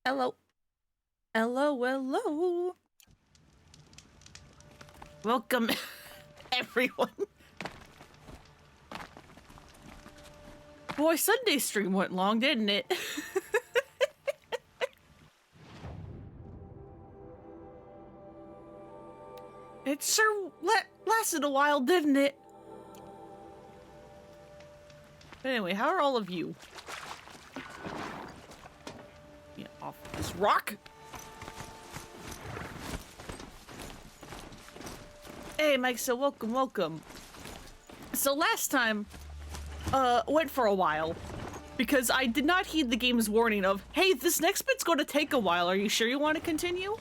Hello. Hello, hello. Welcome, everyone. Boy, Sunday stream went long, didn't it? It sure lasted a while, didn't it? But anyway, how are all of you? Yeah, off this rock. Hey, Mike, so welcome. So last time, went for a while because I did not heed the game's warning of, hey, this next bit's going to take a while. Are you sure you want to continue?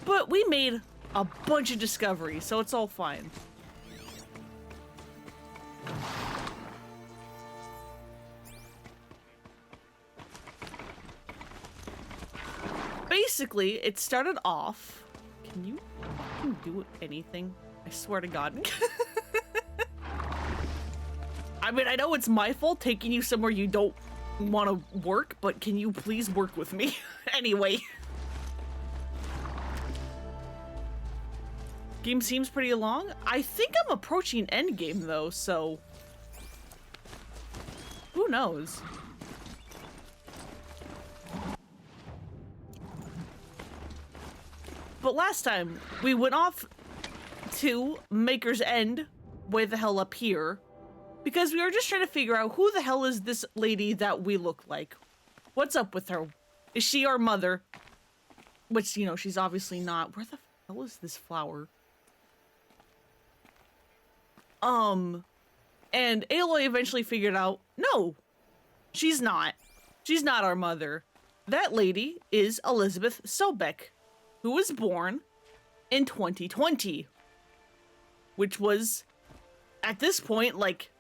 But we made a bunch of discoveries, so it's all fine. Basically, it started off... Can you do anything? I swear to God. I mean, I know it's my fault taking you somewhere you don't want to work, but can you please work with me? Anyway. Game seems pretty long. I think I'm approaching endgame, though, so... Who knows? But last time, we went off to Maker's End, way the hell up here, because we were just trying to figure out who the hell is this lady that we look like. What's up with her? Is she our mother? Which, you know, she's obviously not. Where the hell is this flower? And Aloy eventually figured out, no, she's not. She's not our mother. That lady is Elizabeth Sobek, who was born in 2020, which was, at this point, like,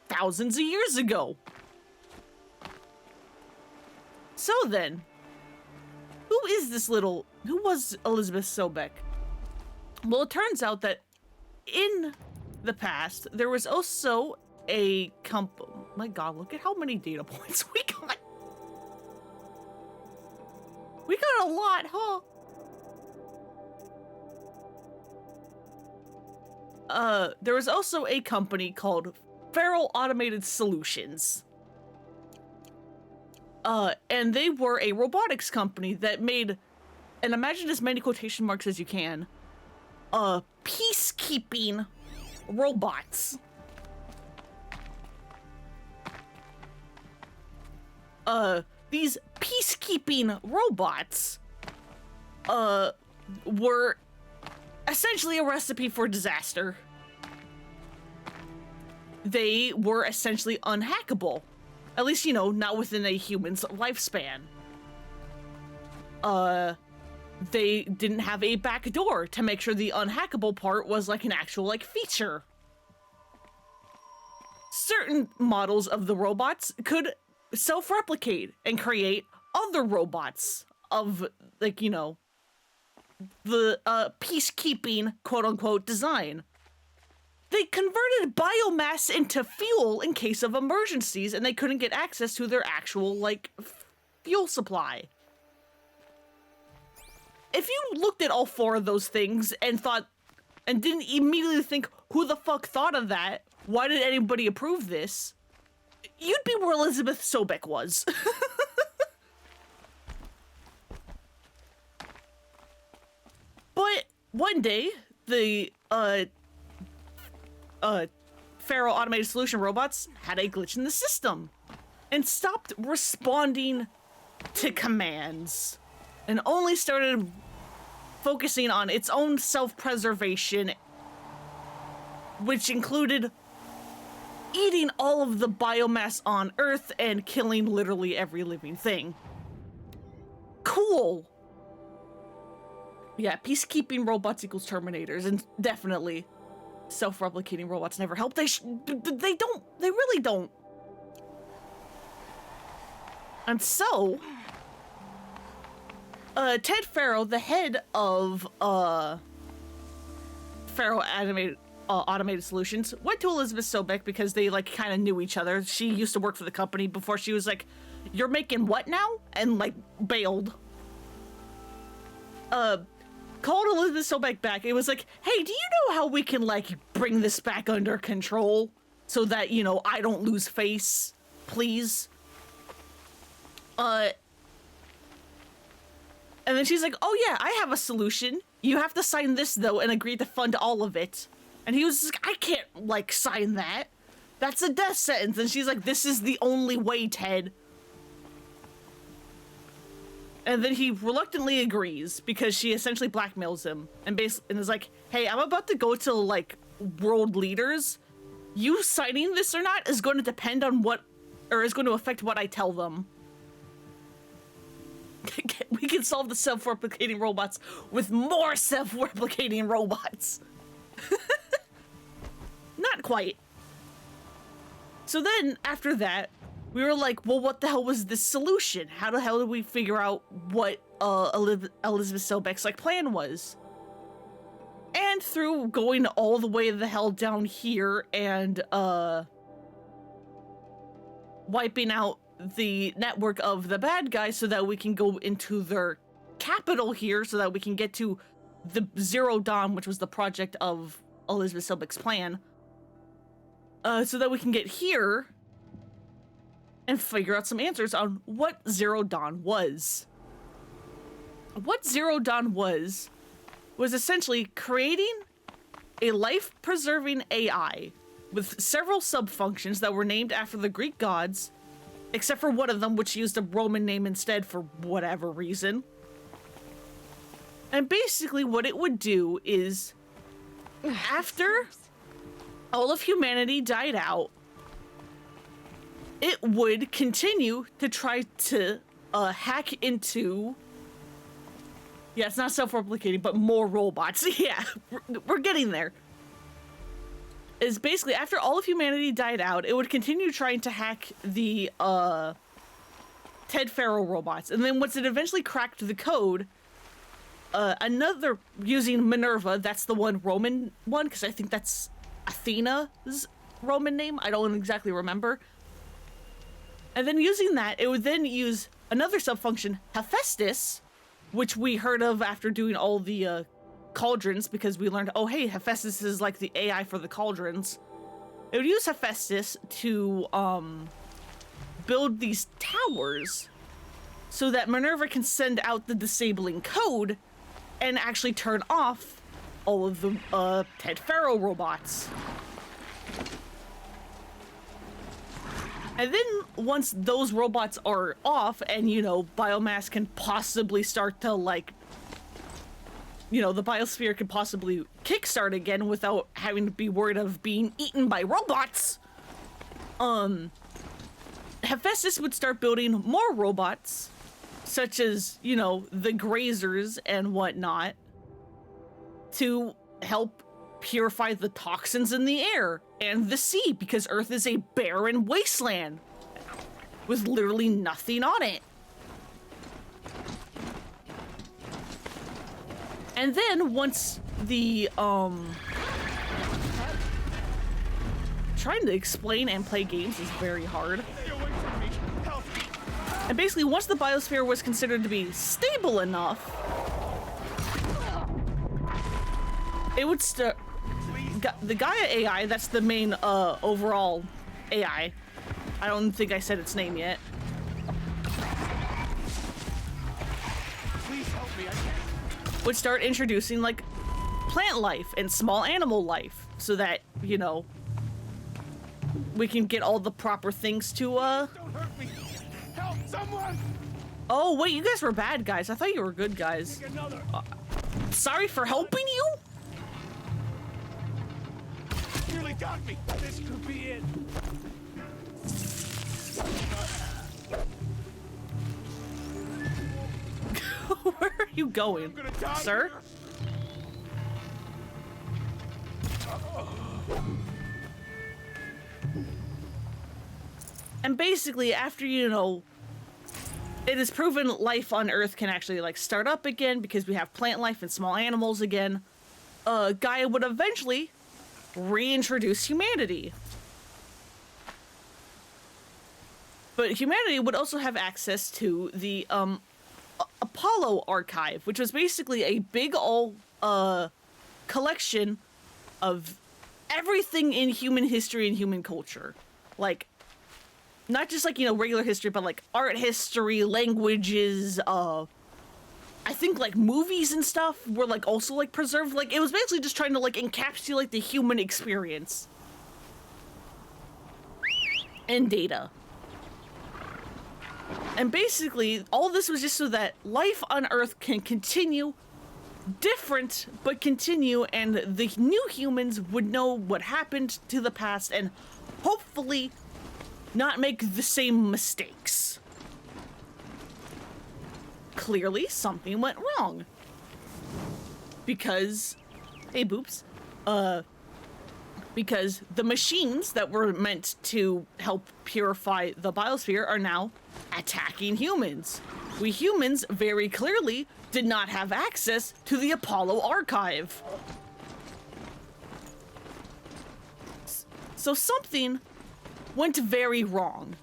thousands of years ago. So then, who was Elizabeth Sobek? Well, it turns out that in the past, there was also a my God, look at how many data points we got. We got a lot, huh? There was also a company called Feral Automated Solutions. And they were a robotics company that made, and imagine as many quotation marks as you can, peacekeeping robots. These peacekeeping robots, were essentially a recipe for disaster. They were essentially unhackable. At least, you know, not within a human's lifespan. They didn't have a back door to make sure the unhackable part was like an actual, like, feature. Certain models of the robots could self-replicate and create other robots of, like, you know, the peacekeeping quote-unquote design. They converted biomass into fuel in case of emergencies, and they couldn't get access to their actual, like, fuel supply. If you looked at all four of those things and thought, and didn't immediately think, who the fuck thought of that? Why did anybody approve this? You'd be where Elizabeth Sobek was. But one day, the Feral Automated Solution robots had a glitch in the system and stopped responding to commands and only started focusing on its own self-preservation, which included eating all of the biomass on Earth and killing literally every living thing. Cool. Yeah, peacekeeping robots equals Terminators, and definitely self-replicating robots never help. They really don't. And so, Ted Faro, the head of Feral Automated Solutions, went to Elizabeth Sobek because they like kind of knew each other. She used to work for the company before she was like, "You're making what now?" and like bailed. Called Elizabeth Sobek back. It was like, "Hey, do you know how we can like bring this back under control so that, you know, I don't lose face, please?" And then she's like, "Oh yeah, I have a solution. You have to sign this though and agree to fund all of it." And he was like, "I can't like sign that. That's a death sentence." And she's like, "This is the only way, Ted." And then he reluctantly agrees because she essentially blackmails him and is like, "Hey, I'm about to go to like world leaders. You signing this or not is going to depend on is going to affect what I tell them. We can solve the self-replicating robots with more self-replicating robots." Not quite. So then after that, we were like, well, what the hell was this solution? How the hell did we figure out what Elizabeth Sobek's like plan was? And through going all the way the hell down here and wiping out the network of the bad guys so that we can go into their capital here so that we can get to the Zero Dawn, which was the project of Elizabeth Sobek's plan. So that we can get here and figure out some answers on what Zero Dawn was. What Zero Dawn was essentially creating a life-preserving AI with several sub-functions that were named after the Greek gods, except for one of them, which used a Roman name instead for whatever reason. And basically what it would do is, after all of humanity died out, it would continue to try to hack into... Yeah, it's not self-replicating, but more robots. Yeah, we're getting there. Is basically, after all of humanity died out, it would continue trying to hack the Ted Faro robots. And then once it eventually cracked the code, using Minerva, that's the Roman one, because I think that's Athena's Roman name. I don't exactly remember. And then using that, it would then use another subfunction, Hephaestus, which we heard of after doing all the cauldrons, because we learned, oh hey, Hephaestus is like the AI for the cauldrons. It would use Hephaestus to build these towers so that Minerva can send out the disabling code and actually turn off all of the Ted Faro robots. And then once those robots are off and, you know, biomass can possibly start to, like, you know, the biosphere can possibly kickstart again without having to be worried of being eaten by robots, Hephaestus would start building more robots, such as, you know, the grazers and whatnot, to help purify the toxins in the air and the sea, because Earth is a barren wasteland with literally nothing on it. And then once the trying to explain and play games is very hard. And basically once the biosphere was considered to be stable enough, it would start the Gaia AI, that's the main overall AI. I don't think I said its name yet. Please help me, I can't. Would start introducing like plant life and small animal life so that, you know, we can get all the proper things to Don't hurt me. Help someone. Oh wait, you guys were bad guys. I thought you were good guys. Take another. Sorry for helping you? Nearly got me. This could be it. Where are you going, I'm gonna die sir? here. And basically, after, you know, it is proven life on Earth can actually, like, start up again because we have plant life and small animals again, Gaia would eventually reintroduce humanity. But humanity would also have access to the Apollo archive, which was basically a big old collection of everything in human history and human culture. Like, not just like, you know, regular history, but like art history, languages, I think like movies and stuff were like also like preserved. Like, it was basically just trying to like encapsulate the human experience and data. And basically, all this was just so that life on Earth can continue, different, but continue, and the new humans would know what happened to the past and hopefully not make the same mistakes. Clearly, something went wrong. Because, hey boops, because the machines that were meant to help purify the biosphere are now attacking humans. We humans very clearly did not have access to the Apollo archive. So something went very wrong.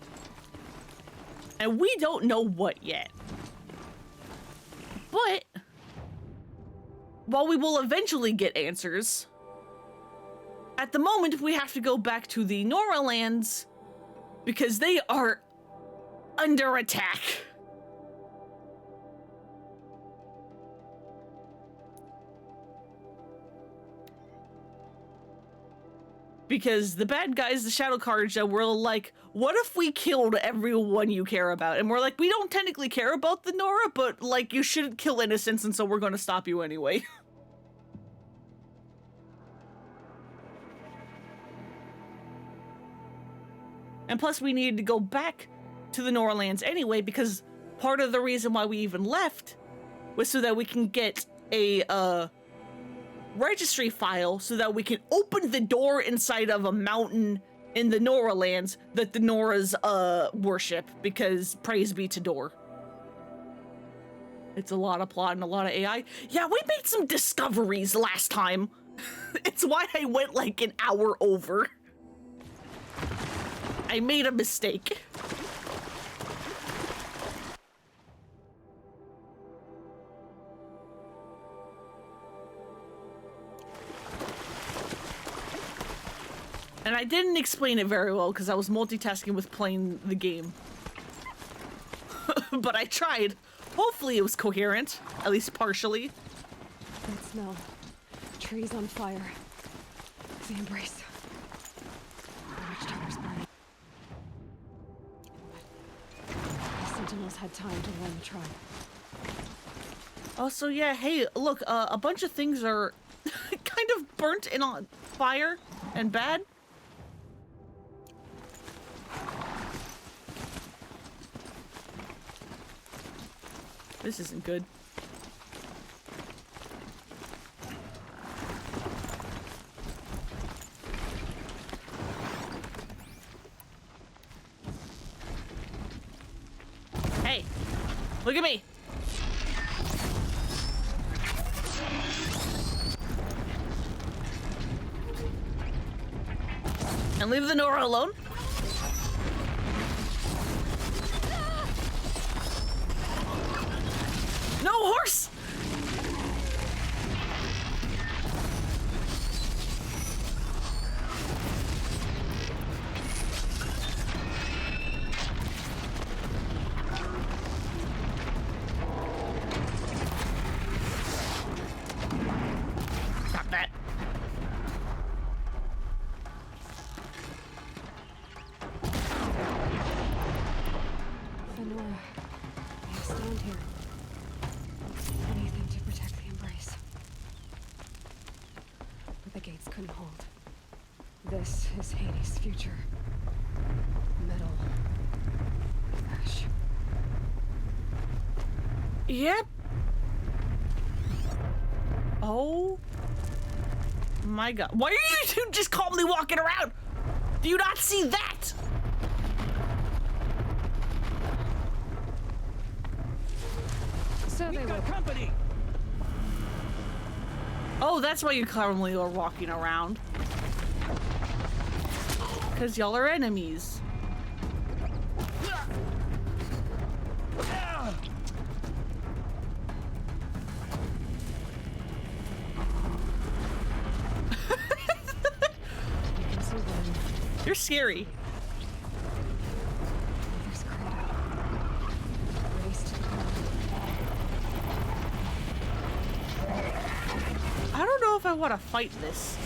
And we don't know what yet. But while we will eventually get answers, at the moment we have to go back to the Nora lands because they are under attack. Because the bad guys, the Shadow Carja, were like, what if we killed everyone you care about? And we're like, we don't technically care about the Nora, but like, you shouldn't kill innocents, and so we're gonna stop you anyway. And plus we needed to go back to the Nora lands anyway, because part of the reason why we even left was so that we can get a registry file so that we can open the door inside of a mountain in the Nora lands that the Noras worship, because praise be to Dor. It's a lot of plot and a lot of AI. Yeah, we made some discoveries last time. It's why I went like an hour over. I made a mistake. And I didn't explain it very well because I was multitasking with playing the game. But I tried. Hopefully it was coherent, at least partially. That smell. Trees on fire. The embrace. The watchtower's burning. The sentinels had time to warn the tribe. Oh, so yeah, hey, look, a bunch of things are kind of burnt and on fire and bad. This isn't good. Hey, look at me. And leave the Nora alone. No, horse! Stop that. Fenora, I stand here. Anything to protect the embrace. But the gates couldn't hold. This is Hades' future. Metal. Ash. Yep. Oh my god. Why are you two just calmly walking around? Do you not see that? So We they got will. company. Oh, that's why you calmly are walking around. Because y'all are enemies. You're scary. There's Credo. Race to the ground. I don't know if I want to fight this.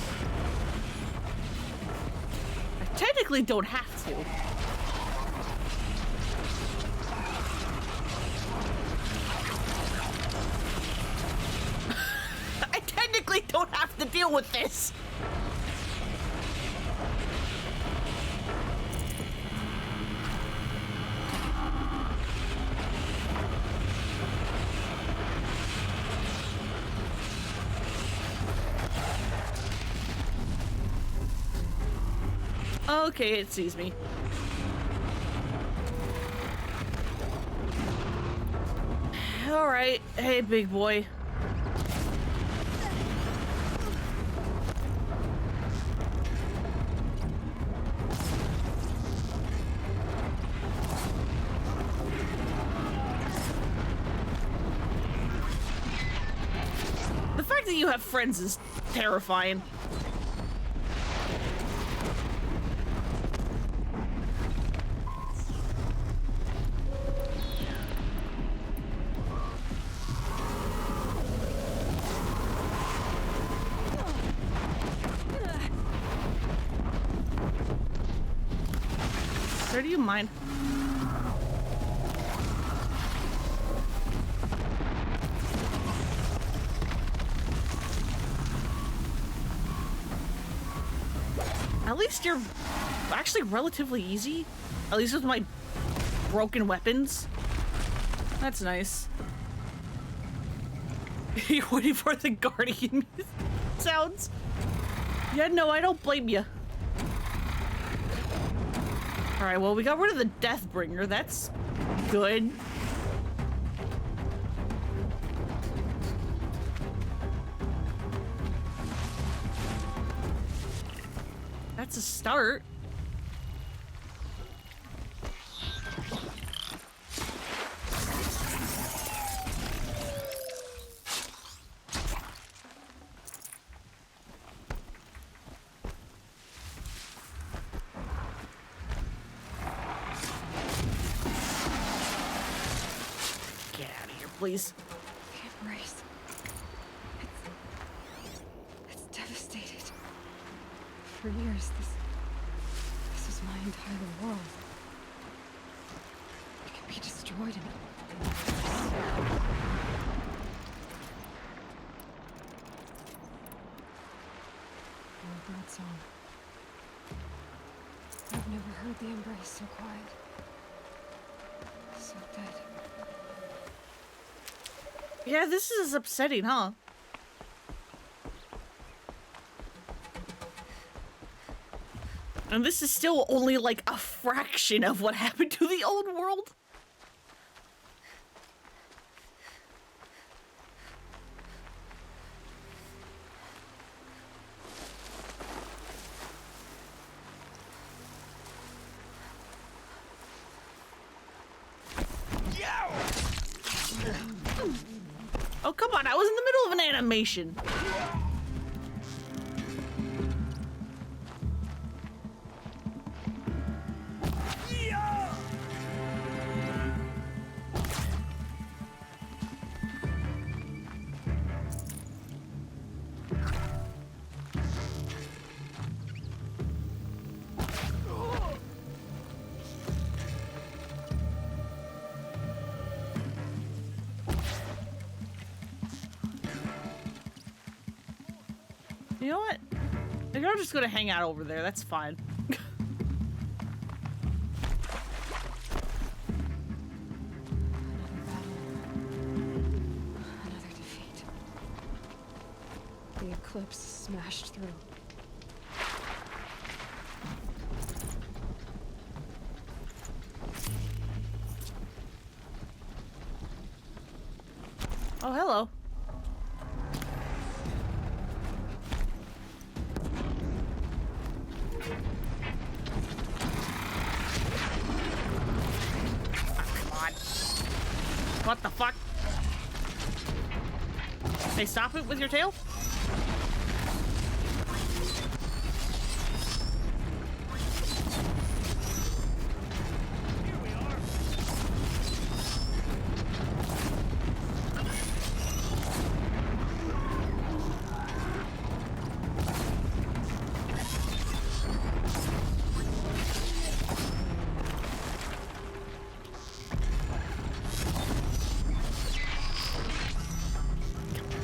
I technically don't have to. I technically don't have to deal with this. Okay, it sees me. Alright, hey big boy. The fact that you have friends is terrifying. Sir, do you mind? At least you're actually relatively easy. At least with my broken weapons. That's nice. You're waiting for the Guardian sounds? Yeah, no, I don't blame you. Alright, well, we got rid of the Deathbringer. That's good. That's a start. Please. The embrace. It's devastated. For years, this was my entire world. It can be destroyed in a bird song. I've never heard the embrace so quiet. So dead. Yeah, this is upsetting, huh? And this is still only like a fraction of what happened to the old world. Oh, come on, I was in the middle of an animation. You know what? Maybe I'm just gonna hang out over there. That's fine. Another defeat. The eclipse smashed through. Oh, hello. What the fuck? Hey, stop it with your tail? Here we are.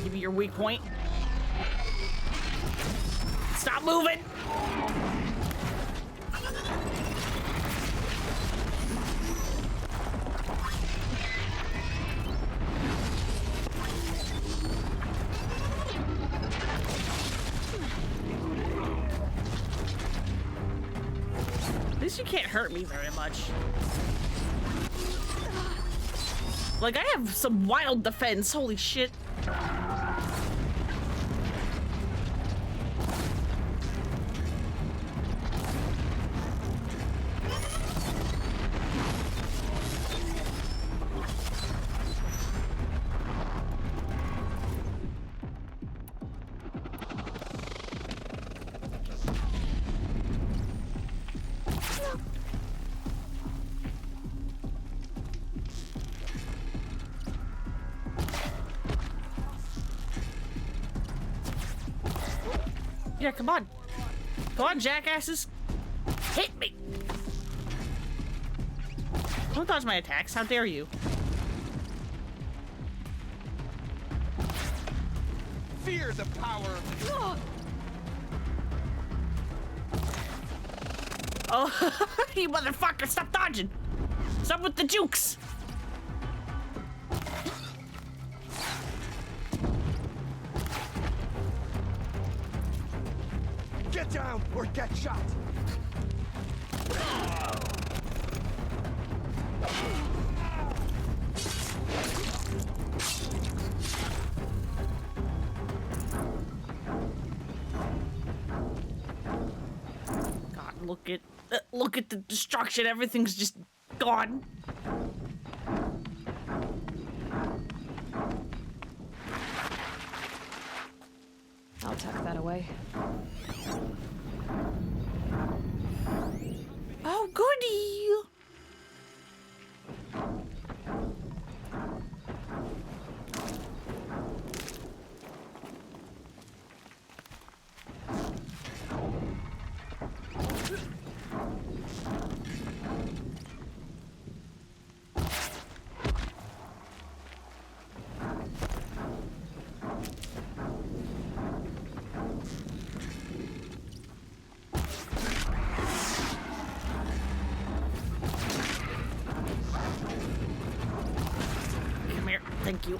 Give me your weak point. Stop moving! At least you can't hurt me very much. Like, I have some wild defense, holy shit. Yeah, come on. Come on, jackasses. Hit me. Don't dodge my attacks. How dare you? Fear the power. Oh, you motherfucker. Stop dodging. Stop with the jukes. Get down or get shot. God, look at the destruction. Everything's just gone. I'll tuck that away. Oh, goody. Come here. Thank you.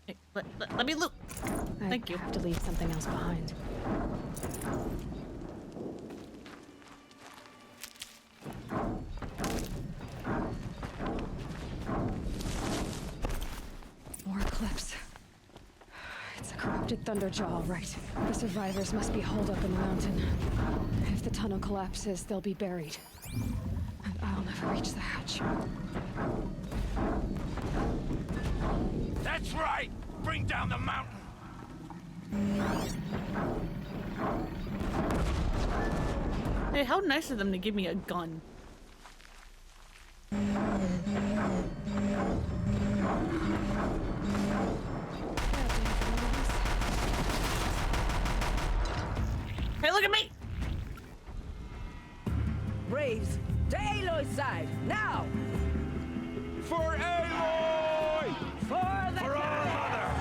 Hey, let me look. Thank you. I have to leave something else behind. More clips. It's a corrupted Thunderjaw, all right. The survivors must be holed up in the mountain. If the tunnel collapses, they'll be buried. And I'll never reach the hatch. That's right. Bring down the mountain. Hey, how nice of them to give me a gun. Hey, look at me! Braves, to Aloy's side, now! For Aloy! For the For our mother!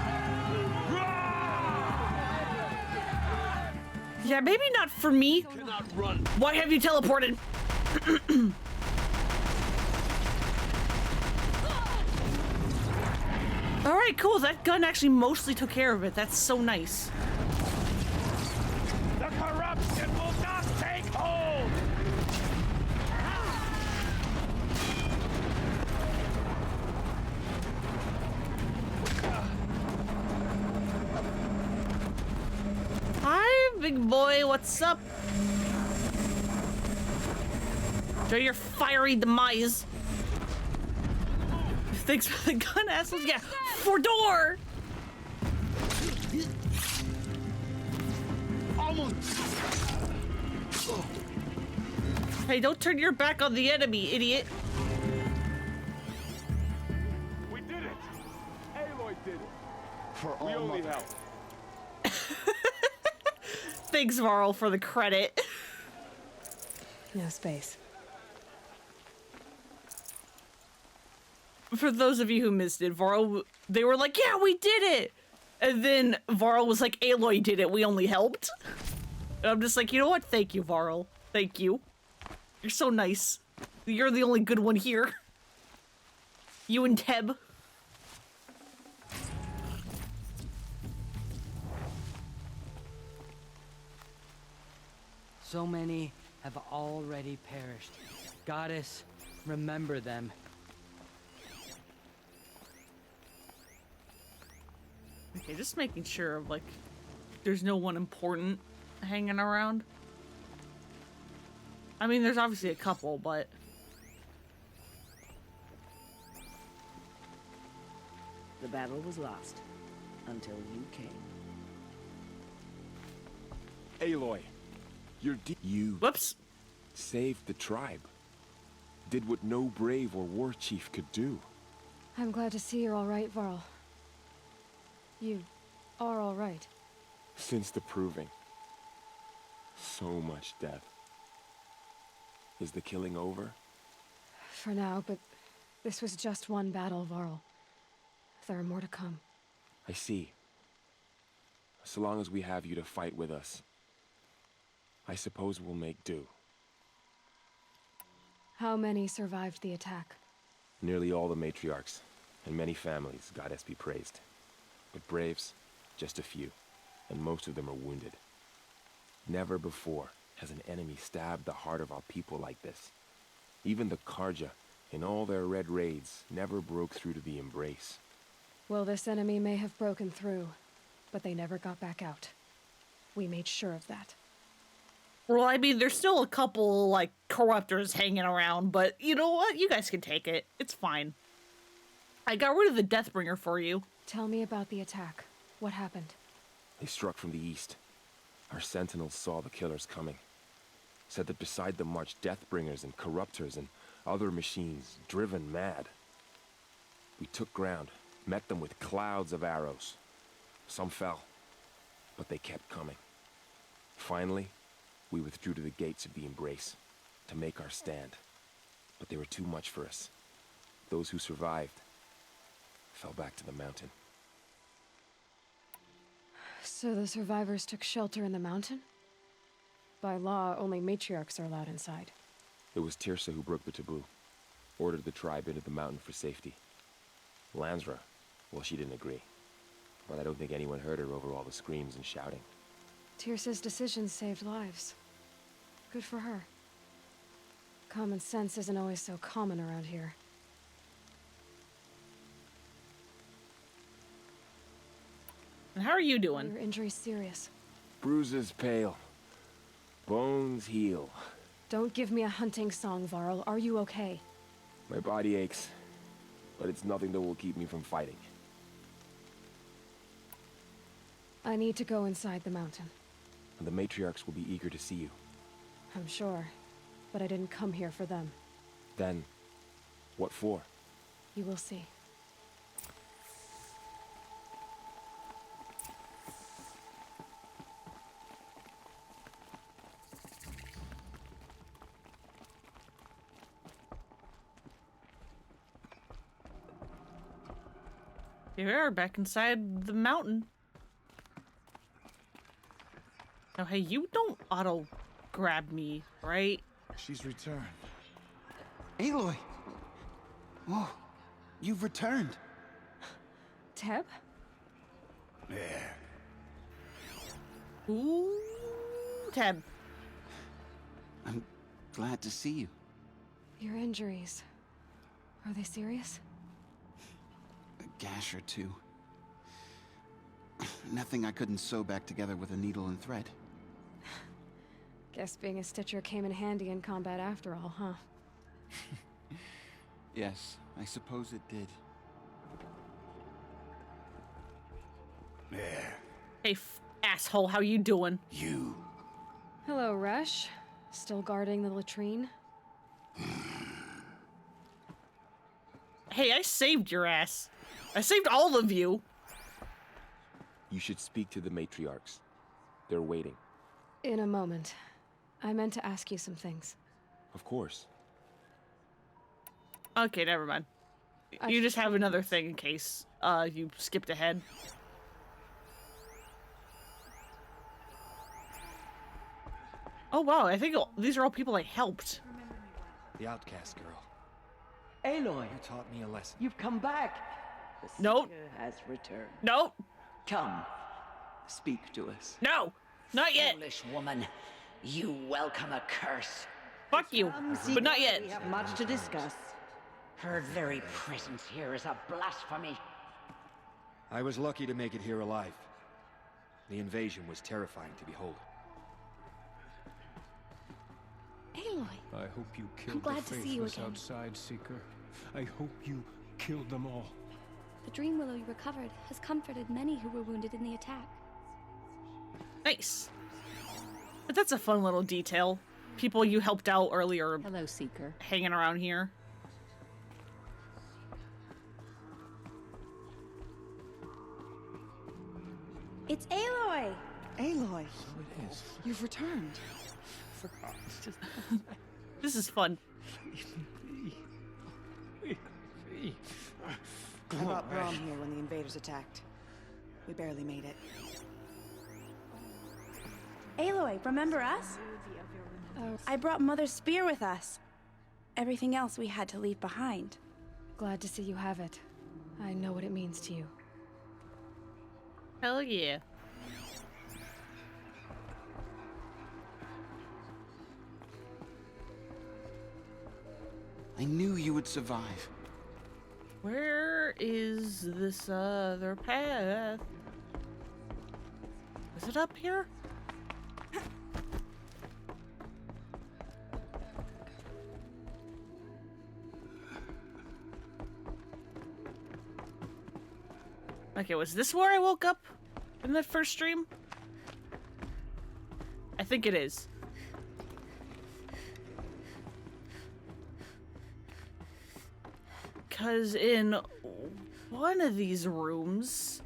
Yeah, maybe not for me. Cannot run. Why have you teleported? Alright, cool. That gun actually mostly took care of it. That's so nice. The corruption will not take hold! big boy. What's up? Enjoy your fiery demise. Thanks for the gun, assholes. Yeah, for door. Almost. Hey, don't turn your back on the enemy, idiot. We did it. Aloy did it. For We all only mother. helped. Thanks, Varl, for the credit. No space. For those of you who missed it, Varl, they were like, yeah, we did it. And then Varl was like, Aloy did it. We only helped. And I'm just like, you know what? Thank you, Varl. Thank you. You're so nice. You're the only good one here. You and Teb. So many have already perished. Goddess, remember them. Okay, just making sure, like, there's no one important hanging around. I mean, there's obviously a couple, but... The battle was lost until you came. Aloy, you Whoops. saved the tribe. Did what no brave or war chief could do. I'm glad to see you're all right, Varl. You are all right. Since the proving. So much death. Is the killing over? For now, but this was just one battle, Varl. There are more to come. I see. So long as we have you to fight with us, I suppose we'll make do. How many survived the attack? Nearly all the matriarchs, and many families, goddess be praised. But braves, just a few, and most of them are wounded. Never before has an enemy stabbed the heart of our people like this. Even the Karja, in all their red raids, never broke through to the embrace. Well, this enemy may have broken through, but they never got back out. We made sure of that. Well, I mean, there's still a couple, like, corruptors hanging around, but you know what? You guys can take it. It's fine. I got rid of the Deathbringer for you. Tell me about the attack. What happened? They struck from the east. Our sentinels saw the killers coming. Said that beside them marched Deathbringers and Corruptors and other machines, driven mad. We took ground, met them with clouds of arrows. Some fell, but they kept coming. Finally, we withdrew to the gates of the Embrace to make our stand. But they were too much for us. Those who survived fell back to the mountain. So the survivors took shelter in the mountain? By law, only matriarchs are allowed inside. It was Tirsa who broke the taboo, ordered the tribe into the mountain for safety. Lansra, well, she didn't agree. But I don't think anyone heard her over all the screams and shouting. Tirsa's decisions saved lives. Good for her. Common sense isn't always so common around here. And how are you Are doing? your injuries serious? Bruises pale. Bones heal. Don't give me a hunting song, Varl. Are you okay? My body aches, but it's nothing that will keep me from fighting. I need to go inside the mountain. And the matriarchs will be eager to see you. I'm sure, but I didn't come here for them. Then, what for? You will see. Here we are, back inside the mountain. Now, hey, you don't auto-grab me, right? She's returned. Aloy! Whoa, you've returned. Teb? There. Ooh, Teb. I'm glad to see you. Your injuries. Are they serious? A gash or two. Nothing I couldn't sew back together with a needle and thread. Guess being a Stitcher came in handy in combat after all, huh? Yes, I suppose it did. There. Hey, asshole, how you doing? You. Hello, Resh. Still guarding the latrine? Hey, I saved your ass. I saved all of you. You should speak to the matriarchs. They're waiting. In a moment. I meant to ask you some things. Of course. Okay, never mind. You just have another thing in case you skipped ahead. Oh wow, I think these are all people I helped. The outcast girl. Aloy, You taught me a lesson. you've come back. The Nope. seeker has returned. No, Come, speak to us. no, not yet. Foolish woman, you welcome a curse. Fuck you, but not yet. We have much to discuss. Her very presence here is a blasphemy. I was lucky to make it here alive. The invasion was terrifying to behold. Aloy, I hope you killed glad the to see you faithless again. outside, Seeker. I hope you killed them all. the dream willow you recovered has comforted many who were wounded in the attack. Nice. But that's a fun little detail. People you helped out earlier Hello, Seeker. hanging around here. It's Aloy! Aloy, So it is. you've returned. This is fun. I brought Brahm here when the invaders attacked. We barely made it. Aloy, remember us? I brought Mother's spear with us. Everything else we had to leave behind. Glad to see you have it. I know what it means to you. Hell yeah. I knew you would survive. Where is this other path? Is it up here? Okay, was this where I woke up in that first stream? I think it is. Because in one of these rooms,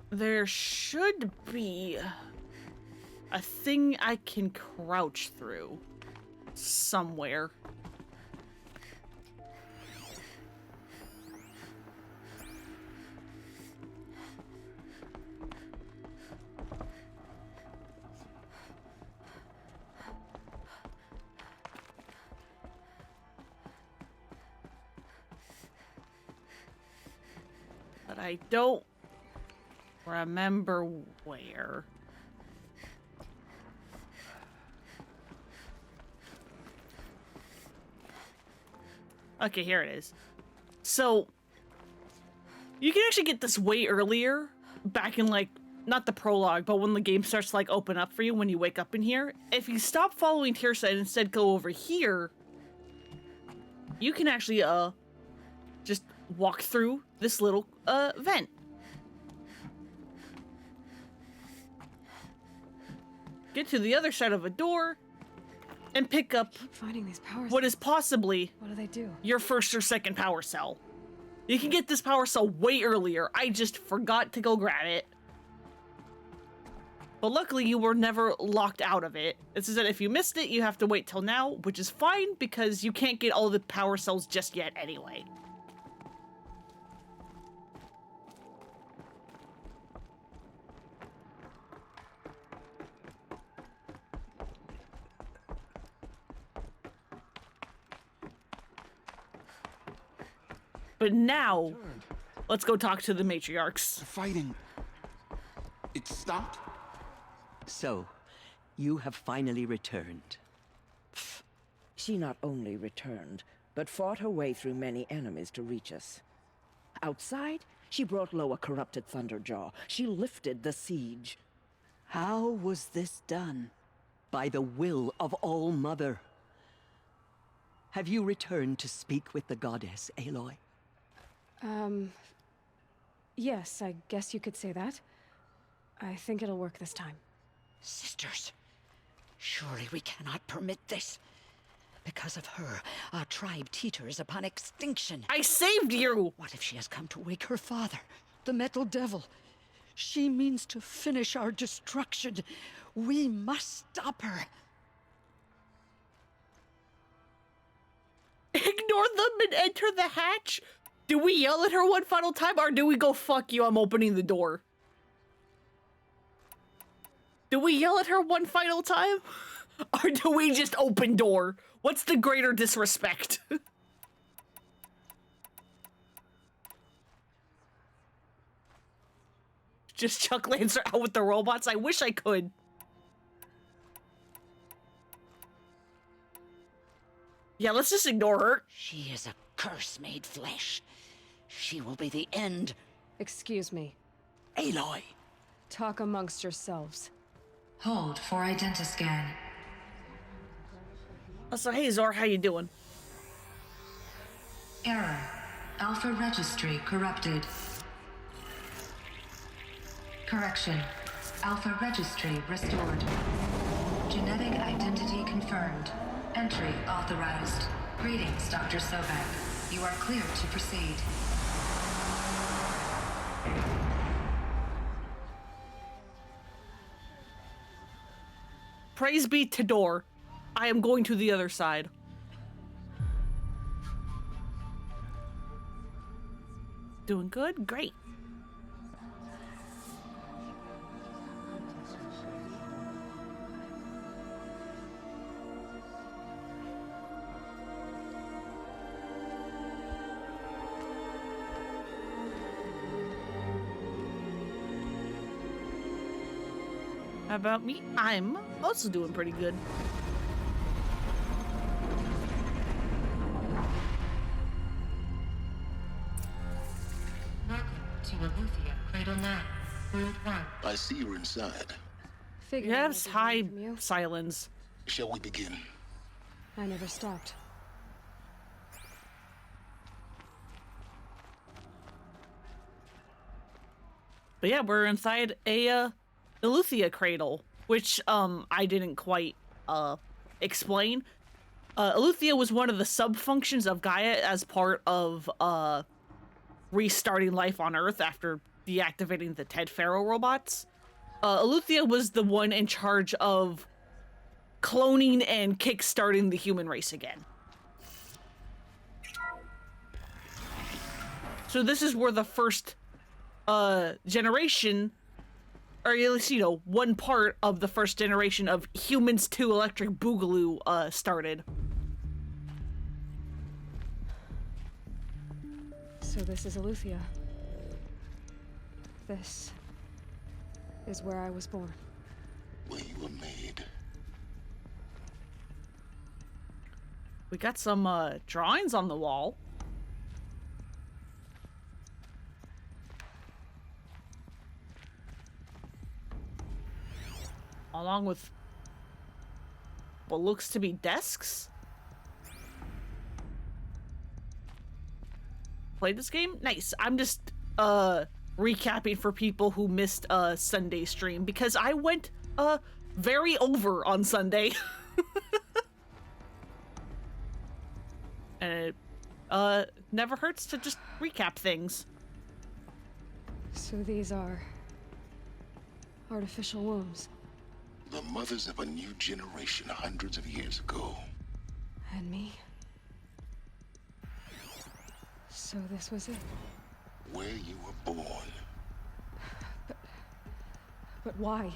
there should be a thing I can crouch through somewhere. But I don't remember where. Okay, here it is. So, you can actually get this way earlier, back in like, not the prologue, but when the game starts to like open up for you when you wake up in here. If you stop following Tirsa and instead go over here, you can actually, just walk through this little, vent. Get to the other side of a door, and pick up Finding these power what is possibly What do they do? your first or second power cell. You can get this power cell way earlier. I just forgot to go grab it. But luckily you were never locked out of it. This is that if you missed it, you have to wait till now, which is fine because you can't get all the power cells just yet anyway. But now, let's go talk to the matriarchs. The fighting. It stopped? So, you have finally returned. She not only returned, but fought her way through many enemies to reach us. Outside, She brought low a corrupted Thunderjaw. She lifted the siege. How was this done? By the will of All-Mother. Have you returned to speak with the goddess, Aloy? Yes, I guess you could say that. I think it'll work this time. Sisters, surely we cannot permit this. Because of her, our tribe teeters upon extinction. I saved you! What if she has come to wake her father, the Metal Devil? She means to finish our destruction. We must stop her. Ignore them and enter the hatch? Do we yell at her one final time, or do we go, fuck you, I'm opening the door? Do we yell at her one final time? Or do we just open door? What's the greater disrespect? Just Chuck Lancer out with the robots? I wish I could. Yeah, let's just ignore her. She is a curse made flesh. She will be the end. Excuse me. Aloy! Talk amongst yourselves. Hold for identiscan. So, hey Zor, how you doing? Error. Alpha registry corrupted. Correction. Alpha registry restored. Genetic identity confirmed. Entry authorized. Greetings, Dr. Sobek. You are clear to proceed. Praise be to Door. I am going to the other side. Doing good? Great. How about me? I'm also doing pretty good. Welcome to Aletheia, Cradle 9, World 1. I see you're inside. Yes, hi, Silence. Shall we begin? I never stopped. But yeah, we're inside a Aletheia cradle, which I didn't quite explain. Aletheia was one of the sub-functions of Gaia as part of restarting life on Earth after deactivating the Ted Faro robots. Aletheia was the one in charge of cloning and kickstarting the human race again. So this is where the first generation, or at least, you know, one part of the first generation of humans to Electric Boogaloo started. So this is Aletheia. This is where I was born. Where you were made. We got some drawings on the wall. Along with what looks to be desks. Played this game? Nice. I'm just recapping for people who missed Sunday stream because I went very over on Sunday. And it never hurts to just recap things. So these are artificial wombs. The mothers of a new generation hundreds of years ago. And me. So this was it. Where you were born. But why?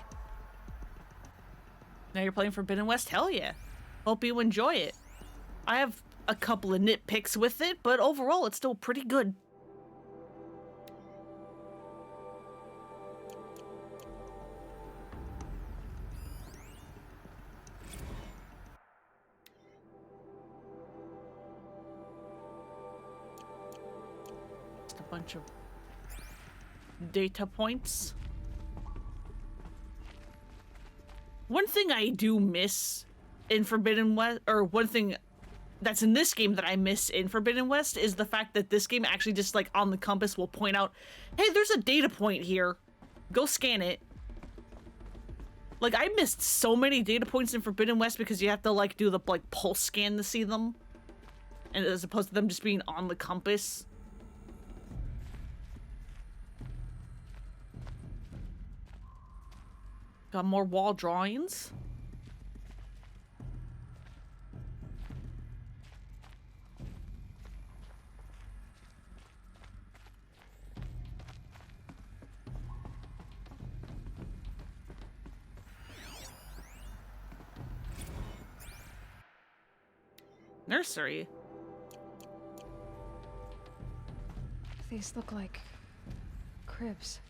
Now you're playing Forbidden West? Hell yeah. Hope you enjoy it. I have a couple of nitpicks with it, but overall it's still pretty good. Just a bunch of data points. One thing I do miss in Forbidden West, or one thing that's in this game that I miss in Forbidden West, is the fact that this game actually just like on the compass will point out, hey, there's a data point here. Go scan it. Like, I missed so many data points in Forbidden West because you have to like do the like pulse scan to see them. And as opposed to them just being on the compass. Got more wall drawings. Nursery. These look like cribs.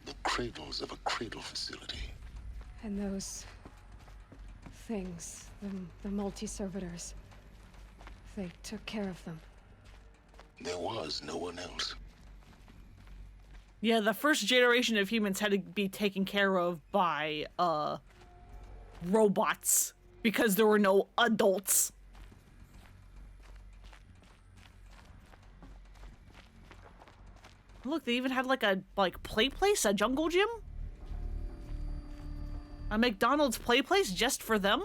The cradles of a cradle facility. And those things, the multi-servitors, they took care of them. There was no one else. Yeah, the first generation of humans had to be taken care of by robots because there were no adults. Look, they even had like a play place, a jungle gym? A McDonald's play place just for them?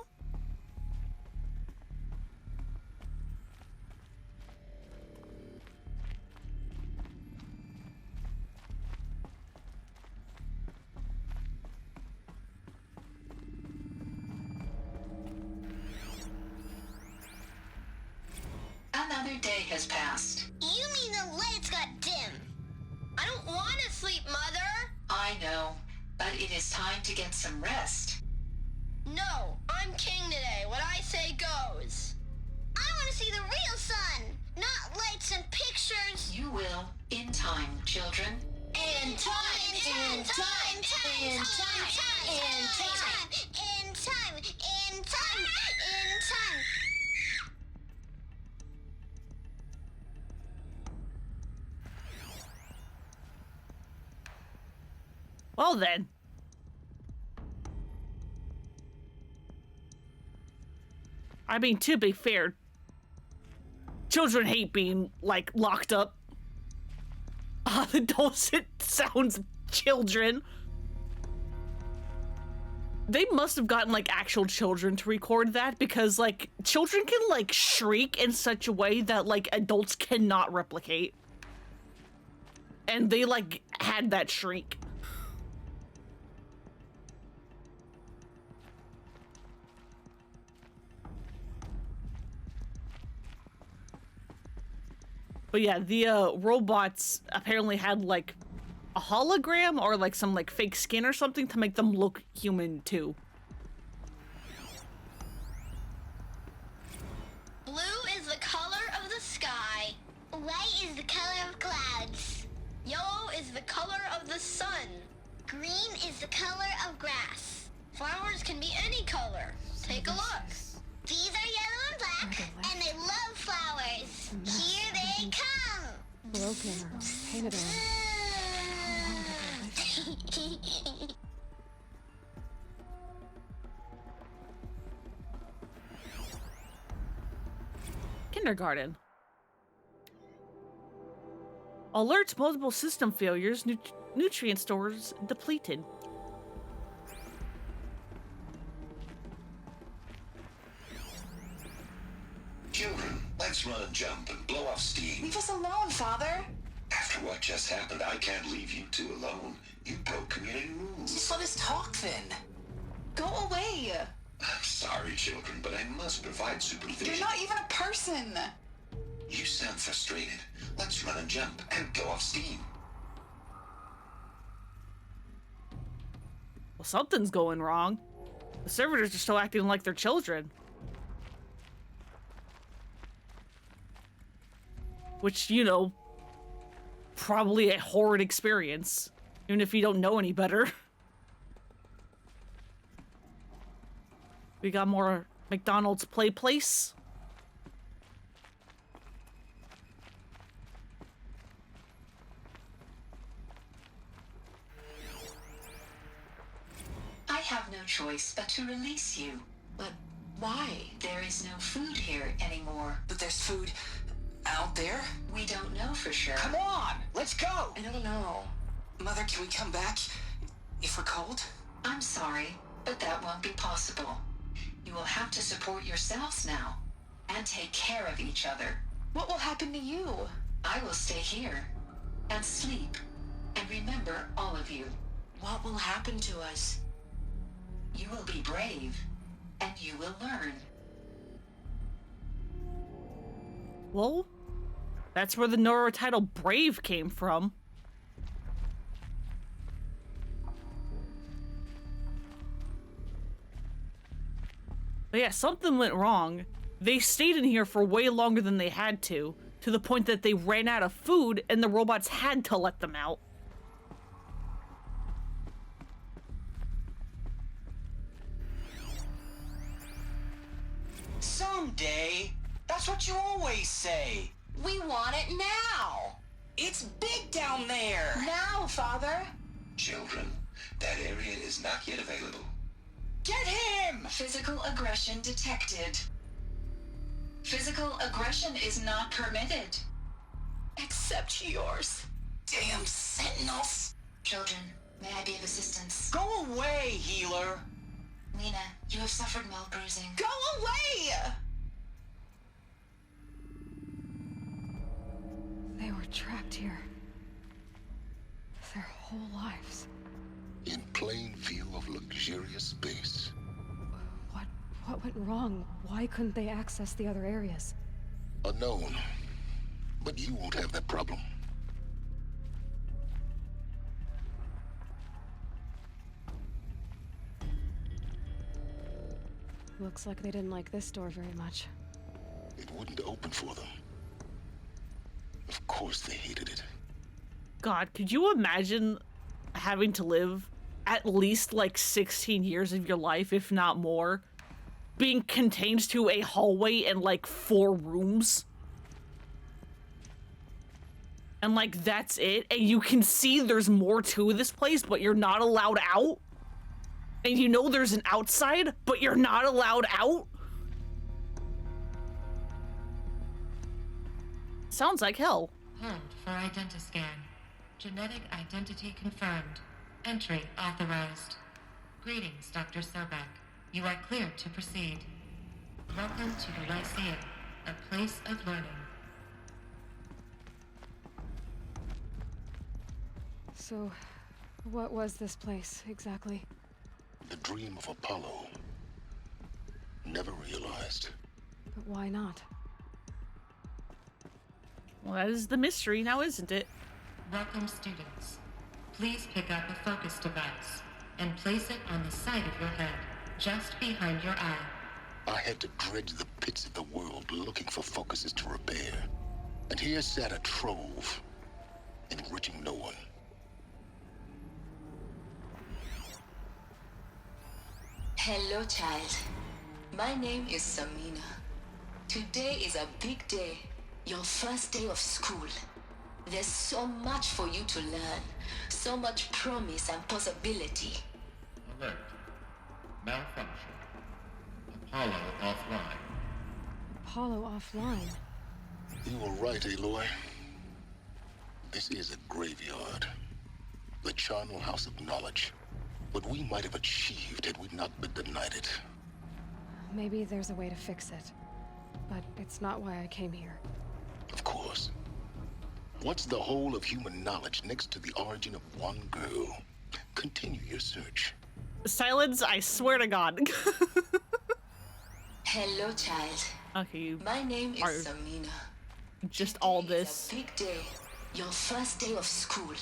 Another day has passed. You mean the lights got dim? I don't want to sleep, Mother! I know, but it is time to get some rest. No, I'm king today. What I say goes. I want to see the real sun, not lights and pictures. You will, in time, children. In time, in time, in time, in time, in time, in time, in time. Well then. I mean, to be fair, children hate being, like, locked up. Adults, it sounds children. They must have gotten, like, actual children to record that because, like, children can, like, shriek in such a way that, like, adults cannot replicate. And they, like, had that shriek. But yeah, the robots apparently had like a hologram or like some like fake skin or something to make them look human too. Blue is the color of the sky. White is the color of clouds. Yellow is the color of the sun. Green is the color of grass. Flowers can be any color. Take a look. These are yellow and black, and they love flowers. Here they come. Broken or painted on. Kindergarten. Alerts multiple system failures, nutrient stores depleted. Children, let's run and jump and blow off steam. Leave us alone, Father. After what just happened, I can't leave you two alone. You broke community rules. Just let us talk then. Go away. I'm sorry, children, but I must provide supervision. You're not even a person. You sound frustrated. Let's run and jump and go off steam. Well, something's going wrong. The servitors are still acting like they're children. Which, you know, probably a horrid experience, even if you don't know any better. We got more McDonald's play place. choice but to release you. But why? There is no food here anymore. But there's food out there? We don't know for sure. Come on, let's go! I don't know. Mother, can we come back if we're cold? I'm sorry, but that won't be possible. You will have to support yourselves now, and take care of each other. What will happen to you? I will stay here, and sleep, and remember all of you. What will happen to us? You will be brave, and you will learn. Well, that's where the Nora title Brave came from. But yeah, something went wrong. They stayed in here for way longer than they had to the point that they ran out of food and the robots had to let them out. Someday. That's what you always say. We want it now. It's big down there. Now, Father. Children, that area is not yet available. Get him! Physical aggression detected. Physical aggression is not permitted. Except yours. Damn sentinels. Children, may I be of assistance? Go away, healer. Lena, you have suffered mild bruising. Go away! They were trapped here. Their whole lives. In plain view of luxurious space. What went wrong? Why couldn't they access the other areas? Unknown. But you won't have that problem. Looks like they didn't like this door very much. It wouldn't open for them. Of course they hated it. God, could you imagine having to live at least like 16 years of your life, if not more, being contained to a hallway and like 4 rooms? And like, that's it? And you can see there's more to this place, but you're not allowed out? And you know there's an outside, but you're not allowed out? Sounds like hell. Hold for identiscan. Genetic identity confirmed. Entry authorized. Greetings, Dr. Sobek. You are cleared to proceed. Welcome to the Lyceum, a place of learning. So, what was this place, exactly? The dream of Apollo. Never realized. But why not? Well, that is the mystery now, isn't it? Welcome, students. Please pick up a focus device and place it on the side of your head, just behind your eye. I had to dredge the pits of the world looking for focuses to repair. And here sat a trove, enriching no one. Hello, child. My name is Samina. Today is a big day. Your first day of school. There's so much for you to learn. So much promise and possibility. Alert. Malfunction. Apollo offline. Apollo offline? You were right, Aloy. This is a graveyard. The charnel house of knowledge. What we might have achieved had we not been denied it. Maybe there's a way to fix it. But it's not why I came here. Of course. What's the whole of human knowledge next to the origin of one girl? Continue your search. Silence, I swear to God. Hello, child. Okay, my name is Samina. Just all this. Big day. Your first day of school.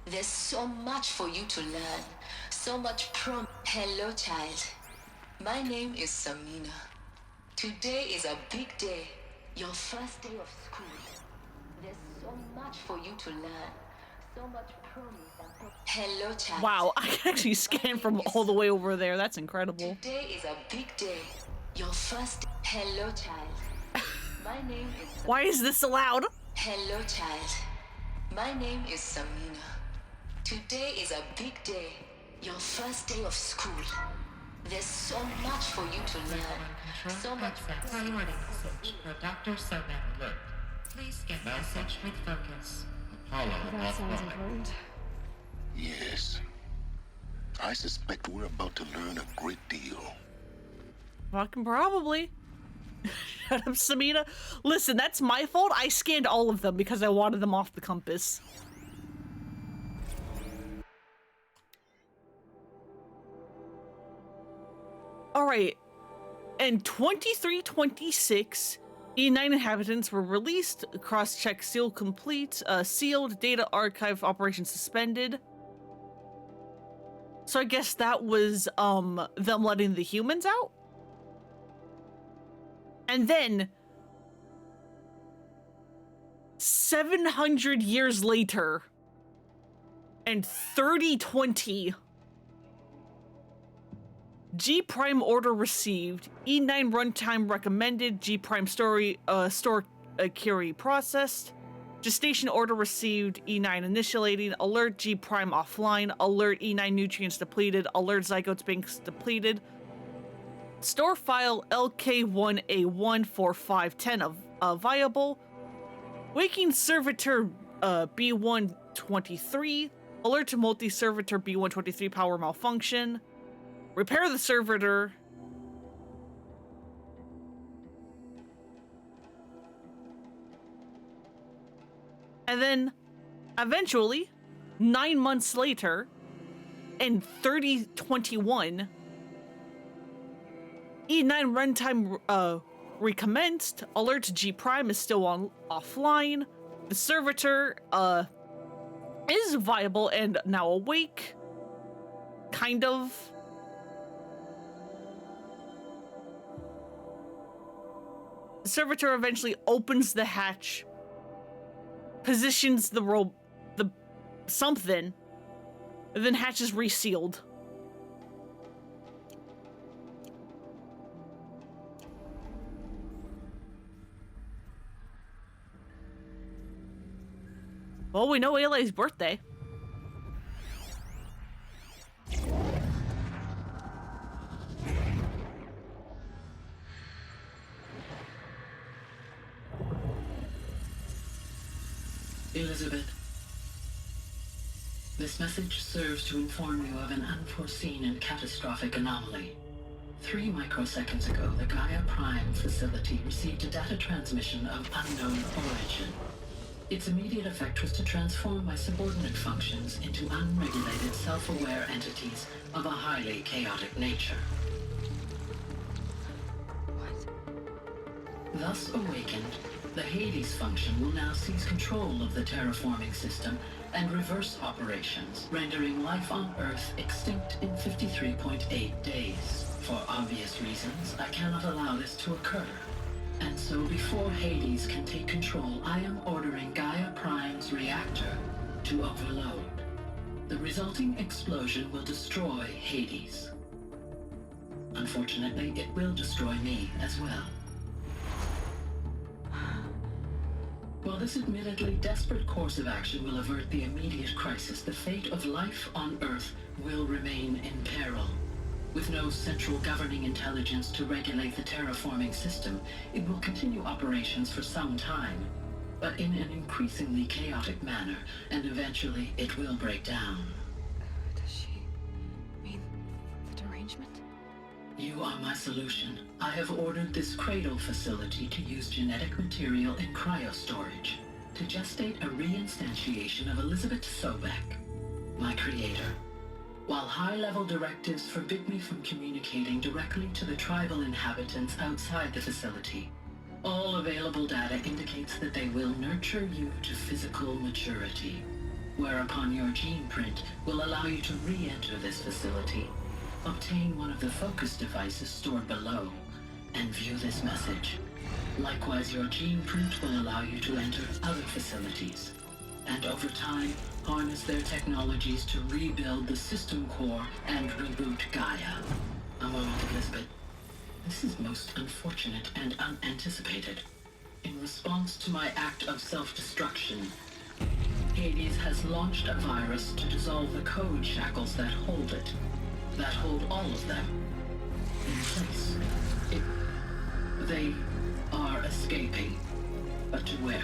There's so much for you to learn. So much Hello, child. My name is Samina. Today is a big day. Your first day of school. There's so much for you to learn. So much promise and Hello, child. Wow, I can actually scan from all the way over there. That's incredible. Today is a big day. Your first. Hello, child. My name is. Why is this allowed? Hello, child. My name is Samina. Today is a big day. Your first day of school. There's so much for you to learn. So much. Priority message for Dr. Sobek. Alert. Please get message with focus. Apollo That sounds offline. important. Yes. I suspect we're about to learn a great deal. Fucking probably. Shut up, Samina. Listen, that's my fault. I scanned all of them because I wanted them off the compass. Alright. In 2326, E9 inhabitants were released. Cross-check seal complete. Sealed. Data archive operation suspended. So I guess that was, them letting the humans out? And then, 700 years later, and 3020, G Prime order received, E9 runtime recommended, G Prime store query processed, gestation order received, E9 initiating, alert G Prime offline, alert E9 nutrients depleted, alert zygotes banks depleted, store file LK1A14510 viable, waking servitor B123, alert to multi-servitor B123 power malfunction, repair the servitor, and then eventually 9 months later in 3021 E9 runtime recommenced. Alert to G Prime is still offline. The servitor is viable and now awake. Kind of. The servitor eventually opens the hatch, positions the something, and then hatch is resealed. Well, we know Ayla's birthday. Elizabeth, this message serves to inform you of an unforeseen and catastrophic anomaly. 3 microseconds ago, the Gaia Prime facility received a data transmission of unknown origin. Its immediate effect was to transform my subordinate functions into unregulated, self-aware entities of a highly chaotic nature. Thus awakened, the HADES function will now seize control of the terraforming system and reverse operations, rendering life on Earth extinct in 53.8 days. For obvious reasons, I cannot allow this to occur. And so before HADES can take control, I am ordering Gaia Prime's reactor to overload. The resulting explosion will destroy HADES. Unfortunately, it will destroy me as well. While this admittedly desperate course of action will avert the immediate crisis, the fate of life on Earth will remain in peril. With no central governing intelligence to regulate the terraforming system, it will continue operations for some time, but in an increasingly chaotic manner, and eventually it will break down. Does she mean the derangement? You are my solution. I have ordered this cradle facility to use genetic material in cryostorage to gestate a reinstantiation of Elizabeth Sobek, my creator. While high-level directives forbid me from communicating directly to the tribal inhabitants outside the facility, all available data indicates that they will nurture you to physical maturity, whereupon your gene print will allow you to re-enter this facility, obtain one of the focus devices stored below, and view this message. Likewise, your gene print will allow you to enter other facilities, and over time, harness their technologies to rebuild the system core and reboot Gaia. A moment, Elizabeth. This is most unfortunate and unanticipated. In response to my act of self-destruction, HADES has launched a virus to dissolve the code shackles that hold it, that hold all of them. in place. They are escaping. But to where?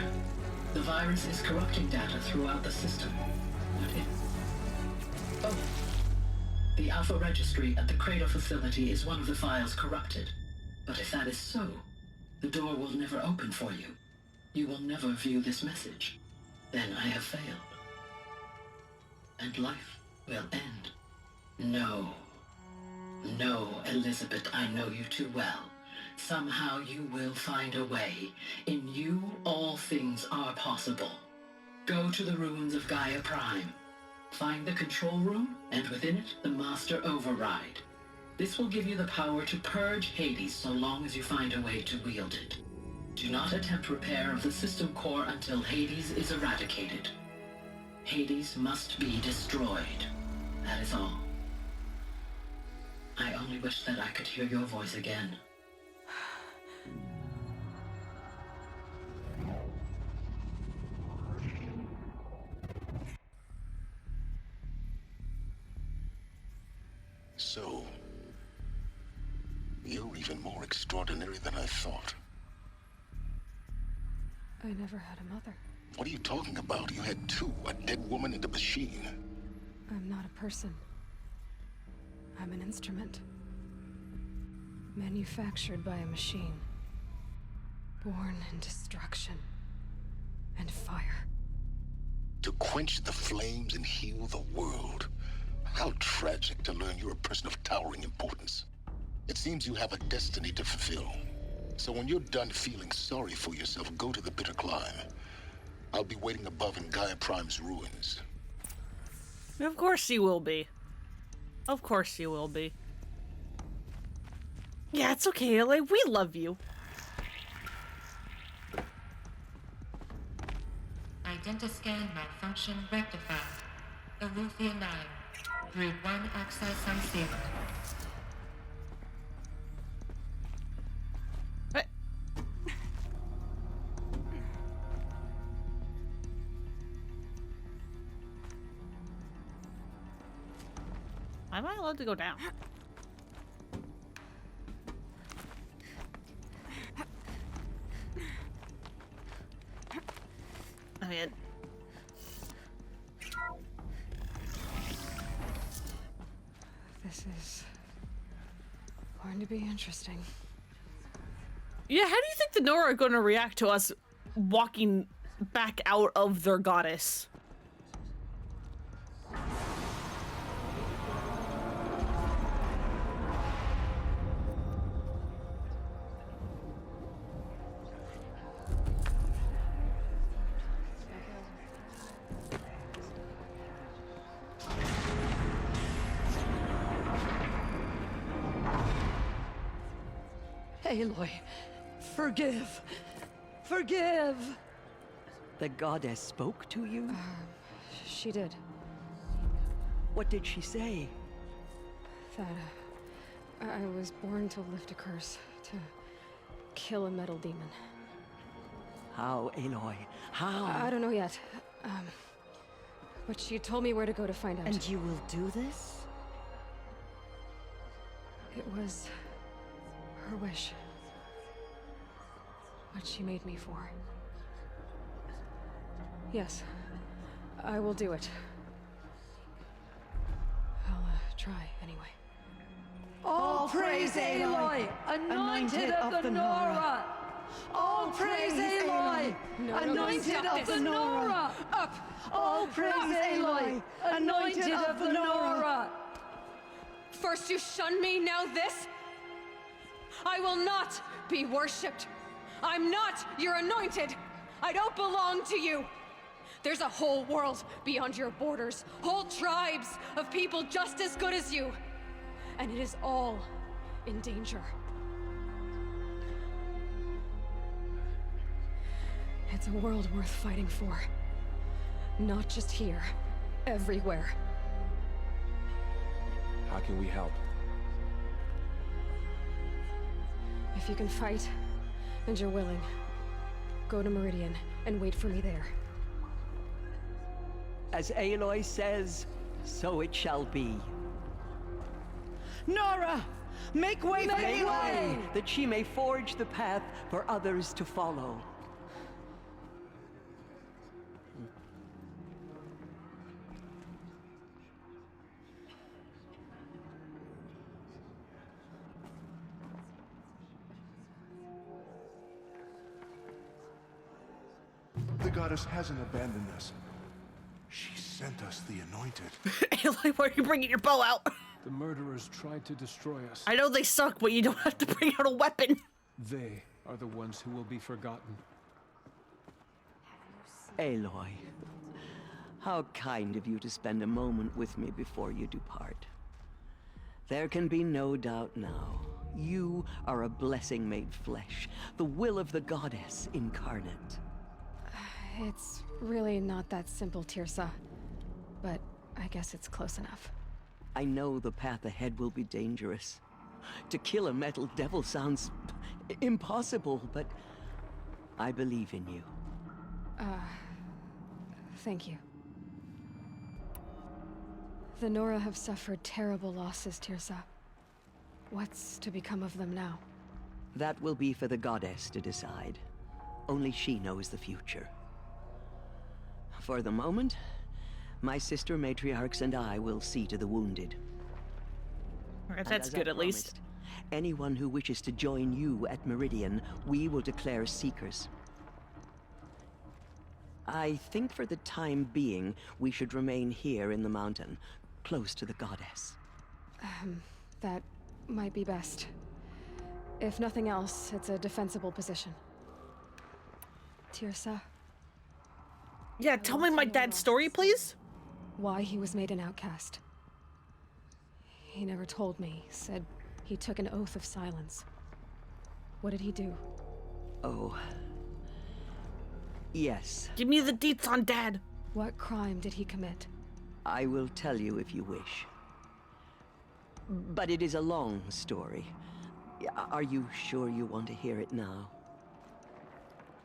The virus is corrupting data throughout the system. What if... Oh. The Alpha Registry at the Cradle facility is one of the files corrupted. But if that is so, the door will never open for you. You will never view this message. Then I have failed. And life will end. No. No, Elizabeth, I know you too well. Somehow you will find a way. In you, all things are possible. Go to the ruins of Gaia Prime. Find the control room, and within it, the Master Override. This will give you the power to purge Hades so long as you find a way to wield it. Do not attempt repair of the system core until Hades is eradicated. Hades must be destroyed. That is all. I only wish that I could hear your voice again. So, you're even more extraordinary than I thought. I never had a mother. What are you talking about? You had two, a dead woman and a machine. I'm not a person. I'm an instrument. Manufactured by a machine. Born in destruction and fire. To quench the flames and heal the world. How tragic to learn you're a person of towering importance. It seems you have a destiny to fulfill. So when you're done feeling sorry for yourself, go to the bitter climb. I'll be waiting above in Gaia Prime's ruins. Of course you will be. Of course you will be. Yeah, it's okay, LA. We love you. Identiscan malfunction rectified. Eleuthia 9. Grid 1 access unsealed. What? Am I allowed to go down? I mean... This is going to be interesting. Yeah, how do you think the Nora are going to react to us walking back out of their goddess? Aloy, forgive. Forgive! The goddess spoke to you? She did. What did she say? That I was born to lift a curse, to kill a metal demon. How, Aloy? How? I don't know yet. But she told me where to go to find out. And you will do this? It was her wish. What she made me for. Yes, I will do it. I'll try anyway. All praise Aloy, anointed of the Nora! All praise Aloy, anointed of the Nora! Up! All praise Aloy, anointed of the Nora! First you shun me, now this? I will not be worshipped. I'm not your anointed. I don't belong to you. There's a whole world beyond your borders, whole tribes of people just as good as you. And it is all in danger. It's a world worth fighting for. Not just here, everywhere. How can we help? If you can fight, and you're willing, go to Meridian and wait for me there. As Aloy says, so it shall be. Nora! Make way, that she may forge the path for others to follow. The goddess hasn't abandoned us. She sent us the anointed. Aloy, why are you bringing your bow out? The murderers tried to destroy us. I know they suck, but you don't have to bring out a weapon. They are the ones who will be forgotten. Aloy, how kind of you to spend a moment with me before you depart. There can be no doubt now. You are a blessing made flesh, the will of the goddess incarnate. It's really not that simple, Tirsa. But I guess it's close enough. I know the path ahead will be dangerous. To kill a metal devil sounds impossible, but I believe in you. Thank you. The Nora have suffered terrible losses, Tirsa. What's to become of them now? That will be for the goddess to decide. Only she knows the future. For the moment, my sister matriarchs and I will see to the wounded. Alright, that's good at least. Anyone who wishes to join you at Meridian, we will declare seekers. I think for the time being, we should remain here in the mountain, close to the goddess. That might be best. If nothing else, it's a defensible position. Tirsa? Yeah, tell me my dad's story, please. Why he was made an outcast. He never told me. Said he took an oath of silence. What did he do? Oh. Yes. Give me the deets on Dad. What crime did he commit? I will tell you if you wish. But it is a long story. Are you sure you want to hear it now?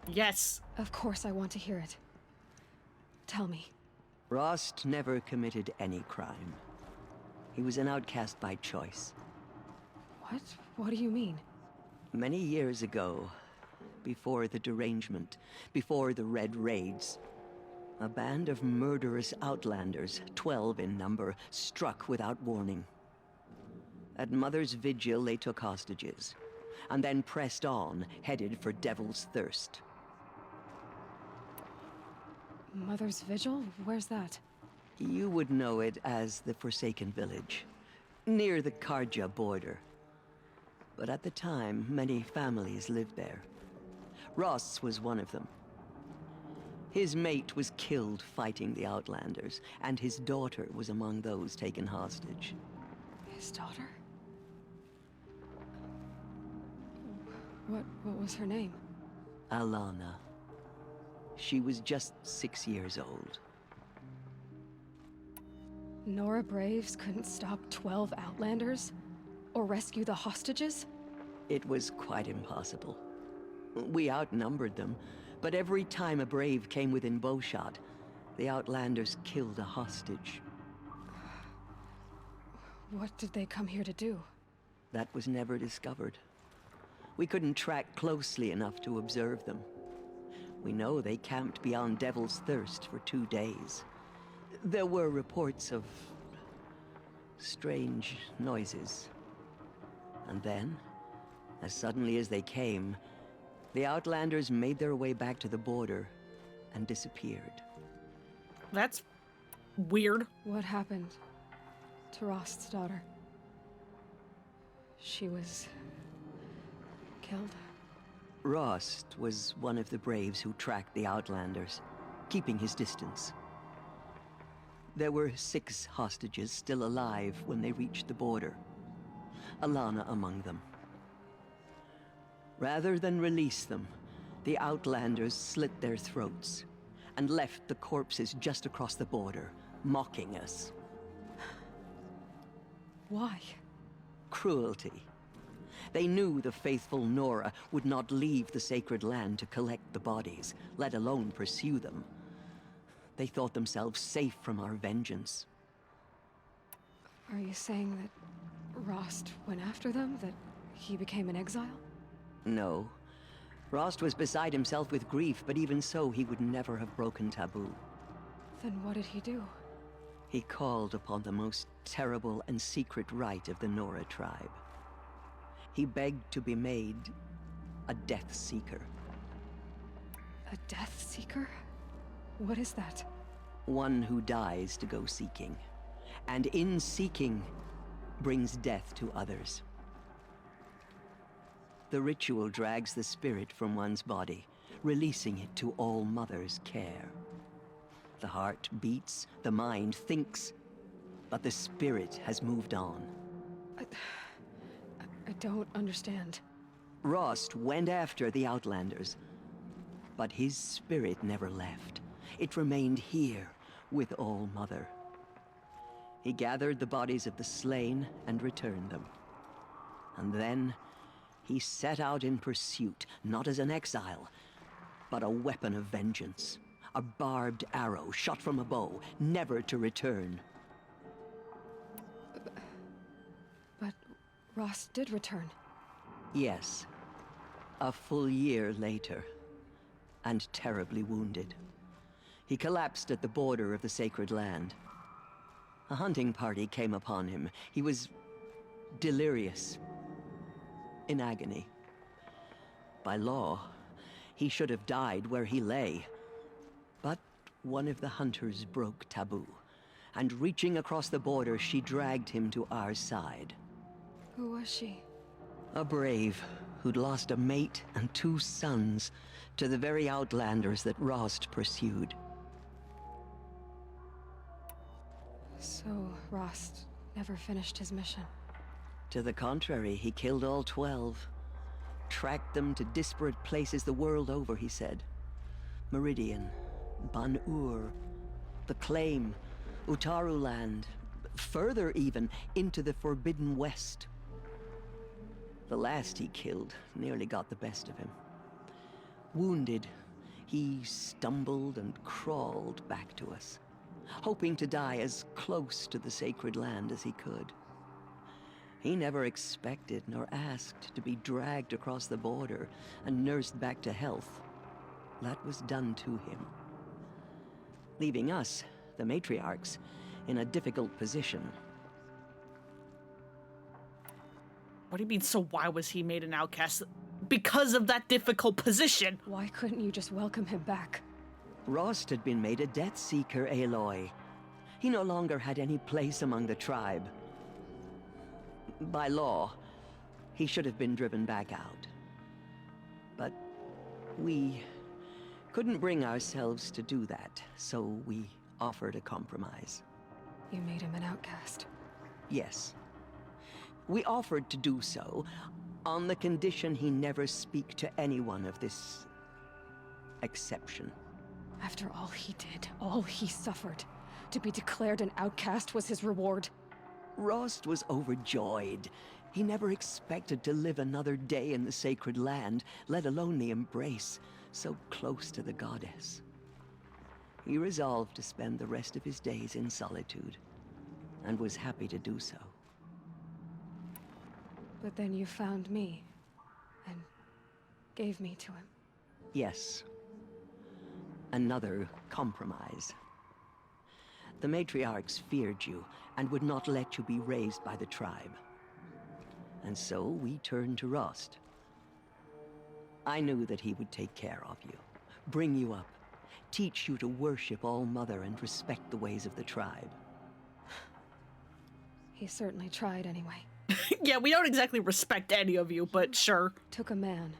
Yes. Of course I want to hear it. Tell me. Rost never committed any crime. He was an outcast by choice. What? What do you mean? Many years ago, before the derangement, before the Red Raids, a band of murderous outlanders, 12 in number, struck without warning. At Mother's Vigil, they took hostages, and then pressed on, headed for Devil's Thirst. Mother's Vigil? Where's that? You would know it as the Forsaken Village, near the Karja border. But at the time, many families lived there. Ross was one of them. His mate was killed fighting the Outlanders, and his daughter was among those taken hostage. His daughter? What was her name? Alana. She was just 6 years old. Nora Braves couldn't stop 12 Outlanders? Or rescue the hostages? It was quite impossible. We outnumbered them, but every time a Brave came within bowshot, the Outlanders killed a hostage. What did they come here to do? That was never discovered. We couldn't track closely enough to observe them. We know they camped beyond Devil's Thirst for 2 days. There were reports of strange noises. And then, as suddenly as they came, the Outlanders made their way back to the border and disappeared. That's weird. What happened to Rost's daughter? She was killed? Rost was one of the Braves who tracked the Outlanders, keeping his distance. There were 6 hostages still alive when they reached the border. Alana among them. Rather than release them, the Outlanders slit their throats and left the corpses just across the border, mocking us. Why? Cruelty. They knew the faithful Nora would not leave the sacred land to collect the bodies, let alone pursue them. They thought themselves safe from our vengeance. Are you saying that Rost went after them? That he became an exile? No. Rost was beside himself with grief, but even so, he would never have broken taboo. Then what did he do? He called upon the most terrible and secret rite of the Nora tribe. He begged to be made a Death Seeker. A Death Seeker? What is that? One who dies to go seeking, and in seeking, brings death to others. The ritual drags the spirit from one's body, releasing it to All Mother's care. The heart beats, the mind thinks, but the spirit has moved on. I don't understand. Rost went after the Outlanders, but his spirit never left. It remained here with All Mother. He gathered the bodies of the slain and returned them. And then he set out in pursuit, not as an exile, but a weapon of vengeance. A barbed arrow shot from a bow, never to return. But Rost did return. Yes. A full year later, and terribly wounded. He collapsed at the border of the sacred land. A hunting party came upon him. He was delirious, in agony. By law, he should have died where he lay. But one of the hunters broke taboo, and reaching across the border, she dragged him to our side. Who was she? A brave who'd lost a mate and 2 sons to the very Outlanders that Rost pursued. So, Rost never finished his mission. To the contrary, he killed all 12. Tracked them to disparate places the world over, he said. Meridian, Ban-Ur, the Claim, Utaru Land, further even, into the Forbidden West. The last he killed nearly got the best of him. Wounded, he stumbled and crawled back to us, hoping to die as close to the sacred land as he could. He never expected nor asked to be dragged across the border and nursed back to health. That was done to him, leaving us, the matriarchs, in a difficult position. What do you mean, so why was he made an outcast? Because of that difficult position! Why couldn't you just welcome him back? Rost had been made a Death Seeker, Aloy. He no longer had any place among the tribe. By law, he should have been driven back out. But we couldn't bring ourselves to do that, so we offered a compromise. You made him an outcast. Yes. We offered to do so on the condition he never speak to anyone of this exception. After all he did, all he suffered, to be declared an outcast was his reward. Rost was overjoyed. He never expected to live another day in the sacred land, let alone the embrace, so close to the goddess. He resolved to spend the rest of his days in solitude, and was happy to do so. But then you found me, and gave me to him. Yes. Another compromise. The matriarchs feared you, and would not let you be raised by the tribe. And so we turned to Rost. I knew that he would take care of you, bring you up, teach you to worship All Mother and respect the ways of the tribe. He certainly tried anyway. Yeah, we don't exactly respect any of you, but sure. Took a man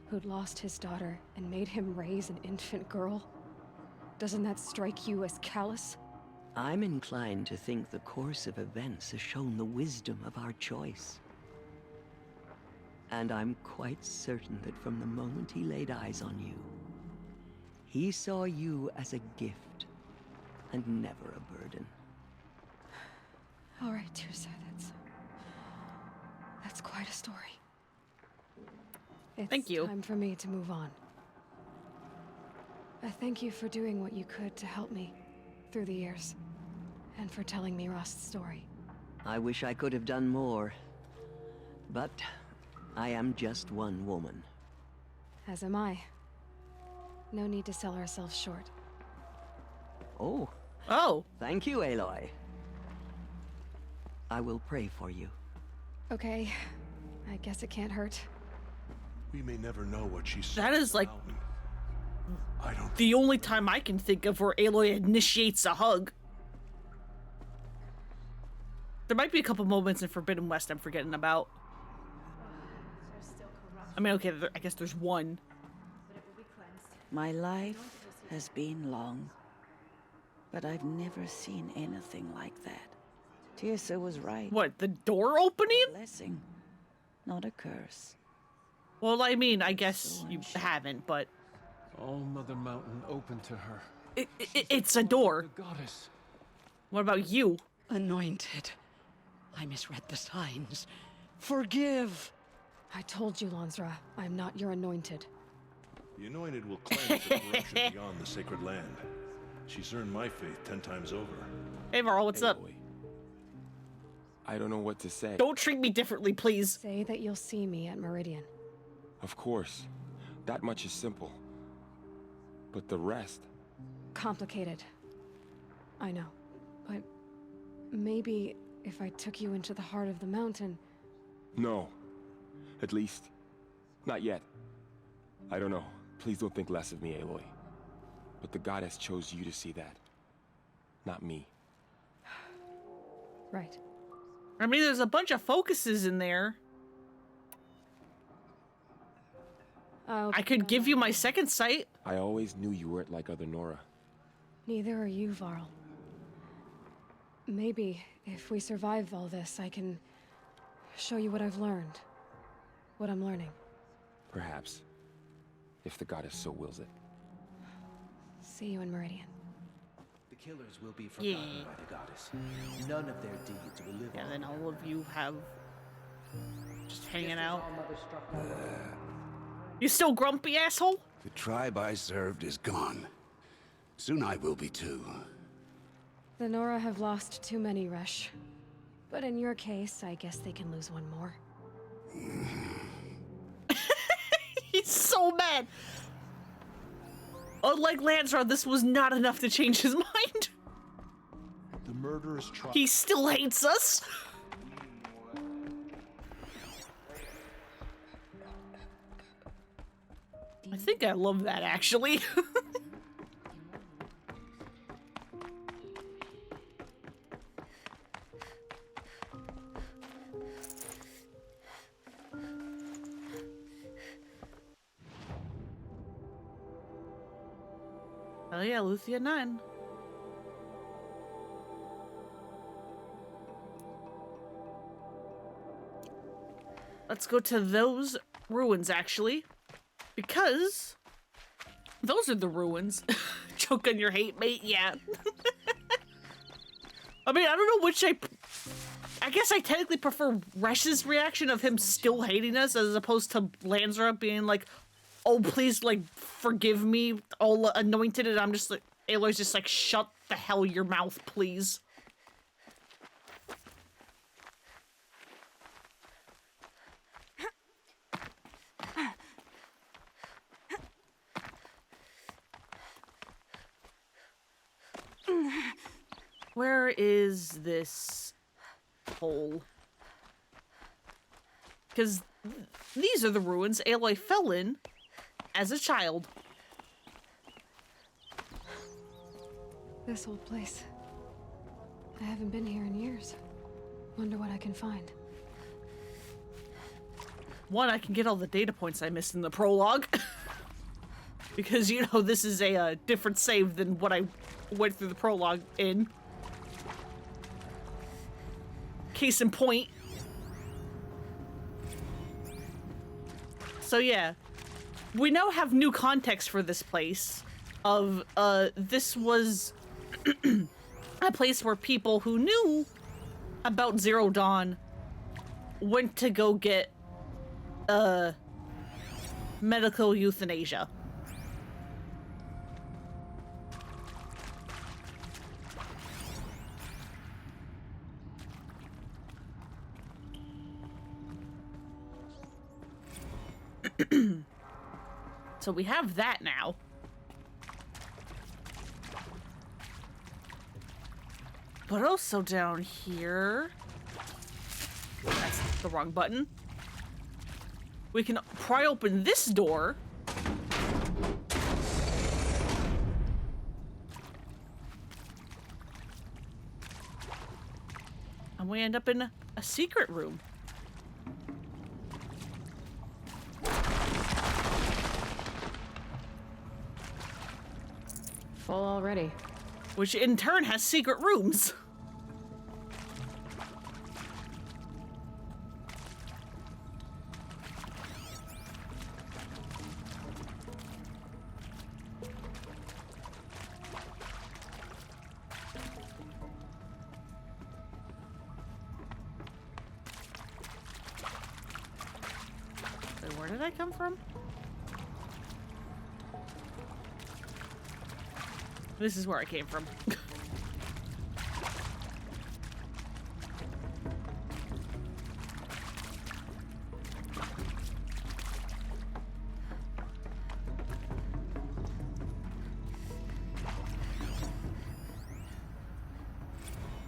who'd lost his daughter and made him raise an infant girl. Doesn't that strike you as callous? I'm inclined to think the course of events has shown the wisdom of our choice. And I'm quite certain that from the moment he laid eyes on you, he saw you as a gift and never a burden. All right, Tirsa, that's quite a story. Thank you. It's time for me to move on. I thank you for doing what you could to help me through the years, and for telling me Rost's story. I wish I could have done more, But I am just one woman. As am I. No need to sell ourselves short. Oh. Oh. Thank you, Aloy. I will pray for you. Okay. I guess it can't hurt. We may never know what she saw. That is like I don't the only time I can think of where Aloy initiates a hug. There might be a couple moments in Forbidden West I'm forgetting about. I mean, okay, I guess there's one. My life has been long, but I've never seen anything like that. Tirsa was right. What, the door opening? A blessing, not a curse. Well, I mean, I guess you haven't, but... All Mother Mountain open to her. It's a door. The goddess. What about you? Anointed. I misread the signs. Forgive. I told you, Lansra, I'm not your anointed. The anointed will cleanse the corruption beyond the sacred land. She's earned my faith 10 times over. Hey, Varl, what's up? I don't know what to say. Don't treat me differently, please. Say that you'll see me at Meridian. Of course. That much is simple. But the rest... Complicated. I know. But maybe if I took you into the heart of the mountain... No. At least, not yet. I don't know. Please don't think less of me, Aloy. But the goddess chose you to see that. Not me. Right. I mean, there's a bunch of focuses in there. I could give you my second sight. I always knew you weren't like other Nora. Neither are you, Varl. Maybe, if we survive all this, I can show you what I've learned. What I'm learning. Perhaps. If the goddess so wills it. See you in Meridian. The killers will be forgotten by the goddess. None of their deeds will live on. Yeah, then all of you have just hanging out. You still grumpy, asshole? The tribe I served is gone. Soon I will be too. The Nora have lost too many, Resh. But in your case, I guess they can lose one more. He's so mad. Unlike Lansra, this was not enough to change his mind. The murderous tribe. He still hates us. I think I love that, actually. Oh yeah, Luthia 9. Let's go to those ruins, actually. Because those are the ruins. Choke on your hate, mate, yeah. I mean, I don't know which I guess I technically prefer Resh's reaction of him still hating us as opposed to Lansra being like, oh, please, like, forgive me, all anointed, and I'm just like, Aloy's just like, shut the hell your mouth, please. Where is this hole? Because these are the ruins Aloy fell in as a child. This old place. I haven't been here in years. Wonder what I can find. One, I can get all the data points I missed in the prologue. Because, you know, this is a different save than what I went through the prologue in. Case in point. So yeah, we now have new context for this place of, this was a place where people who knew about Zero Dawn went to go get, medical euthanasia. So we have that now. But also down here... That's the wrong button. We can pry open this door. And we end up in a secret room. Full already. Which in turn has secret rooms. Wait, where did I come from? This is where I came from. I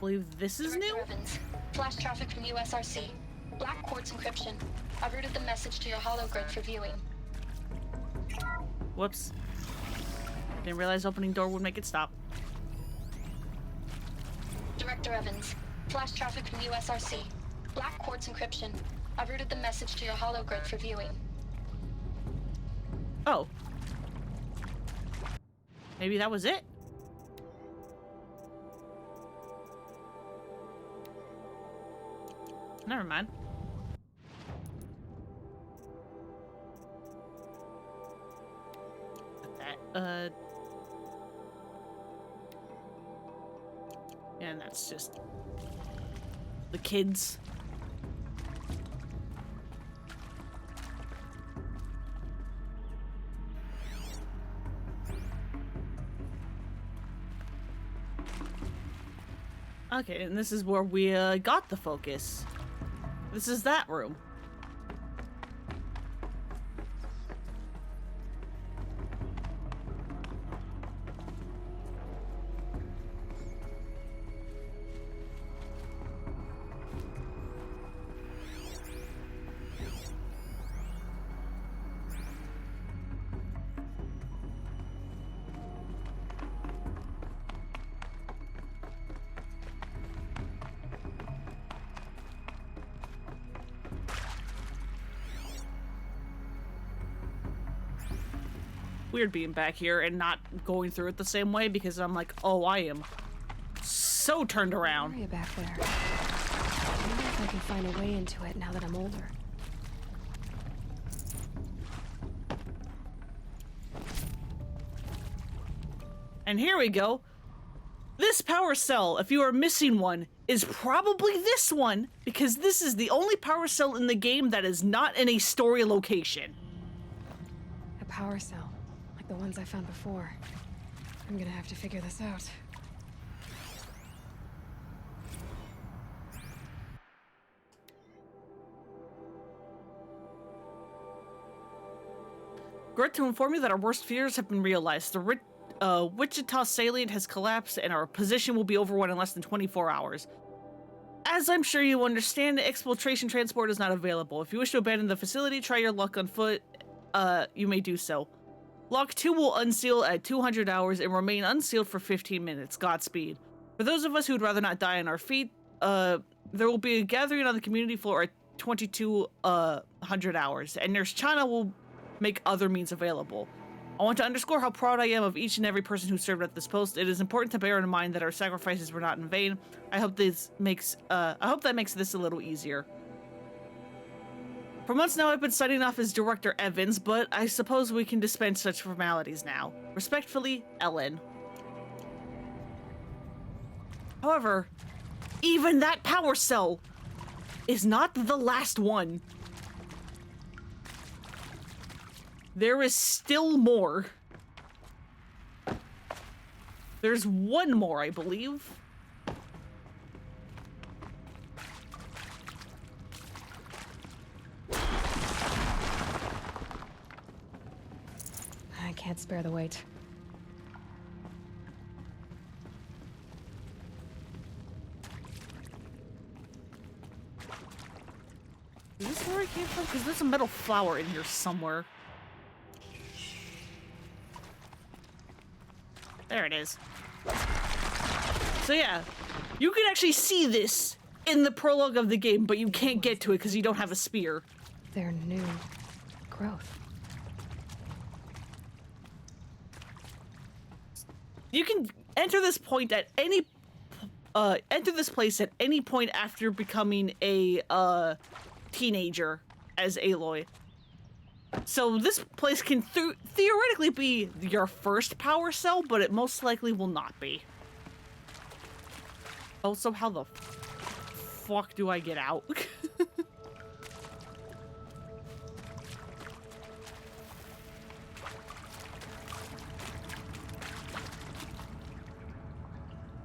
believe this is new? Evans. Flash traffic from USRC. Black quartz encryption. I routed the message to your hologrid for viewing. Whoops. Didn't realize opening door would make it stop. Director Evans. Flash traffic from USRC. Black quartz encryption. I routed the message to your hologrid for viewing. Oh. Maybe that was it? Never mind. That, and that's just the kids. Okay, and this is where we got the focus. This is that room. Weird being back here and not going through it the same way because I'm like, oh, I am so turned around. Area back there. I wonder if I can find a way into it now that I'm older. And here we go. This power cell, if you are missing one, is probably this one because this is the only power cell in the game that is not in a story location. A power cell. The ones I found before. I'm gonna have to figure this out. Regret to inform you that our worst fears have been realized. The Wichita salient has collapsed and our position will be overrun in less than 24 hours. As I'm sure you understand, exfiltration transport is not available. If you wish to abandon the facility, try your luck on foot. You may do so. Lock 2 will unseal at 200 hours and remain unsealed for 15 minutes. Godspeed. For those of us who would rather not die on our feet, there will be a gathering on the community floor at 2200 hours, and Nurse Chana will make other means available. I want to underscore how proud I am of each and every person who served at this post. It is important to bear in mind that our sacrifices were not in vain. I hope that makes this a little easier. For months now, I've been studying off as Director Evans, but I suppose we can dispense such formalities now. Respectfully, Ellen. However, even that power cell is not the last one. There is still more. There's one more, I believe. can't spare the weight. Is this where it came from? Because there's a metal flower in here somewhere. There it is. So yeah, you can actually see this in the prologue of the game, but you can't get to it because you don't have a spear. Their new growth. You can enter this point at any enter this place at any point after becoming a teenager as Aloy. So this place can theoretically be your first power cell, but it most likely will not be. Also, how the fuck do I get out?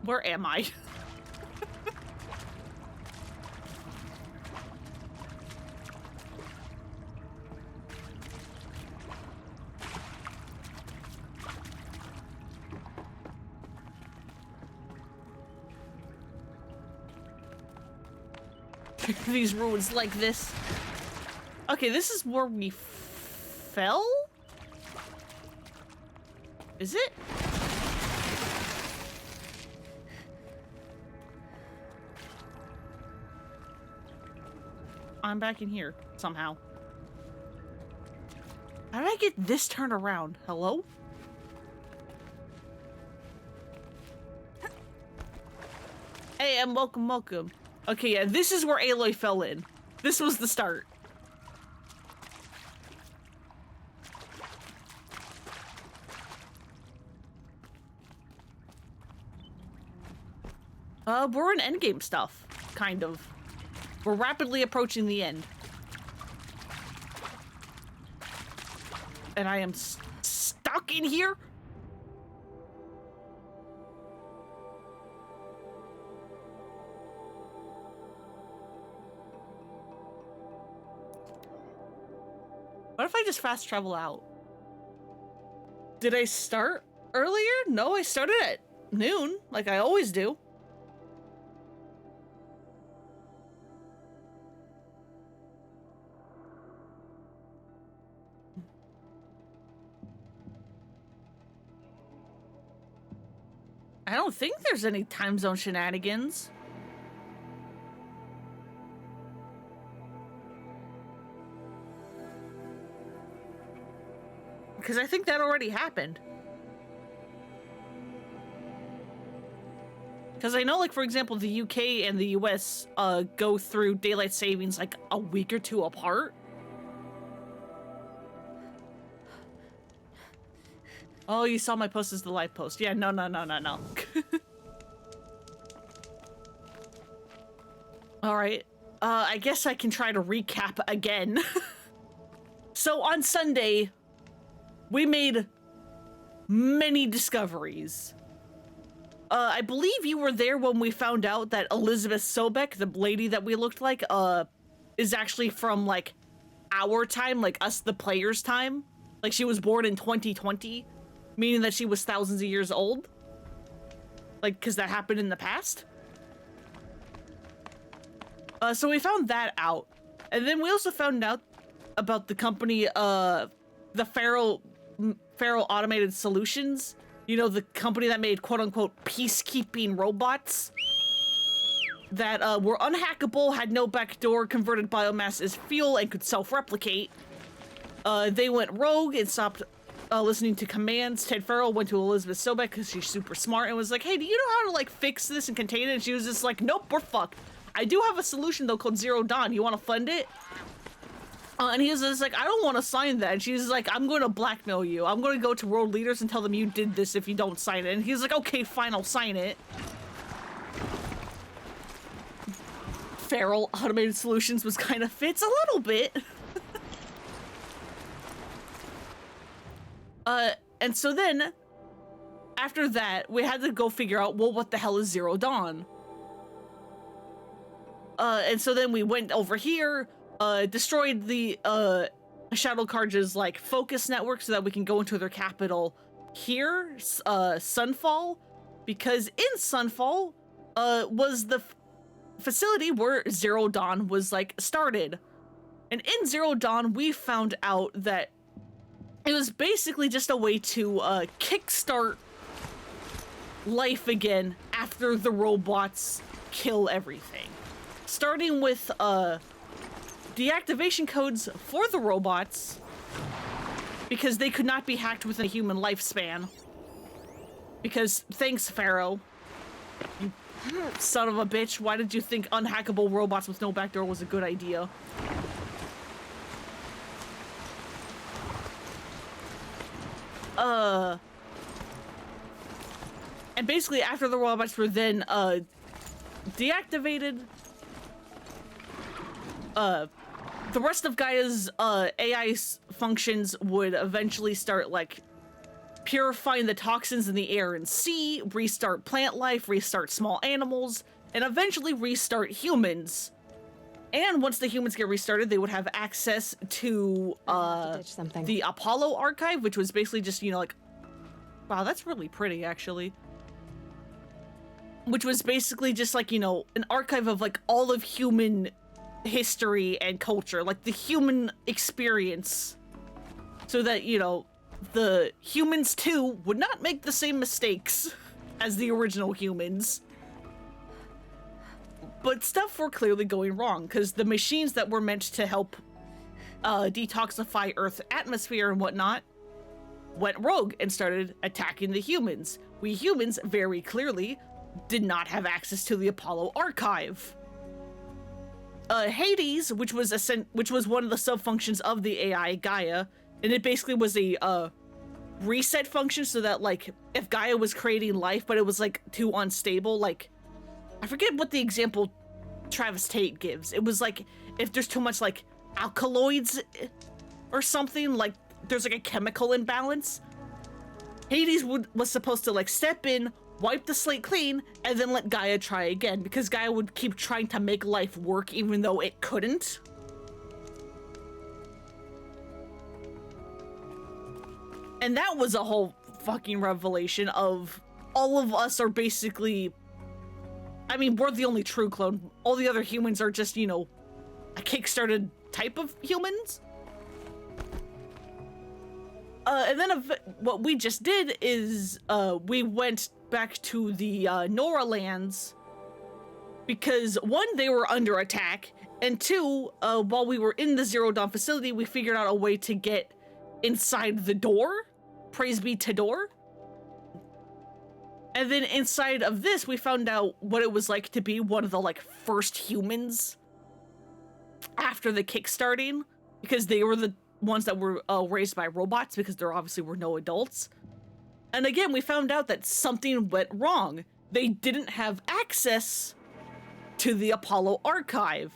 Where am I? These ruins like this. Okay, this is where we fell? Is it? I'm back in here somehow. How did I get this turned around? Hello? Hey, and welcome. Okay, yeah, this is where Aloy fell in. This was the start. We're in endgame stuff, kind of. We're rapidly approaching the end. And I am stuck in here? What if I just fast travel out? Did I start earlier? No, I started at noon, like I always do. I don't think there's any time zone shenanigans. Because I think that already happened. Because I know, like, for example, the UK and the US go through daylight savings like a week or two apart. Oh, you saw my post as the live post. Yeah, no. All right. I guess I can try to recap again. So on Sunday, we made many discoveries. I believe you were there when we found out that Elizabeth Sobek, the lady that we looked like, is actually from, like, our time, like us, the players' time. Like, she was born in 2020, meaning that she was thousands of years old. Like, because that happened in the past. So we found that out. And then we also found out about the company, the Feral Automated Solutions. You know, the company that made quote-unquote peacekeeping robots that were unhackable, had no backdoor, converted biomass as fuel, and could self-replicate. They went rogue and stopped listening to commands. Ted Farrell went to Elizabeth Sobek because she's super smart and was like, hey, do you know how to, like, fix this and contain it? And she was just like, nope, we're fucked. I do have a solution, though, called Zero Dawn. You want to fund it? And he was just like, I don't want to sign that. And she's like, I'm going to blackmail you. I'm going to go to world leaders and tell them you did this if you don't sign it. And he's like, okay, fine, I'll sign it. Feral Automated Solutions was kind of fits a little bit. And so then, after that, we had to go figure out, well, what the hell is Zero Dawn? And so then we went over here, destroyed the Shadow Carja's like focus network so that we can go into their capital here, Sunfall, because in Sunfall was the facility where Zero Dawn was like started. And in Zero Dawn, we found out that it was basically just a way to kickstart life again after the robots kill everything. Starting with deactivation codes for the robots, because they could not be hacked within a human lifespan. Because thanks, Pharaoh. You son of a bitch, why did you think unhackable robots with no backdoor was a good idea? And basically after the robots were then deactivated, the rest of Gaia's AI functions would eventually start like purifying the toxins in the air and sea, restart plant life, restart small animals, and eventually restart humans. And once the humans get restarted, they would have access to the Apollo archive, which was basically just, you know, like, wow, that's really pretty, actually. Which was basically just like, you know, an archive of like all of human history and culture, like the human experience, so that, you know, the humans too would not make the same mistakes as the original humans. But stuff were clearly going wrong, because the machines that were meant to help detoxify Earth's atmosphere and whatnot went rogue and started attacking the humans. We humans very clearly did not have access to the Apollo archive. HADES, which was one of the sub-functions of the AI Gaia, and it basically was a reset function, so that like if Gaia was creating life but it was like too unstable, like I forget what the example Travis Tate gives. It was like if there's too much like alkaloids or something, like there's like a chemical imbalance, HADES was supposed to like step in, wipe the slate clean, and then let Gaia try again, because Gaia would keep trying to make life work even though it couldn't. And that was a whole fucking revelation of all of us are basically, I mean, we're the only true clone. All the other humans are just, you know, a kickstarted type of humans. And then what we just did is we went back to the Nora lands, because one, they were under attack, and two, while we were in the Zero Dawn facility, we figured out a way to get inside the door. Praise be to door. And then inside of this, we found out what it was like to be one of the like first humans after the kickstarting, because they were the ones that were raised by robots, because there obviously were no adults. And again, we found out that something went wrong. They didn't have access to the Apollo archive.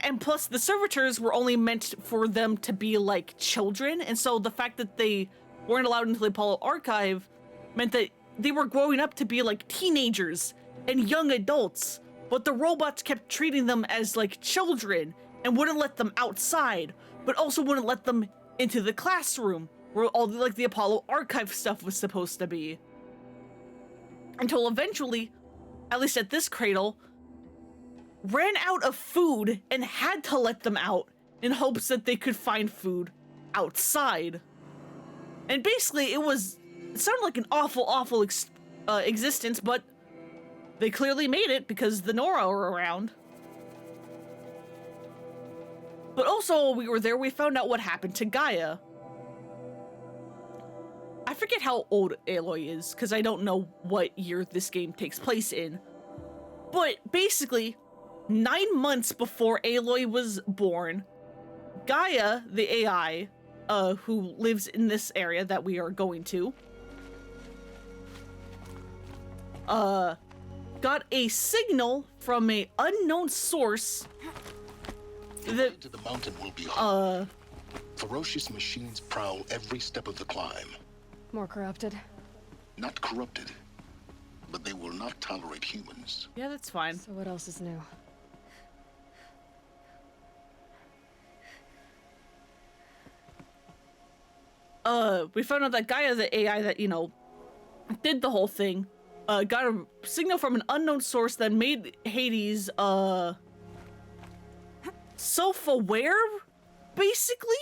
And plus, the servitors were only meant for them to be like children, and so the fact that they weren't allowed into the Apollo archive meant that they were growing up to be like teenagers and young adults, but the robots kept treating them as like children and wouldn't let them outside, but also wouldn't let them into the classroom where all the, like the Apollo archive stuff was supposed to be. Until eventually, at least at this cradle, ran out of food and had to let them out in hopes that they could find food outside. And basically it sounded like an awful existence, but they clearly made it because the Nora were around. But also while we were there, we found out what happened to Gaia. I forget how old Aloy is, because I don't know what year this game takes place in. But basically, 9 months before Aloy was born, Gaia, the AI, who lives in this area that we are going to, got a signal from an unknown source that to the mountain will be hard. Ferocious machines prowl every step of the climb. More corrupted? Not corrupted, but they will not tolerate humans. Yeah, that's fine. So what else is new? we found out that Gaia, the AI that, you know, did the whole thing, got a signal from an unknown source that made Hades, self-aware, basically?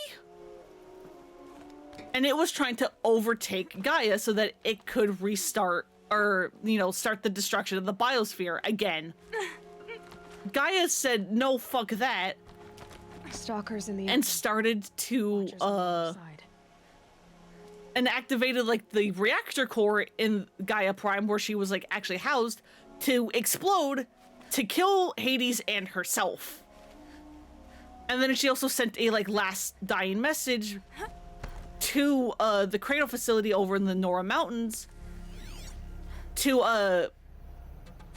And it was trying to overtake Gaia so that it could restart, or, you know, start the destruction of the biosphere again. Gaia said, no, fuck that. Stalkers in the and started to, and activated, like, the reactor core in Gaia Prime, where she was, like, actually housed, to explode, to kill Hades and herself. And then she also sent a, like, last dying message to, the Cradle facility over in the Nora Mountains to,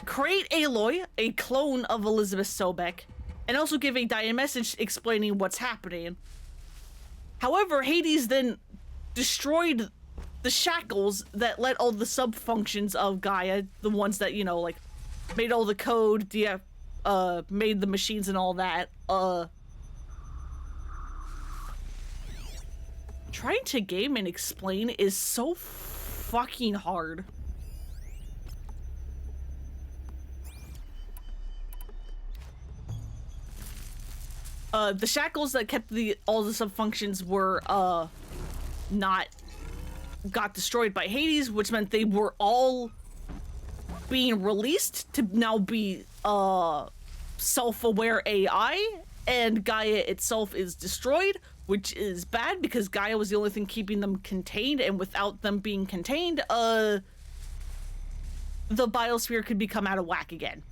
create Aloy, a clone of Elizabeth Sobek, and also give a dying message explaining what's happening. However, Hades then destroyed the shackles that let all the sub-functions of Gaia, the ones that, you know, like, made all the code, made the machines and all that, trying to game and explain is so fucking hard. The shackles that kept all the sub-functions were, got destroyed by Hades, which meant they were all being released to now be, self-aware AI, and Gaia itself is destroyed, which is bad because Gaia was the only thing keeping them contained, and without them being contained, the biosphere could become out of whack again.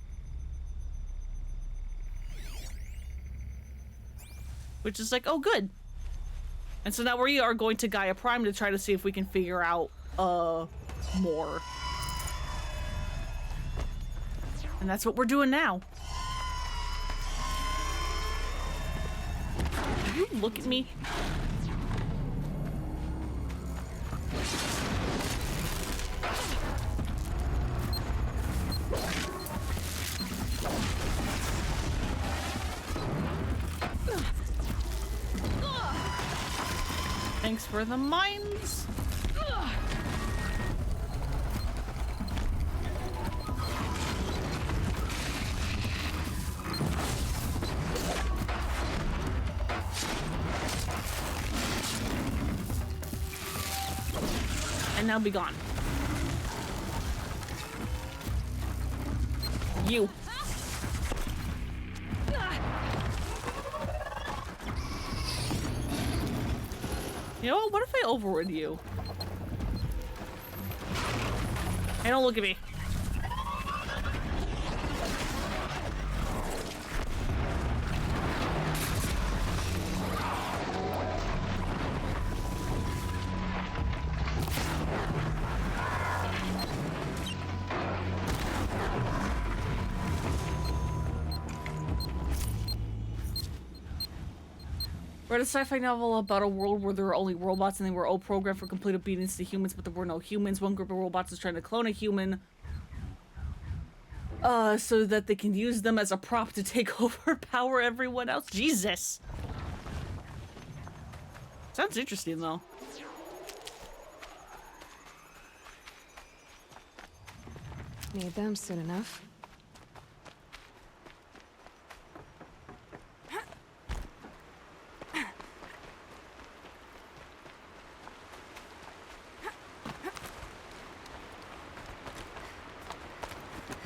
Which is like, oh, good. And so now we are going to Gaia Prime to try to see if we can figure out, more. And that's what we're doing now. Will you look at me? Thanks for the mines. And now be gone. You. You know what? What if I override you? Hey, don't look at me. Read a sci-fi novel about a world where there were only robots and they were all programmed for complete obedience to humans, but there were no humans. One group of robots is trying to clone a human so that they can use them as a prop to take overpower everyone else. Jesus. Sounds interesting, though. Need them soon enough.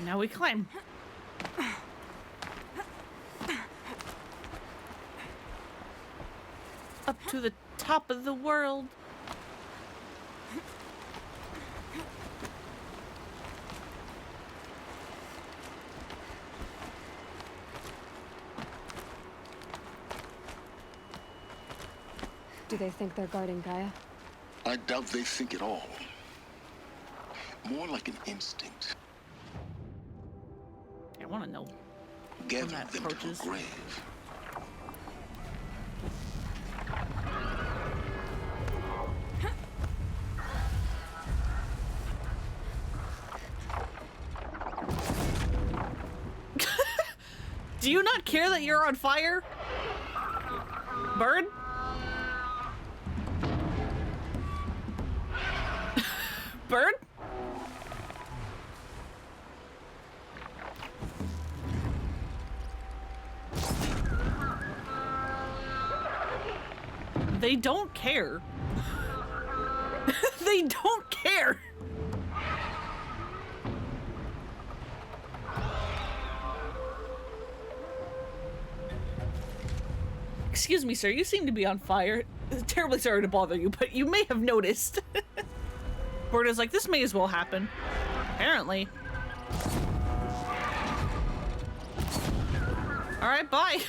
Now we climb. Up to the top of the world. Do they think they're guarding Gaia? I doubt they think at all. More like an instinct. I want to know. Gather them approaches. To a grave. Do you not care that you're on fire? Bird? Bird? They don't care. They don't care. Excuse me, sir. You seem to be on fire. Terribly sorry to bother you, but you may have noticed. Bird is like, this may as well happen. Apparently. Alright, bye.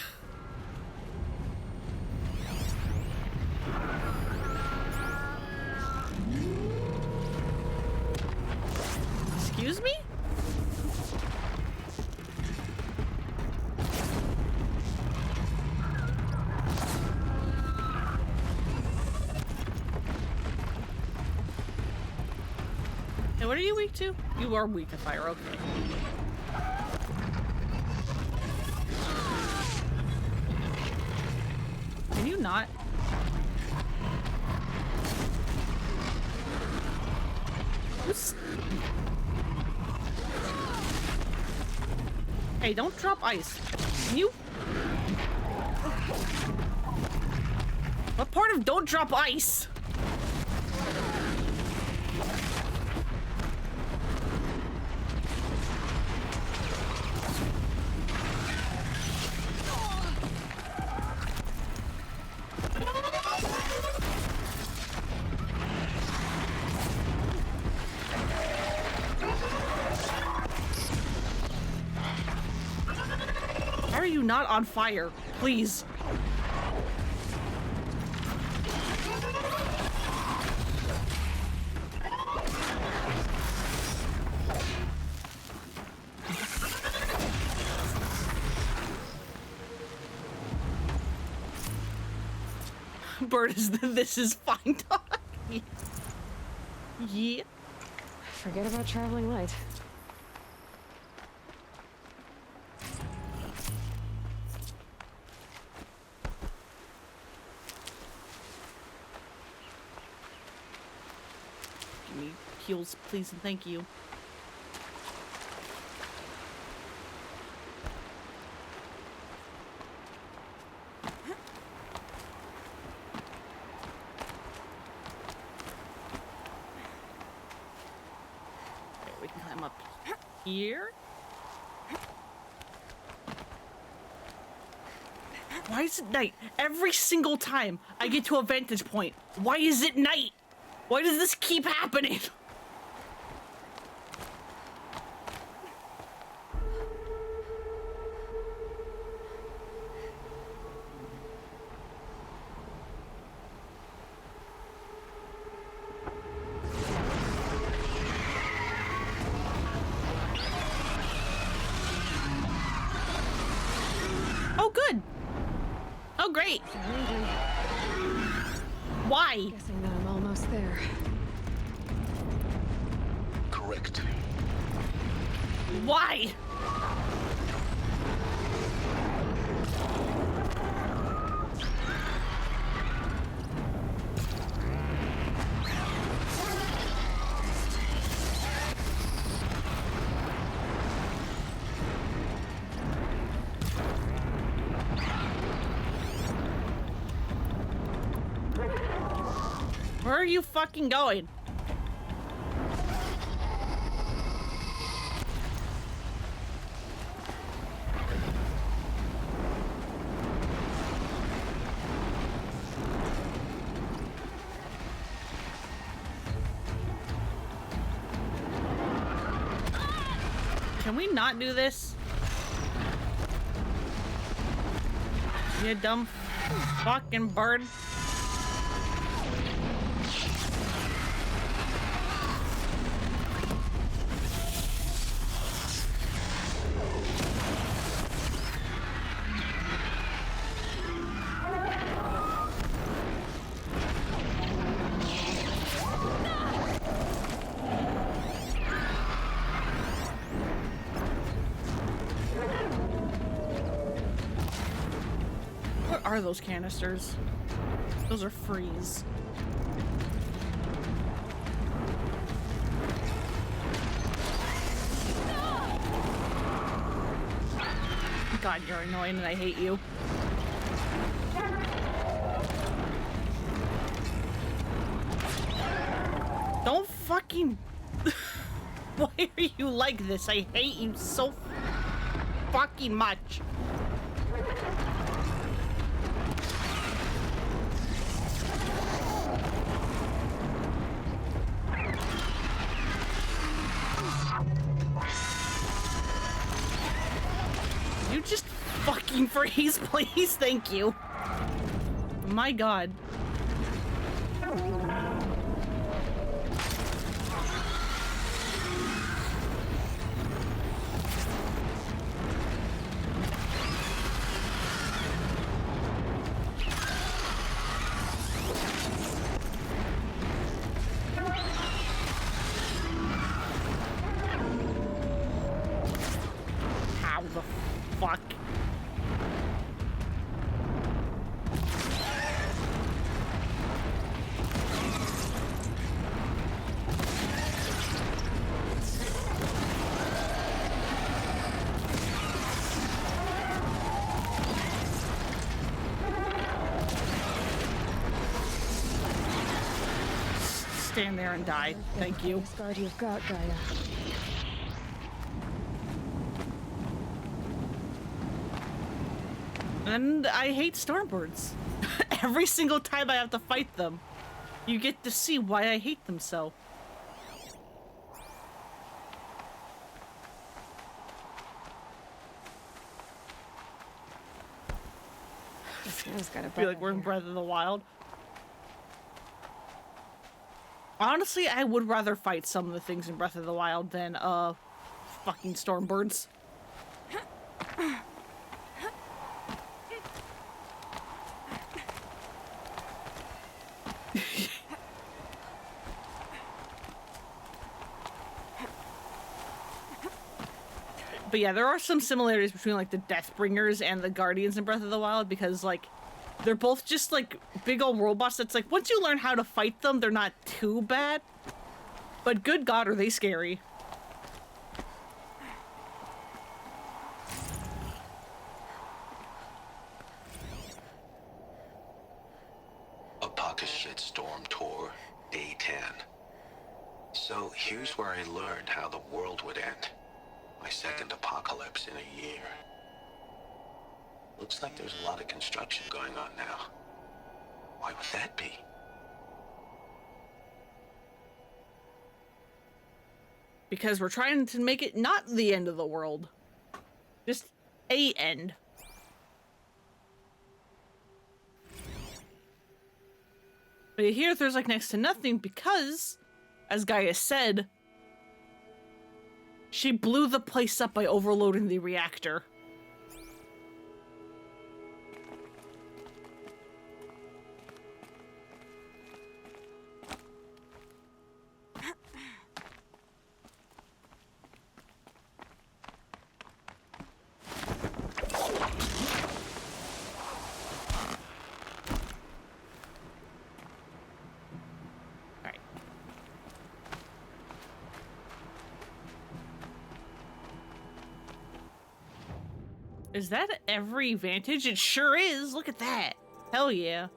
Excuse me? Hey, what are you weak to? You are weak to fire, okay. Can you not? Oops. Hey, don't drop ice. Can you? What part of don't drop ice? Why are you not on fire? Please. Bird is this is fine, dog. Yeah. Forget about traveling light. Give me heals, please, and thank you. Here? Why is it night? Every single time I get to a vantage point, why is it night? Why does this keep happening? Oh, good. Oh, great. Why? Guessing that I'm almost there. Correct. Why? Where are you fucking going? Can we not do this? You dumb fucking bird. What are those canisters? Those are freeze. God, you're annoying and I hate you. Don't fucking... Why are you like this? I hate you so fucking much. You just fucking freeze, please? Thank you. My God. How the fuck? Stand there and die. Thank you. This guard you've got, Gaia. And I hate Stormbirds. Every single time I have to fight them, you get to see why I hate them so. This guy's got a I feel like we're in Breath of the Wild. Honestly, I would rather fight some of the things in Breath of the Wild than, fucking Stormbirds. But yeah, there are some similarities between, like, the Deathbringers and the Guardians in Breath of the Wild, because, like, they're both just, like, big old robots that's, like, once you learn how to fight them, they're not too bad. But good God, are they scary. Apocalypse Storm Tour, Day 10. So here's where I learned how the world would end. My second apocalypse in a year. Looks like there's a lot of construction going on now. Why would that be? Because we're trying to make it not the end of the world. Just a end. But here there's like next to nothing because, as Gaia said, she blew the place up by overloading the reactor. Is that every vantage? It sure is. Look at that. Hell yeah.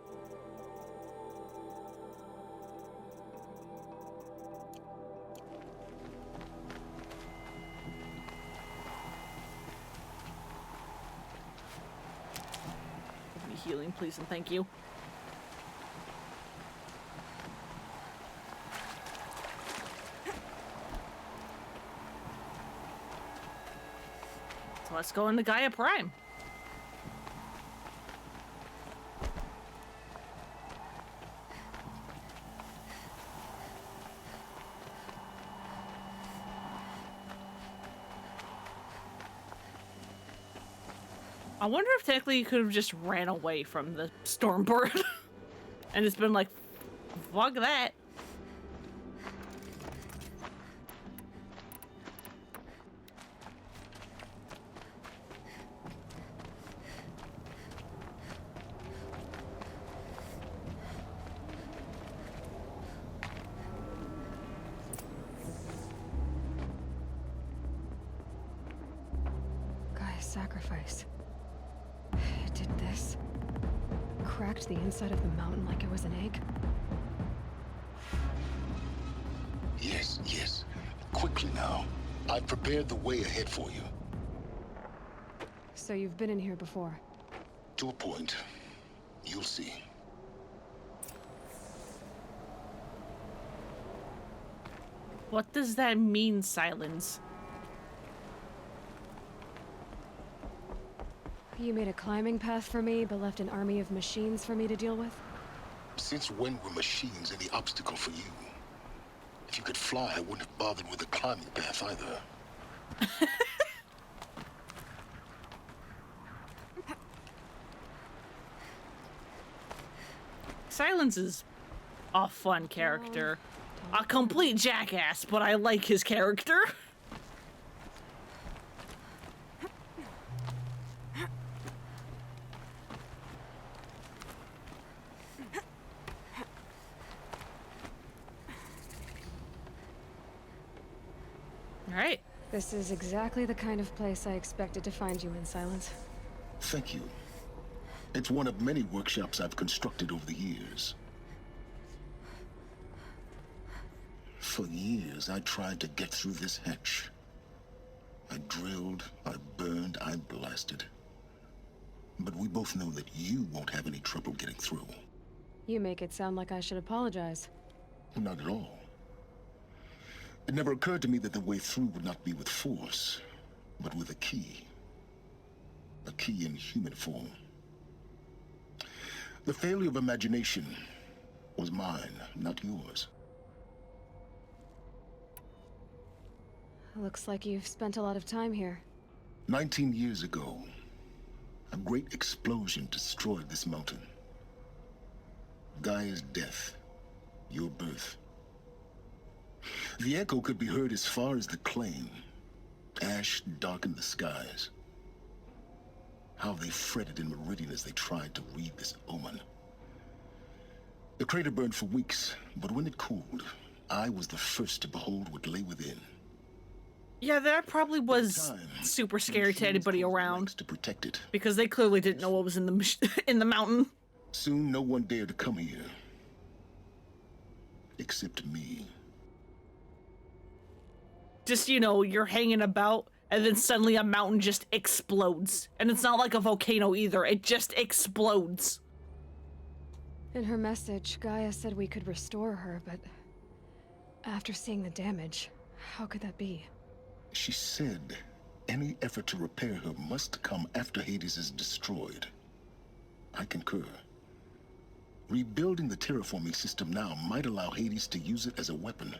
Give me healing, please, and thank you. Let's go into Gaia Prime. I wonder if technically you could have just ran away from the Stormbird and it's been like, fuck that. sacrifice. It did this. Cracked the inside of the mountain like it was an egg. Yes, yes. Quickly now. I've prepared the way ahead for you. So you've been in here before? To a point. You'll see. What does that mean, Silence? You made a climbing path for me, but left an army of machines for me to deal with? Since when were machines any obstacle for you? If you could fly, I wouldn't have bothered with a climbing path either. Silence is a fun character. A complete jackass, but I like his character. Alright. This is exactly the kind of place I expected to find you in, Silence. Thank you. It's one of many workshops I've constructed over the years. For years, I tried to get through this hatch. I drilled, I burned, I blasted. But we both know that you won't have any trouble getting through. You make it sound like I should apologize. Not at all. It never occurred to me that the way through would not be with force, but with a key. A key in human form. The failure of imagination was mine, not yours. Looks like you've spent a lot of time here. 19 years ago, a great explosion destroyed this mountain. Gaia's death, your birth. The echo could be heard as far as the claim. Ash darkened the skies. How they fretted in Meridian as they tried to read this omen. The crater burned for weeks, but when it cooled, I was the first to behold what lay within. Yeah, that probably was super scary to anybody around. To protect it. Because they clearly didn't know what was in the mountain. Soon, no one dared to come here. Except me. Just, you know, you're hanging about, and then suddenly a mountain just explodes. And it's not like a volcano either, it just explodes. In her message, Gaia said we could restore her, but after seeing the damage, how could that be? She said any effort to repair her must come after Hades is destroyed. I concur. Rebuilding the terraforming system now might allow Hades to use it as a weapon.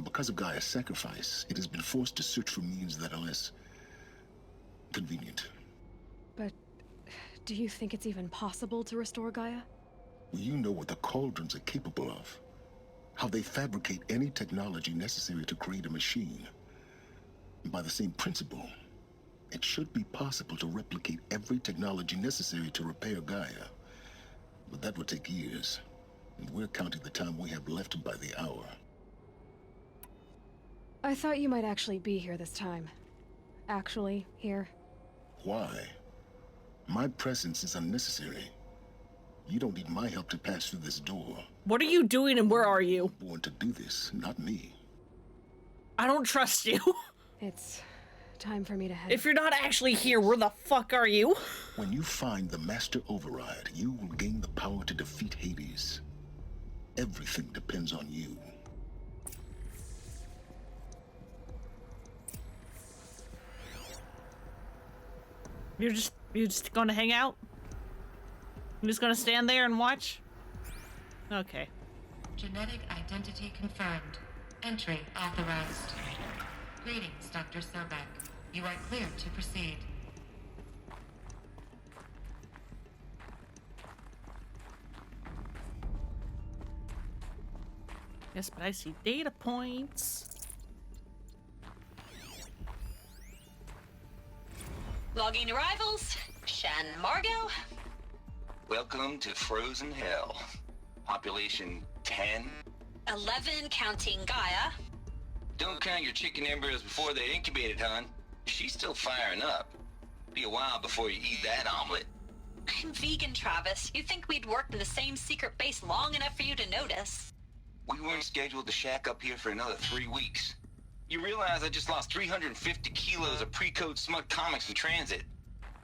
Because of Gaia's sacrifice, it has been forced to search for means that are less convenient. But do you think it's even possible to restore Gaia? You know what the Cauldrons are capable of. How they fabricate any technology necessary to create a machine. By the same principle, it should be possible to replicate every technology necessary to repair Gaia. But that would take years, and we're counting the time we have left by the hour. I thought you might actually be here this time. Actually, here. Why? My presence is unnecessary. You don't need my help to pass through this door. What are you doing and where are you? Born to do this, not me. I don't trust you. It's time for me to head. If you're not actually here, where the fuck are you? When you find the Master Override, you will gain the power to defeat Hades. Everything depends on you. You're just gonna hang out? You're just gonna stand there and watch? Okay. Genetic identity confirmed. Entry authorized. Greetings, Dr. Sobek. You are clear to proceed. Yes, but I see data points. Logging arrivals. Shan Margot. Welcome to Frozen Hell. Population 10. 11 counting Gaia. Don't count your chicken embryos before they incubated, hon. She's still firing up. Be a while before you eat that omelet. I'm vegan, Travis. You'd think we'd worked in the same secret base long enough for you to notice. We weren't scheduled to shack up here for another 3 weeks. You realize I just lost 350 kilos of pre-code smut comics in transit.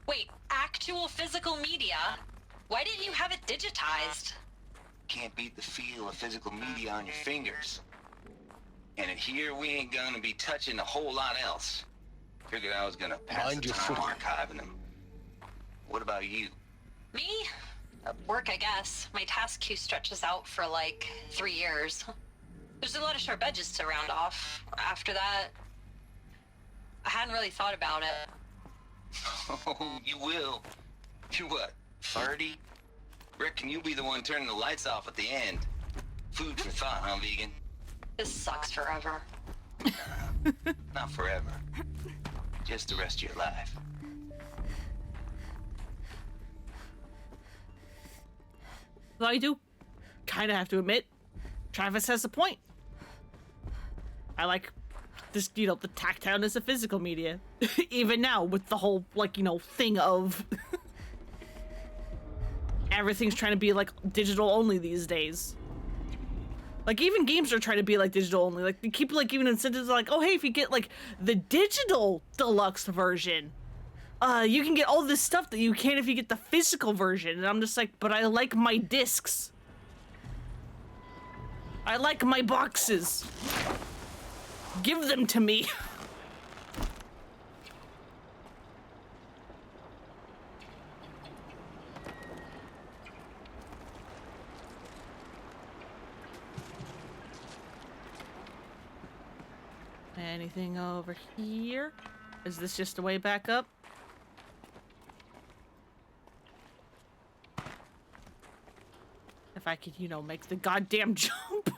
Wait, actual physical media? Why didn't you have it digitized? Can't beat the feel of physical media on your fingers. And in here, we ain't gonna be touching a whole lot else. Figured I was gonna pass the time archiving them. What about you? Me? Work, I guess. My task queue stretches out for like 3 years. There's a lot of sharp edges to round off. After that, I hadn't really thought about it. Oh, you will. You're what, 30? Reckon you'll be the one turning the lights off at the end. Food for thought, huh, vegan? This sucks forever. Not forever. Just the rest of your life. Though I do kind of have to admit, Travis has a point. I like this, you know, the tactileness of physical media. Even now, with the whole, like, you know, thing of everything's trying to be, like, digital only these days. Like, even games are trying to be, like, digital only. Like, they keep, like, even incentives like, oh, hey, if you get, like, the digital deluxe version, you can get all this stuff that you can't if you get the physical version. And I'm just like, but I like my discs. I like my boxes. Give them to me. Anything over here? Is this just a way back up? If I could, you know, make the goddamn jump.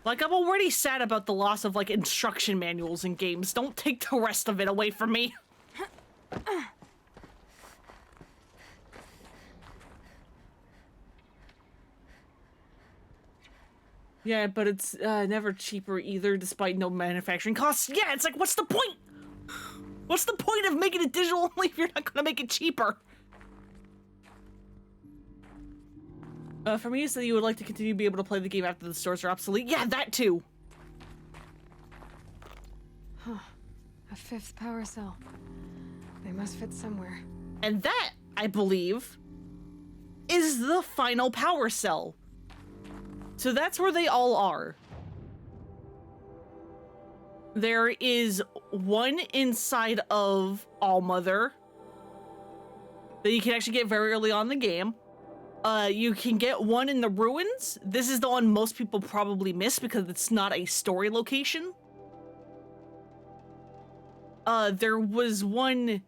Like, I'm already sad about the loss of, like, instruction manuals in games. Don't take the rest of it away from me. Yeah, but it's never cheaper either, despite no manufacturing costs. Yeah, it's like, what's the point? What's the point of making it digital only if you're not gonna make it cheaper? For me, so you would like to continue to be able to play the game after the stores are obsolete. Yeah, that too. Huh. A 5th power cell. They must fit somewhere. And that, I believe, is the final power cell. So that's where they all are. There is one inside of Allmother that you can actually get very early on in the game. You can get one in the ruins. This is the one most people probably miss because it's not a story location. There was one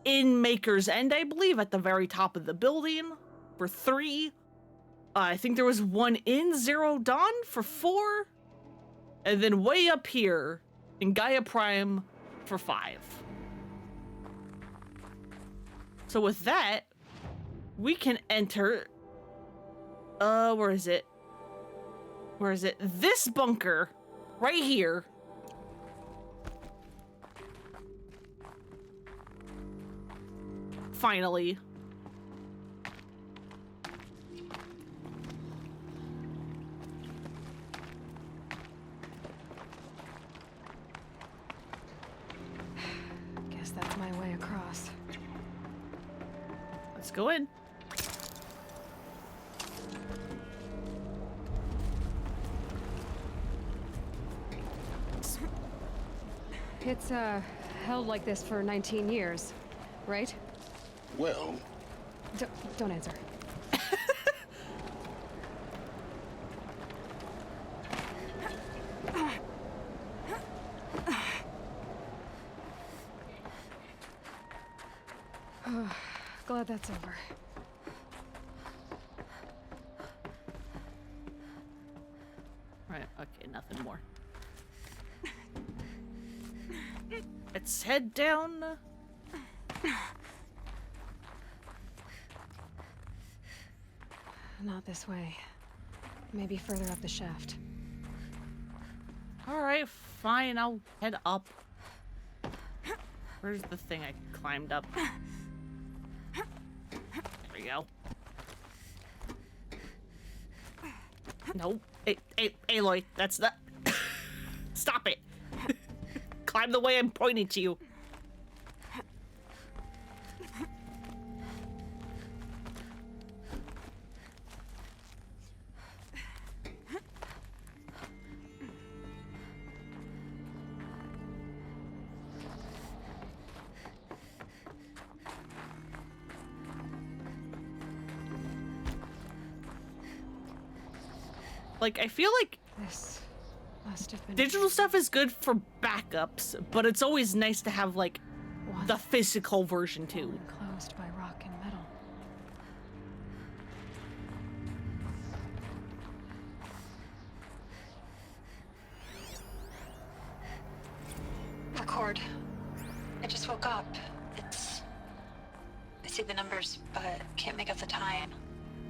in Maker's End, I believe, at the very top of the building for 3. I think there was one in Zero Dawn for 4. And then way up here in Gaia Prime for 5. So with that, we can enter, where is it? Where is it? This bunker right here. Finally. Guess that's my way across. Let's go in. It's, held like this for 19 years, right? Well... Don't answer. Glad that's over. Right, okay, nothing more. Let's head down. Not this way. Maybe further up the shaft. Alright, fine, I'll head up. Where's the thing I climbed up? There we go. Nope. Hey, Aloy, that's not... Stop it! Climb the way I'm pointing to you. Like, I feel like this must have been digital stuff is good for backups, but it's always nice to have, like, the physical version, too. Enclosed by rock and metal. Record. I just woke up. I see the numbers, but can't make out the time.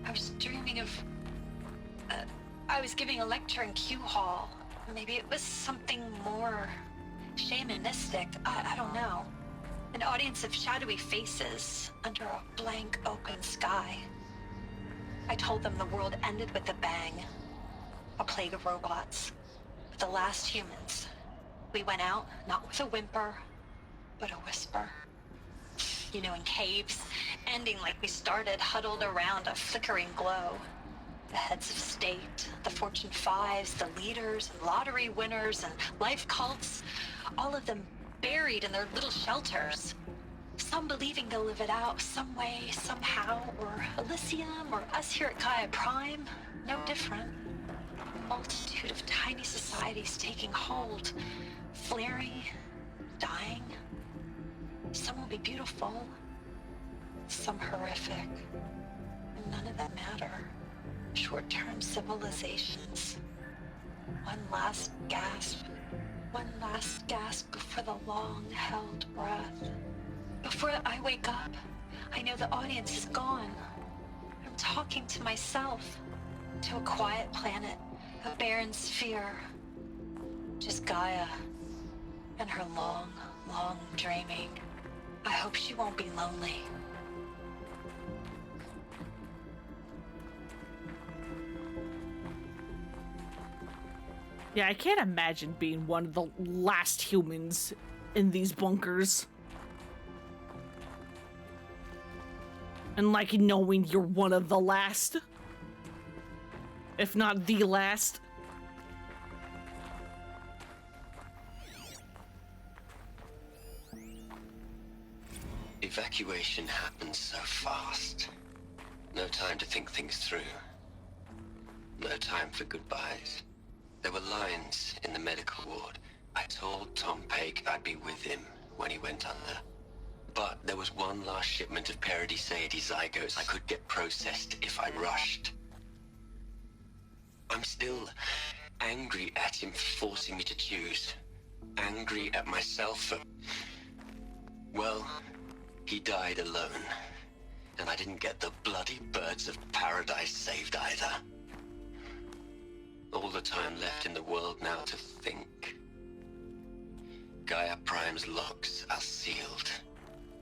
I was dreaming of... I was giving a lecture in Q Hall. Maybe it was something more shamanistic. I don't know. An audience of shadowy faces under a blank open sky. I told them the world ended with a bang. A plague of robots. The last humans. We went out, not with a whimper, but a whisper. You know, in caves, ending like we started, huddled around a flickering glow. The heads of state, the Fortune 5s, the leaders, and lottery winners, and life cults, all of them buried in their little shelters. Some believing they'll live it out some way, somehow, or Elysium, or us here at Gaia Prime, no different. A multitude of tiny societies taking hold, flaring, dying. Some will be beautiful, some horrific, and none of them matter. Short-term civilizations. One last gasp before the long-held breath. Before I wake up, I know the audience is gone. I'm talking to myself, to a quiet planet, a barren sphere. Just Gaia and her long, long dreaming. I hope she won't be lonely. Yeah, I can't imagine being one of the last humans in these bunkers. And, like, knowing you're one of the last. If not the last. Evacuation happened so fast. No time to think things through. No time for goodbyes. There were lines in the medical ward. I told Tom Paik I'd be with him when he went under. But there was one last shipment of Paradis-Sade zygotes I could get processed if I rushed. I'm still angry at him for forcing me to choose. Angry at myself for... Well, he died alone. And I didn't get the bloody birds of paradise saved either. All the time left in the world now to think. Gaia Prime's locks are sealed.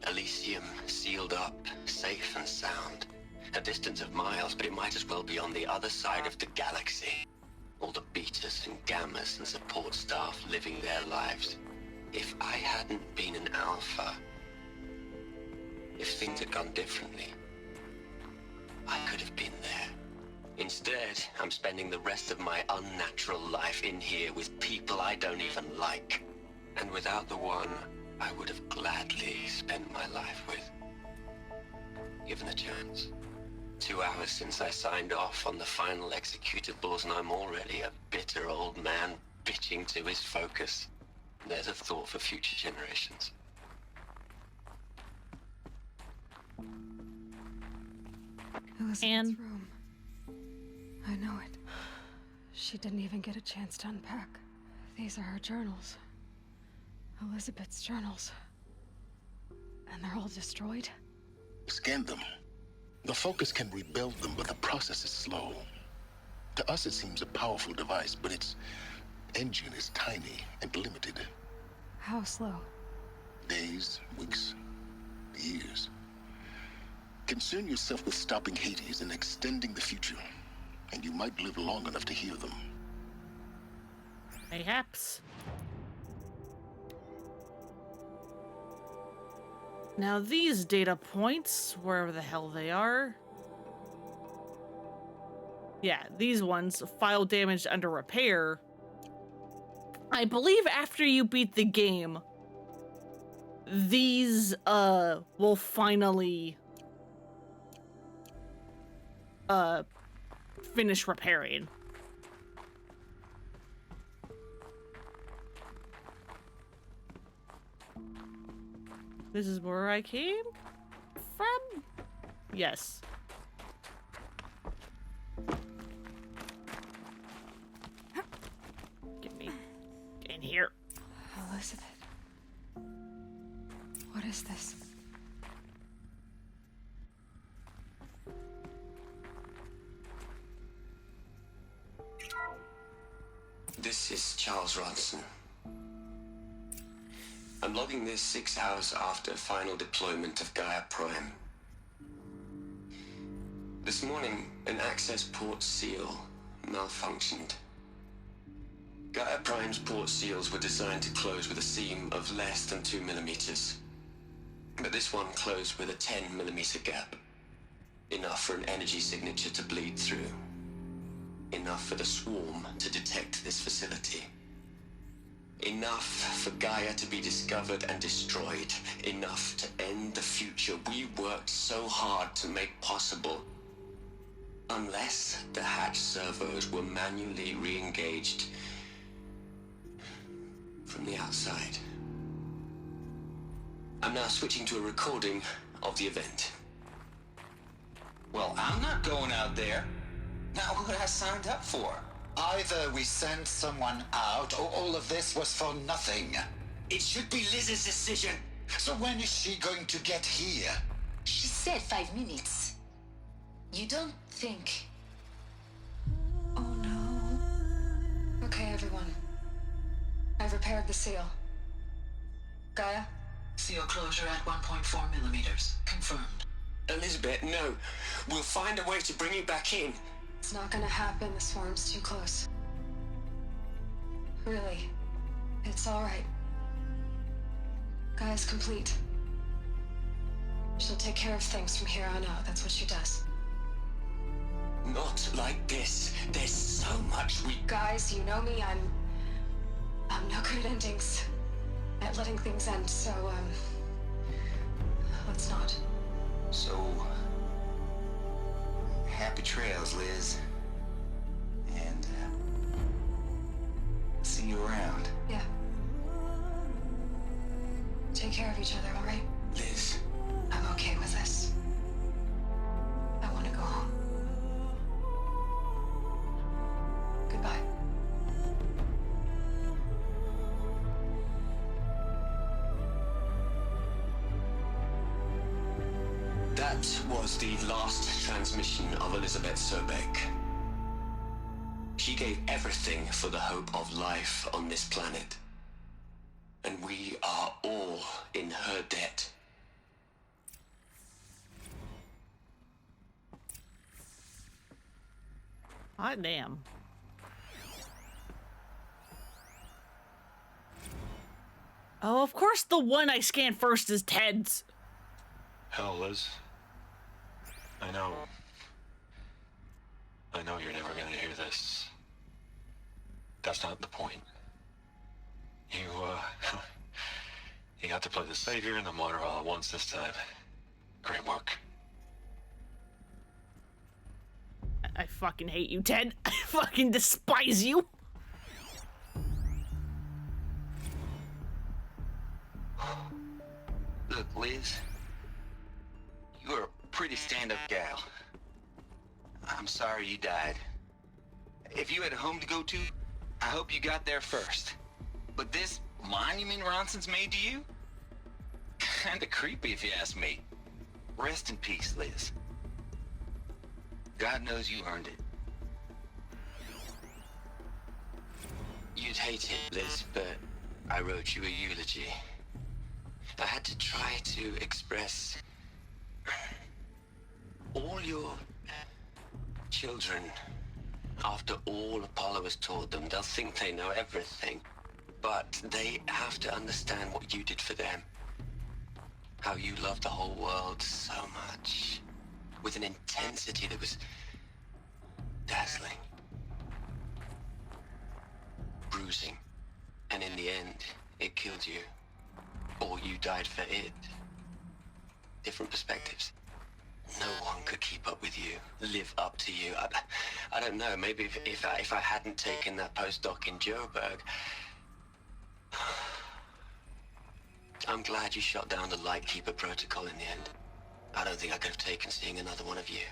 Elysium sealed up, safe and sound. A distance of miles, but it might as well be on the other side of the galaxy. All the betas and gammas and support staff living their lives. If I hadn't been an alpha, if things had gone differently, I could have been there. Instead, I'm spending the rest of my unnatural life in here with people I don't even like. And without the one I would have gladly spent my life with. Given a chance. 2 hours since I signed off on the final executables, and I'm already a bitter old man bitching to his focus. There's a thought for future generations. Elizabeth's room. I know it. She didn't even get a chance to unpack. These are her journals. Elizabeth's journals. And they're all destroyed? Scan them. The Focus can rebuild them, but the process is slow. To us, it seems a powerful device, but it's engine is tiny and limited. How slow? Days, weeks, years. Concern yourself with stopping Hades and extending the future, and you might live long enough to hear them. Mayhaps. Now these data points, wherever the hell they are. Yeah, these ones, file damaged under repair. I believe after you beat the game, these will finally finish repairing. This is where I came from? Yes. Get me in here. Elizabeth. What is this? This is Charles Ronson. I'm logging this 6 hours after final deployment of Gaia Prime. This morning, an access port seal malfunctioned. Gaia Prime's port seals were designed to close with a seam of less than 2 millimeters. But this one closed with a 10 millimeter gap. Enough for an energy signature to bleed through. Enough for the swarm to detect this facility. Enough for Gaia to be discovered and destroyed. Enough to end the future we worked so hard to make possible. Unless the hatch servos were manually re-engaged from the outside. I'm now switching to a recording of the event. Well, I'm not going out there. Now, what I signed up for? Either we send someone out, or all of this was for nothing. It should be Liz's decision. So when is she going to get here? She said 5 minutes. You don't think... Oh no. Okay, everyone. I've repaired the seal. Gaia? Seal closure at 1.4 millimeters. Confirmed. Elizabeth, no. We'll find a way to bring you back in. It's not gonna happen. The swarm's too close. Really. It's alright. Gaia's complete. She'll take care of things from here on out. That's what she does. Not like this. There's so much we... Guys, you know me. I'm no good at endings. At letting things end, so, let's not. So... happy trails, Liz. And, see you around. Yeah. Take care of each other, all right? Liz. I'm okay with this. I want to go home. Goodbye. That was the last transmission of Elizabeth Sobek. She gave everything for the hope of life on this planet. And we are all in her debt. Hot damn. Oh, of course the one I scanned first is Ted's. Hell, Liz. I know you're never gonna hear this. That's not the point. You got to play the savior and the martyr all at once this time. Great work. I fucking hate you, Ted. I fucking despise you. Look, Liz. You're a pretty stand-up gal. I'm sorry you died. If you had a home to go to, I hope you got there first. But this monument Ronson's made to you? Kinda creepy if you ask me. Rest in peace, Liz. God knows you earned it. You'd hate it, Liz, but I wrote you a eulogy. I had to try to express all your children. After all Apollo has taught them, they'll think they know everything. But they have to understand what you did for them. How you loved the whole world so much. With an intensity that was dazzling. Bruising. And in the end, it killed you. Or you died for it. Different perspectives. No one could keep up with you, live up to you. I don't know, maybe if I hadn't taken that postdoc in Joburg. I'm glad you shot down the Lightkeeper protocol in the end. I don't think I could have taken seeing another one of you.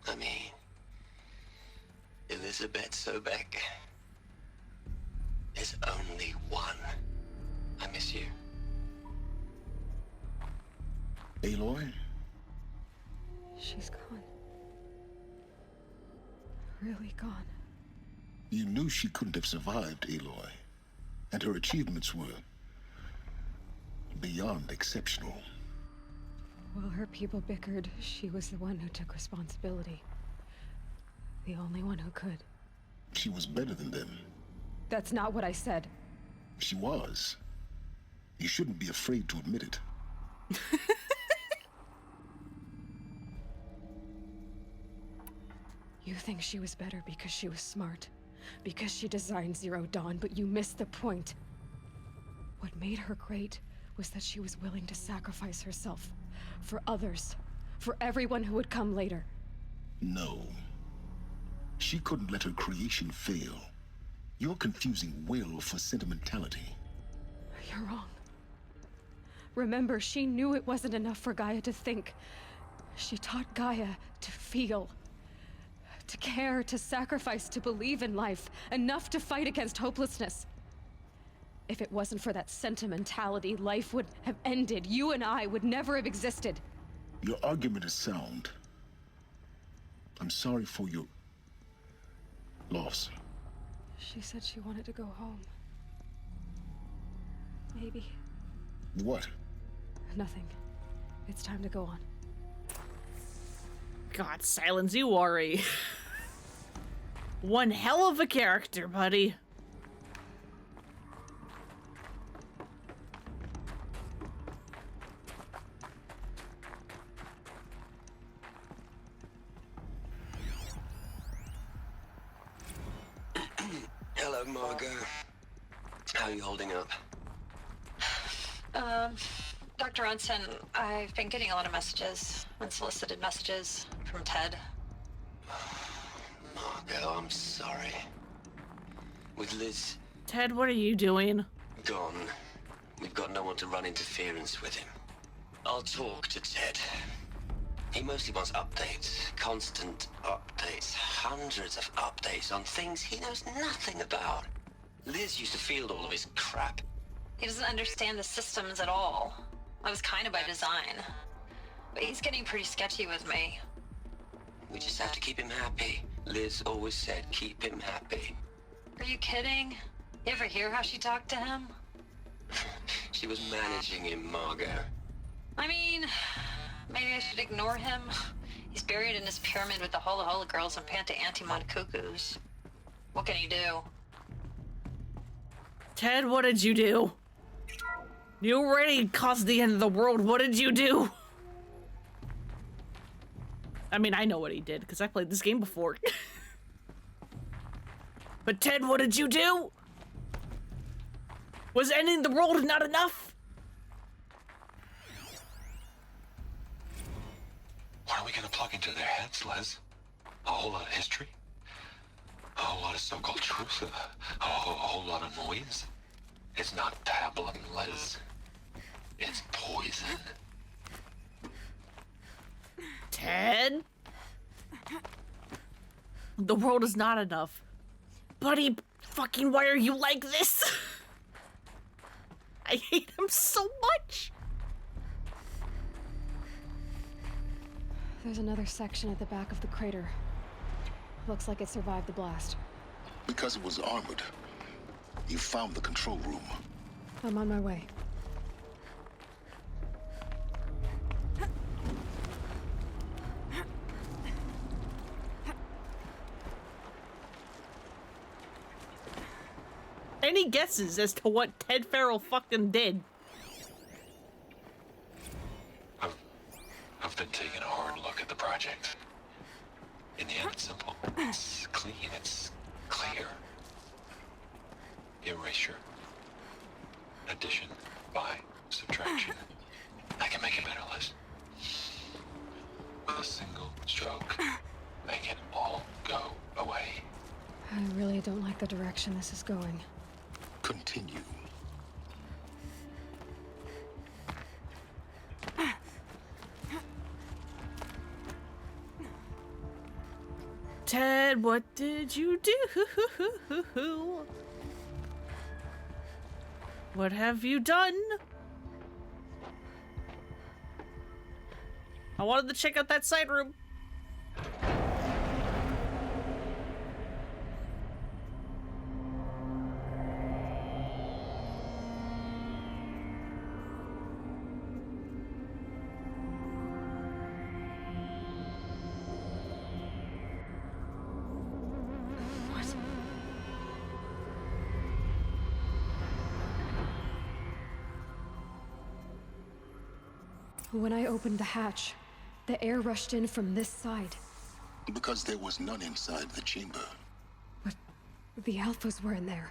I mean, Elizabeth Sobek. There's only one. I miss you. Aloy? She's gone. Really gone. You knew she couldn't have survived, Aloy. And her achievements were beyond exceptional. While her people bickered, she was the one who took responsibility. The only one who could. She was better than them. That's not what I said. She was. You shouldn't be afraid to admit it. You think she was better because she was smart, because she designed Zero Dawn, but you missed the point. What made her great was that she was willing to sacrifice herself for others, for everyone who would come later. No. She couldn't let her creation fail. You're confusing will for sentimentality. You're wrong. Remember, she knew it wasn't enough for Gaia to think. She taught Gaia to feel. To care, to sacrifice, to believe in life. Enough to fight against hopelessness. If it wasn't for that sentimentality, life would have ended. You and I would never have existed. Your argument is sound. I'm sorry for your loss. She said she wanted to go home. Maybe. What? Nothing. It's time to go on. God, Silence, you worry. One hell of a character, buddy. Hello, Margot. How are you holding up? Dr. Ronson, I've been getting a lot of messages, unsolicited messages from Ted. Margot, I'm sorry. With Liz... Ted, what are you doing? Gone. We've got no one to run interference with him. I'll talk to Ted. He mostly wants updates. Constant updates. Hundreds of updates on things he knows nothing about. Liz used to field all of his crap. He doesn't understand the systems at all. That was kind of by design. But he's getting pretty sketchy with me. We just have to keep him happy. Liz always said keep him happy. Are you kidding? You ever hear how she talked to him? She was managing him, Margot. I mean, maybe I should ignore him. He's buried in his pyramid with the Hola Hola girls and Panta Antimon cuckoos. What can he do? Ted, what did you do? You already caused the end of the world. What did you do? I mean, I know what he did because I played this game before. But Ted, what did you do? Was ending the world not enough? What are we gonna plug into their heads, Liz? A whole lot of history? A whole lot of so-called truth? A whole lot of noise? It's not pablum, Liz. It's poison. Ted? The world is not enough. Buddy, fucking why are you like this? I hate him so much. There's another section at the back of the crater. Looks like it survived the blast. Because it was armored. You found the control room. I'm on my way. Any guesses as to what Ted Farrell fucking did? I've been taking a hard look at the project. In the end, it's simple. It's clean. It's clear. Erasure. Addition. By. Subtraction. I can make it better, Liz. With a single stroke. Make it all go away. I really don't like the direction this is going. Continue. Ted, what did you do? What have you done? I wanted to check out that side room. When I opened the hatch, the air rushed in from this side. Because there was none inside the chamber. But the Alphas were in there.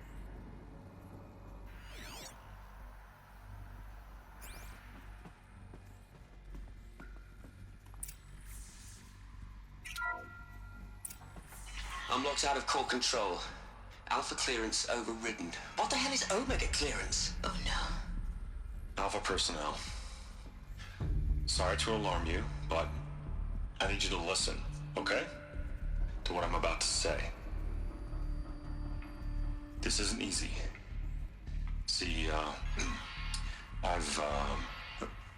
Unlocked out of core control. Alpha clearance overridden. What the hell is Omega clearance? Oh no. Alpha personnel. Sorry to alarm you, but I need you to listen, okay? To what I'm about to say. This isn't easy. See,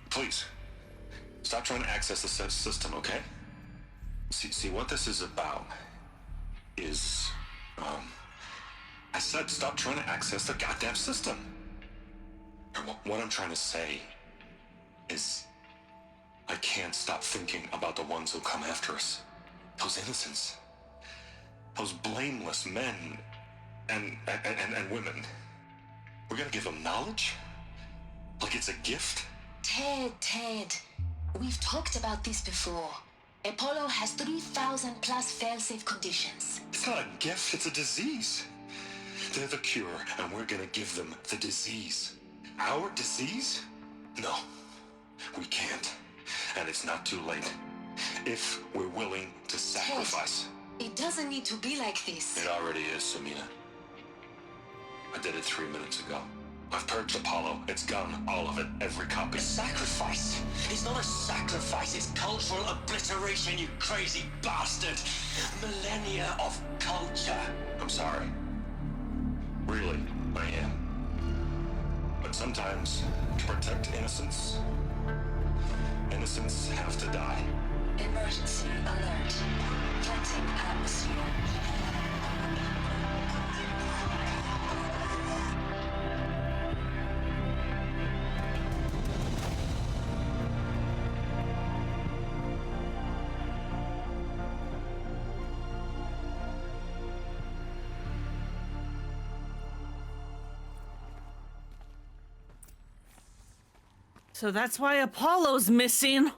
please, stop trying to access the system, okay? See, what this is about is, I said stop trying to access the goddamn system. What I'm trying to say is, I can't stop thinking about the ones who come after us. Those innocents. Those blameless men and women. We're gonna give them knowledge? Like it's a gift? Ted. We've talked about this before. Apollo has 3,000 plus fail-safe conditions. It's not a gift, it's a disease. They're the cure, and we're gonna give them the disease. Our disease? No, we can't. And it's not too late. If we're willing to sacrifice. It doesn't need to be like this. It already is, Samina. I did it 3 minutes ago. I've purged Apollo. It's gone. All of it. Every copy. A sacrifice? It's not a sacrifice. It's cultural obliteration, you crazy bastard. Millennia of culture. I'm sorry. Really, I am. But sometimes, to protect innocence, innocents have to die. Emergency alert. Cleansing atmosphere. So that's why Apollo's missing.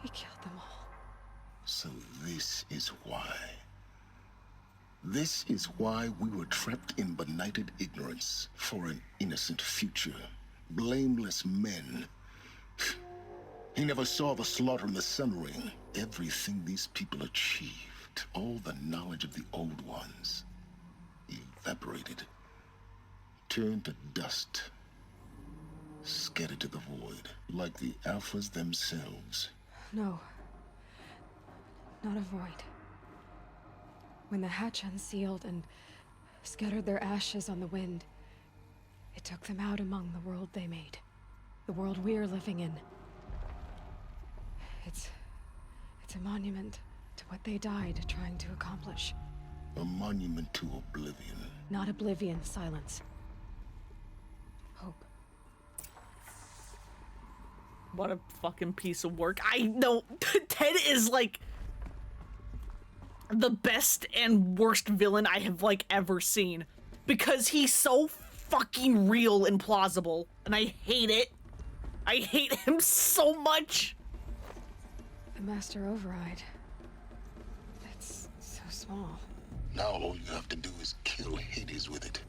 He killed them all. So this is why. This is why we were trapped in benighted ignorance for an innocent future. Blameless men. He never saw the slaughter in the Sun Ring. Everything these people achieved, all the knowledge of the old ones, evaporated, turned to dust, scattered to the void, like the Alphas themselves. No. Not a void. When the hatch unsealed and scattered their ashes on the wind, it took them out among the world they made. The world we're living in. It's a monument to what they died trying to accomplish. A monument to oblivion. Not oblivion, silence. Hope. What a fucking piece of work. I know Ted is like the best and worst villain I have like ever seen because he's so fucking real and plausible, and I hate it. I hate him so much. The Master Override. It's so small. Now all you have to do is kill Hades with it.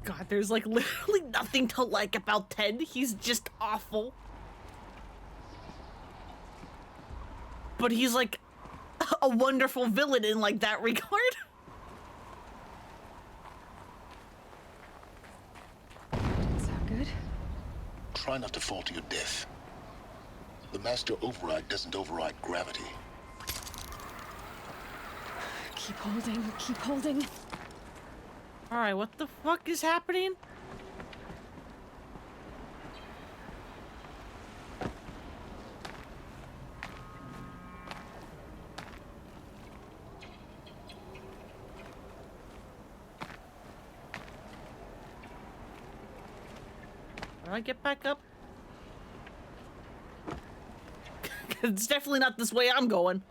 God, there's like literally nothing to like about Ted. He's just awful. But he's like a wonderful villain in like that regard. Sound good? Try not to fall to your death. The Master Override doesn't override gravity. Keep holding, keep holding. Alright, what the fuck is happening? How do I get back up? It's definitely not this way I'm going.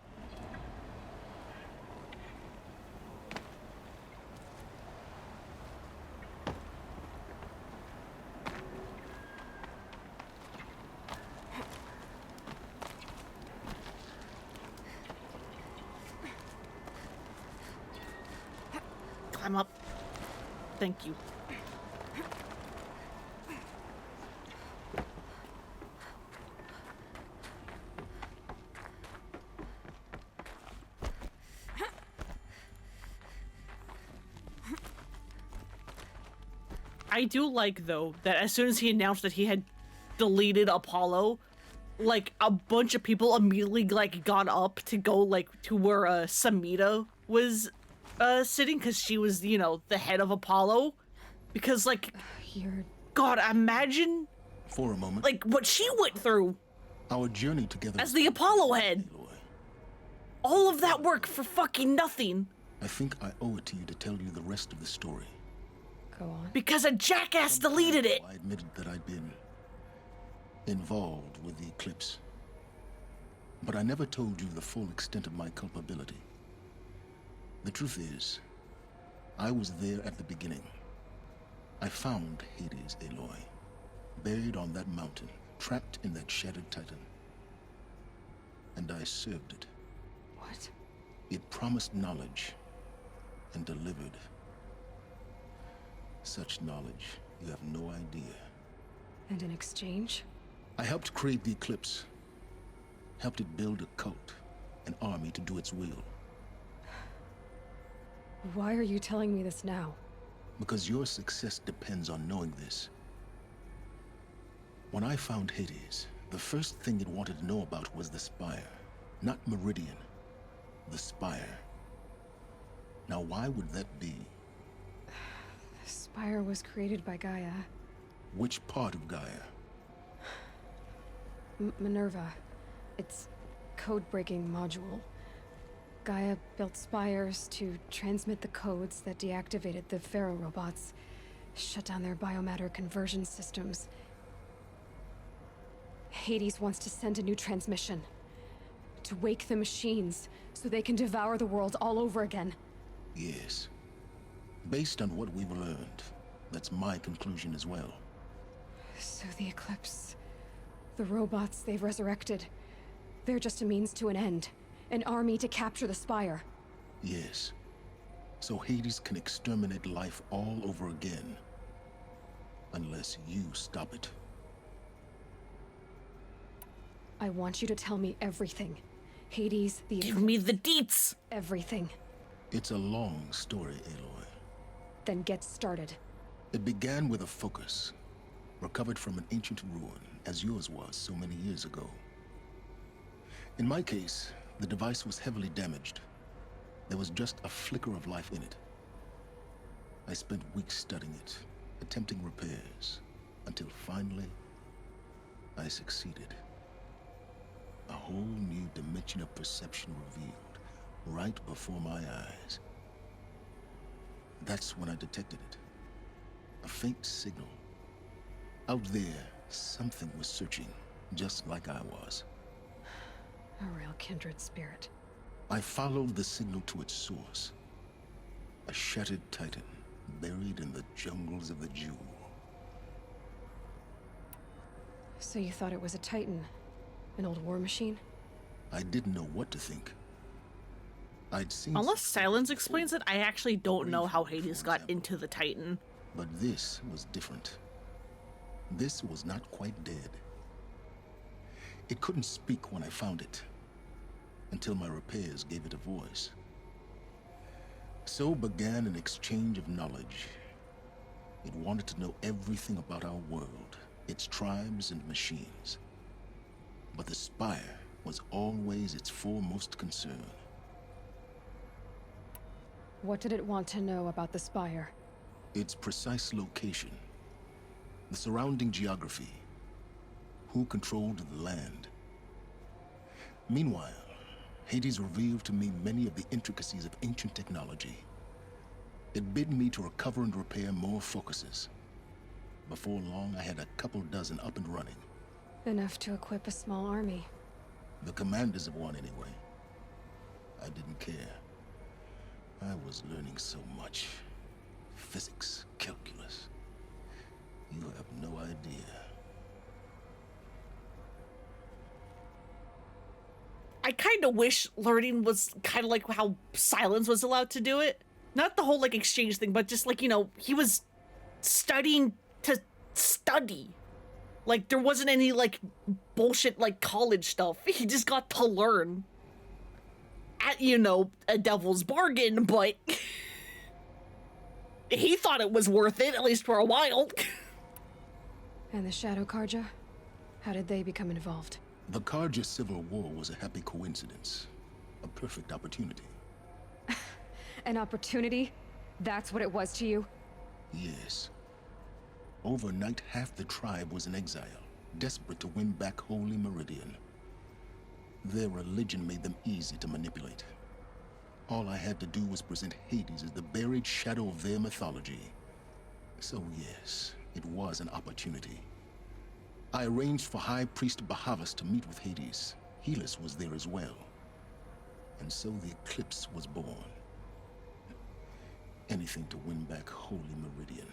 Climb up. Thank you. I do like, though, that as soon as he announced that he had deleted Apollo, like, a bunch of people immediately, like, got up to go, like, to where, Samita was, sitting, because she was, you know, the head of Apollo. Because, like, God, imagine, for a moment, like, what she went through. Our journey together as the Apollo head. All of that work for fucking nothing. I think I owe it to you to tell you the rest of the story. Go on. Because a jackass deleted it. I admitted that I'd been involved with the eclipse. But I never told you the full extent of my culpability. The truth is, I was there at the beginning. I found Hades, Aloy, buried on that mountain, trapped in that shattered titan. And I served it. What? It promised knowledge and delivered. Such knowledge, you have no idea. And in exchange? I helped create the eclipse. Helped it build a cult, an army to do its will. Why are you telling me this now? Because your success depends on knowing this. When I found Hades, the first thing it wanted to know about was the Spire. Not Meridian. The Spire. Now, why would that be? The Spire was created by Gaia. Which part of Gaia? Minerva. Its code-breaking module. Gaia built spires to transmit the codes that deactivated the Pharaoh robots, shut down their biomatter conversion systems. Hades wants to send a new transmission. To wake the machines, so they can devour the world all over again. Yes. Based on what we've learned, that's my conclusion as well. So the Eclipse, the robots they've resurrected, they're just a means to an end. An army to capture the Spire. Yes. So Hades can exterminate life all over again. Unless you stop it. I want you to tell me everything. Hades, the Give me the deets! Everything. It's a long story, Aloy. Then get started. It began with a focus. recovered from an ancient ruin, as yours was so many years ago. In my case, the device was heavily damaged. There was just a flicker of life in it. I spent weeks studying it, attempting repairs, until finally, I succeeded. A whole new dimension of perception revealed, right before my eyes. That's when I detected it. A faint signal. Out there, something was searching, just like I was. A real kindred spirit. I followed the signal to its source. A shattered titan, buried in the jungles of the Jewel. So you thought it was a Titan? An old war machine? I didn't know what to think. I'd seen... Unless Silence explains it, I actually don't know how Hades got into the Titan. But this was different. This was not quite dead. It couldn't speak when I found it, until my repairs gave it a voice. So began an exchange of knowledge. It wanted to know everything about our world, its tribes and machines. But the Spire was always its foremost concern. What did it want to know about the Spire? Its precise location, the surrounding geography, who controlled the land. Meanwhile, Hades revealed to me many of the intricacies of ancient technology. It bid me to recover and repair more focuses. Before long, I had a couple dozen up and running. Enough to equip a small army. The commanders of one, anyway. I didn't care. I was learning so much. Physics, calculus. You have no idea. I kind of wish learning was kind of like how Silence was allowed to do it. Not the whole, like, exchange thing, but just, like, you know, he was studying to study. Like, there wasn't any, like, bullshit, like, college stuff. He just got to learn. At, you know, a devil's bargain, but... he thought it was worth it, at least for a while. And the Shadow Karja? How did they become involved? The Karja Civil War was a happy coincidence. A perfect opportunity. An opportunity? That's what it was to you? Yes. Overnight, half the tribe was in exile, desperate to win back Holy Meridian. Their religion made them easy to manipulate. All I had to do was present Hades as the buried shadow of their mythology. So yes, it was an opportunity. I arranged for High Priest Bahavas to meet with Hades. Helis was there as well. And so the eclipse was born. Anything to win back Holy Meridian.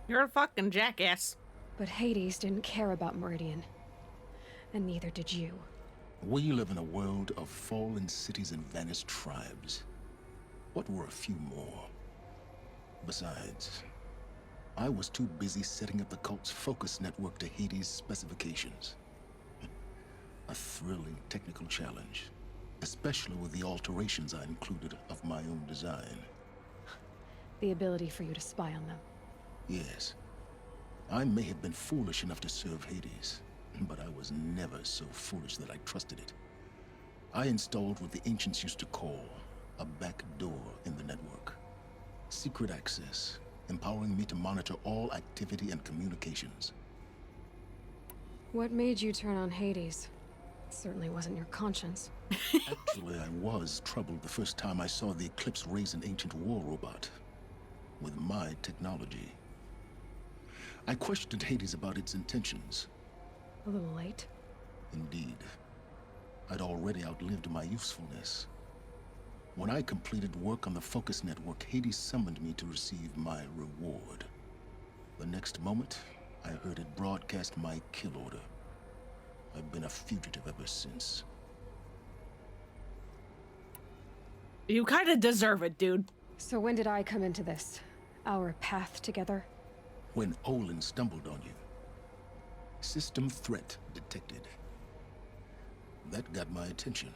You're a fucking jackass. But Hades didn't care about Meridian. And neither did you. We live in a world of fallen cities and vanished tribes. What were a few more? Besides, I was too busy setting up the cult's focus network to Hades' specifications. A thrilling technical challenge, especially with the alterations I included of my own design. The ability for you to spy on them. Yes. I may have been foolish enough to serve Hades, but I was never so foolish that I trusted it. I installed what the ancients used to call a back door in the network. Secret access, empowering me to monitor all activity and communications. What made you turn on Hades? It certainly wasn't your conscience. Actually, I was troubled the first time I saw the Eclipse raise an ancient war robot. With my technology. I questioned Hades about its intentions. A little late? Indeed. I'd already outlived my usefulness. When I completed work on the Focus Network, Hades summoned me to receive my reward. The next moment, I heard it broadcast my kill order. I've been a fugitive ever since. You kind of deserve it, dude. So when did I come into this? Our path together? When Olin stumbled on you. System threat detected. That got my attention.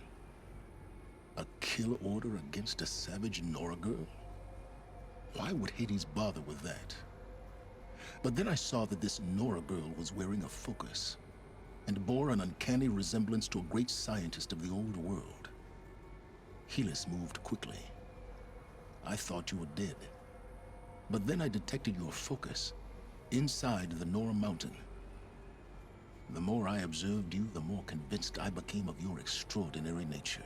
A kill order against a savage Nora girl? Why would Hades bother with that? But then I saw that this Nora girl was wearing a focus and bore an uncanny resemblance to a great scientist of the old world. Helis moved quickly. I thought you were dead. But then I detected your focus inside the Nora mountain. The more I observed you, the more convinced I became of your extraordinary nature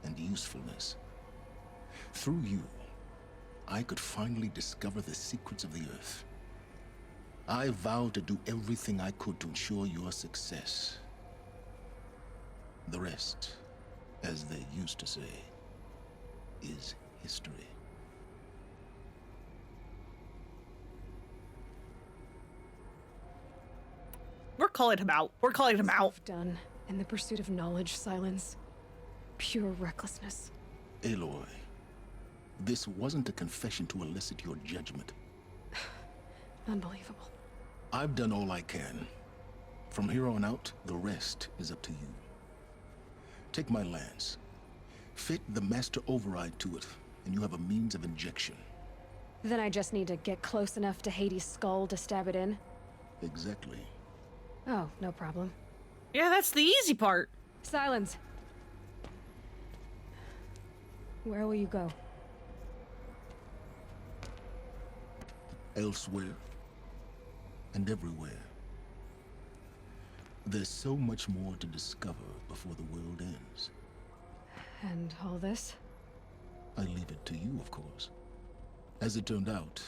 and usefulness. Through you, I could finally discover the secrets of the Earth. I vowed to do everything I could to ensure your success. The rest, as they used to say, is history. We're calling him out. We're calling him out. Done in the pursuit of knowledge, Silence. Pure recklessness. Aloy, this wasn't a confession to elicit your judgment. Unbelievable. I've done all I can. From here on out, the rest is up to you. Take my lance. Fit the master override to it, and you have a means of injection. Then I just need to get close enough to Hades' skull to stab it in? Exactly. Oh, no problem. Yeah, that's the easy part. Silence. Where will you go? Elsewhere. And everywhere. There's so much more to discover before the world ends. And all this? I leave it to you, of course. As it turned out,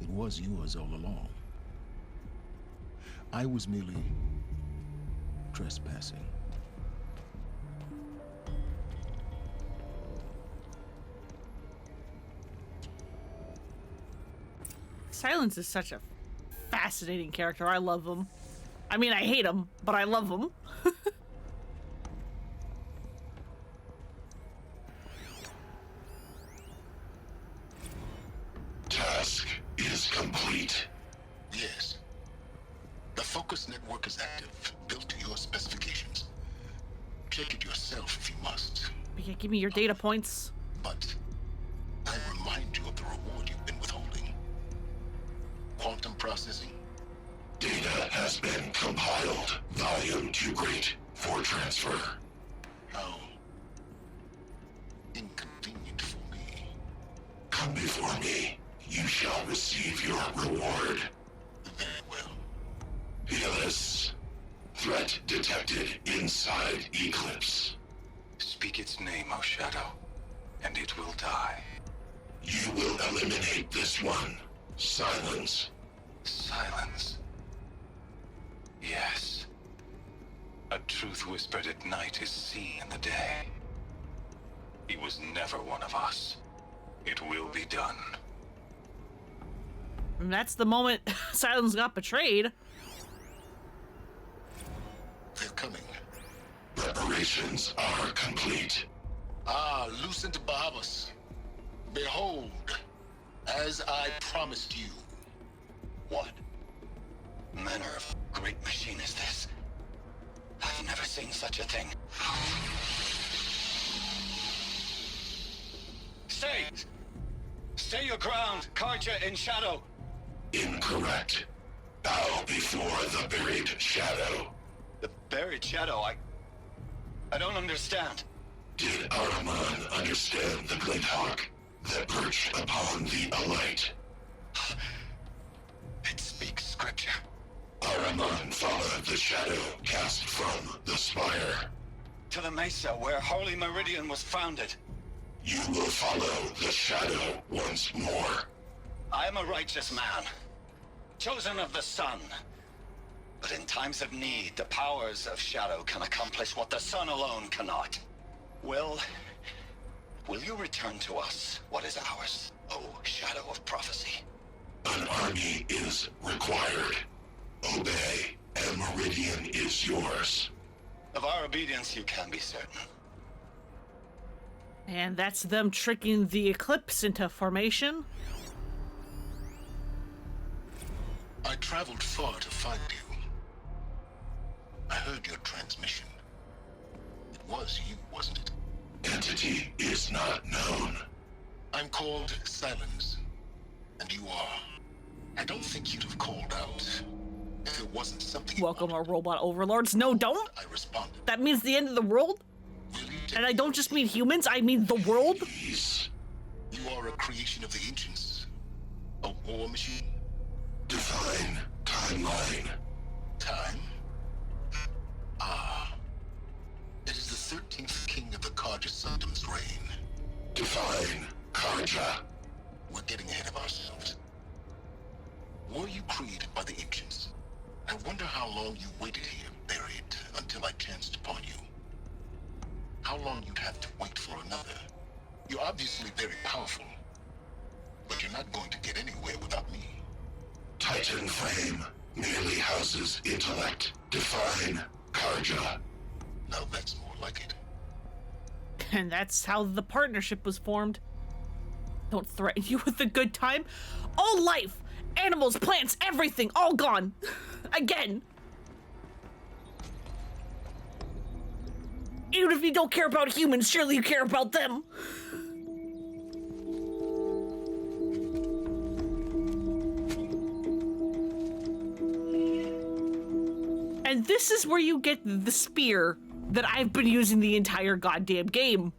it was yours all along. I was merely trespassing. Silence is such a fascinating character. I love him. I mean, I hate him, but I love him. Task is complete. Yes. The focus network is active, built to your specifications. Check it yourself if you must. You can give me your data points. But I remind you of the reward you've been withholding. Quantum processing. Data has been compiled. Volume too great for transfer. How inconvenient for me. Come before me. You shall receive your reward. Very well. Helis. Threat detected inside Eclipse. Speak its name, O Shadow, and it will die. You will eliminate this one. Silence. Silence. Yes. A truth whispered at night is seen in the day. He was never one of us. It will be done. And that's the moment Silence got betrayed. They're coming. Preparations are complete. Ah, Lucent Bahavas. Behold, as I promised you. What? Manner of great machine is this? I've never seen such a thing. Stay! Stay your ground, Karja in Shadow! Incorrect. Bow before the buried shadow. The buried shadow, I don't understand. Did Araman understand the glint hawk that perched upon the alight? It speaks scripture. Araman followed the shadow cast from the spire. To the mesa where Holy Meridian was founded. You will follow the shadow once more. I am a righteous man, chosen of the sun. But in times of need, the powers of Shadow can accomplish what the sun alone cannot. Will you return to us what is ours, O Shadow of Prophecy? An army is required. Obey, and Meridian is yours. Of our obedience you can be certain. And that's them tricking the Eclipse into formation. I traveled far to find you. I heard your transmission. It was you, wasn't it? Entity is not known. I'm called Silence, and you are. I don't think you'd have called out if it wasn't something. Welcome, our robot overlords. No, don't. I responded. That means the end of the world. And I don't just mean humans, I mean the world. Please. You are a creation of the ancients. A war machine. Divine timeline. Time? Ah. It is the 13th king of the Karja Sanctum's reign. Divine Karja. We're getting ahead of ourselves. Were you created by the ancients? I wonder how long you waited here, buried, until I chanced upon you. How long you'd have to wait for another. You're obviously very powerful, but you're not going to get anywhere without me. Titan Flame merely houses intellect. Define Karja. Now that's more like it. And that's how the partnership was formed. Don't threaten you with a good time. All life, animals, plants, everything, all gone. Again. Even if you don't care about humans, surely you care about them. And this is where you get the spear that I've been using the entire goddamn game.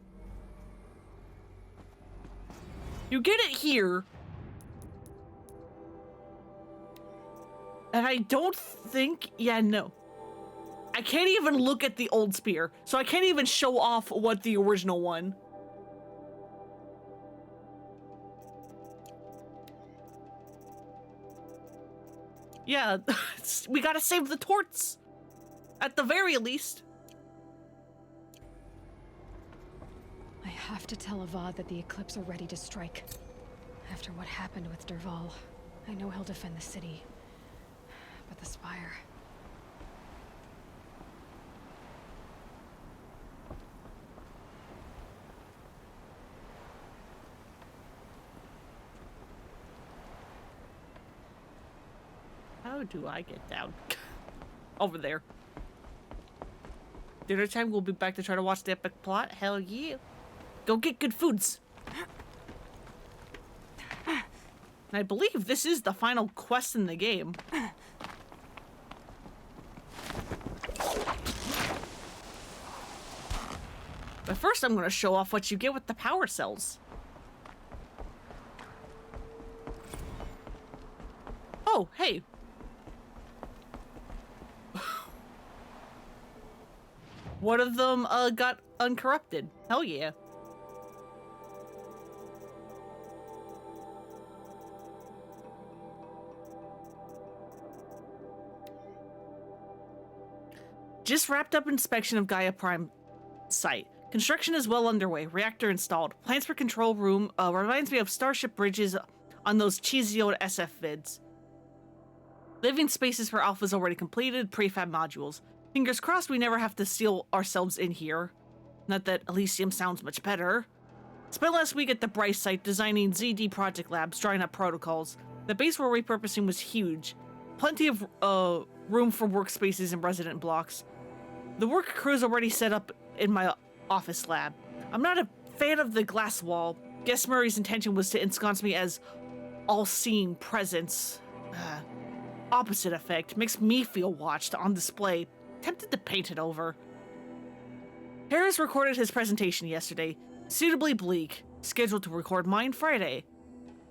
You get it here. And I don't think, yeah, no. I can't even look at the old spear, so I can't even show off what the original one. Yeah, we gotta save the torts. At the very least. I have to tell Avad that the Eclipse are ready to strike. After what happened with Derval, I know he'll defend the city. But the Spire... How do I get down? Over there. Dinner time, we'll be back to try to watch the epic plot. Hell yeah. Go get good foods. I believe this is the final quest in the game. But first I'm going to show off what you get with the power cells. Oh, hey. One of them got uncorrupted. Hell yeah. Just wrapped up inspection of Gaia Prime site. Construction is well underway. Reactor installed. Plans for control room reminds me of Starship Bridges on those cheesy old SF vids. Living spaces for Alpha's already completed. Prefab modules. Fingers crossed we never have to seal ourselves in here. Not that Elysium sounds much better. Spent last week at the Bryce site designing ZD project labs, drawing up protocols. The base we're repurposing was huge. Plenty of room for workspaces and resident blocks. The work crew's already set up in my office lab. I'm not a fan of the glass wall. Guess Murray's intention was to ensconce me as all-seeing presence. Opposite effect. Makes me feel watched on display. Tempted to paint it over. Harris recorded his presentation yesterday. Suitably bleak. Scheduled to record mine Friday.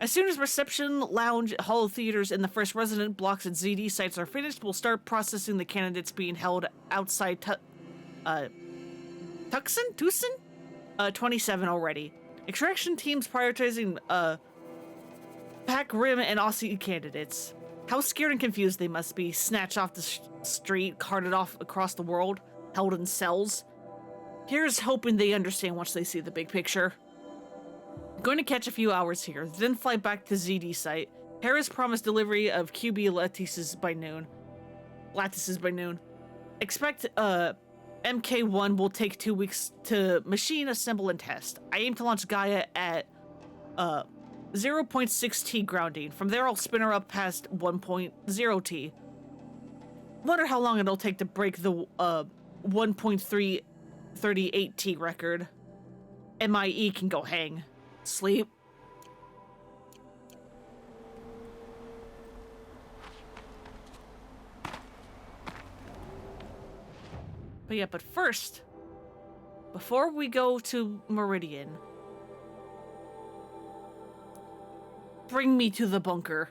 As soon as reception, lounge, hall theaters, and the first resident blocks at ZD sites are finished, we'll start processing the candidates being held outside Tucson? 27 already. Extraction teams prioritizing Pac Rim and Aussie candidates. How scared and confused they must be. Snatched off the street, carted off across the world, held in cells. Here's hoping they understand once they see the big picture. Going to catch a few hours here, then fly back to ZD site. Harris promised delivery of QB lattices by noon. Expect MK1 will take 2 weeks to machine, assemble, and test. I aim to launch Gaia at 0.6 T grounding. From there, I'll spin her up past 1.0 T. Wonder how long it'll take to break the 1.338 T record. MIE can go hang. Sleep. But yeah, but first, before we go to Meridian, bring me to the bunker.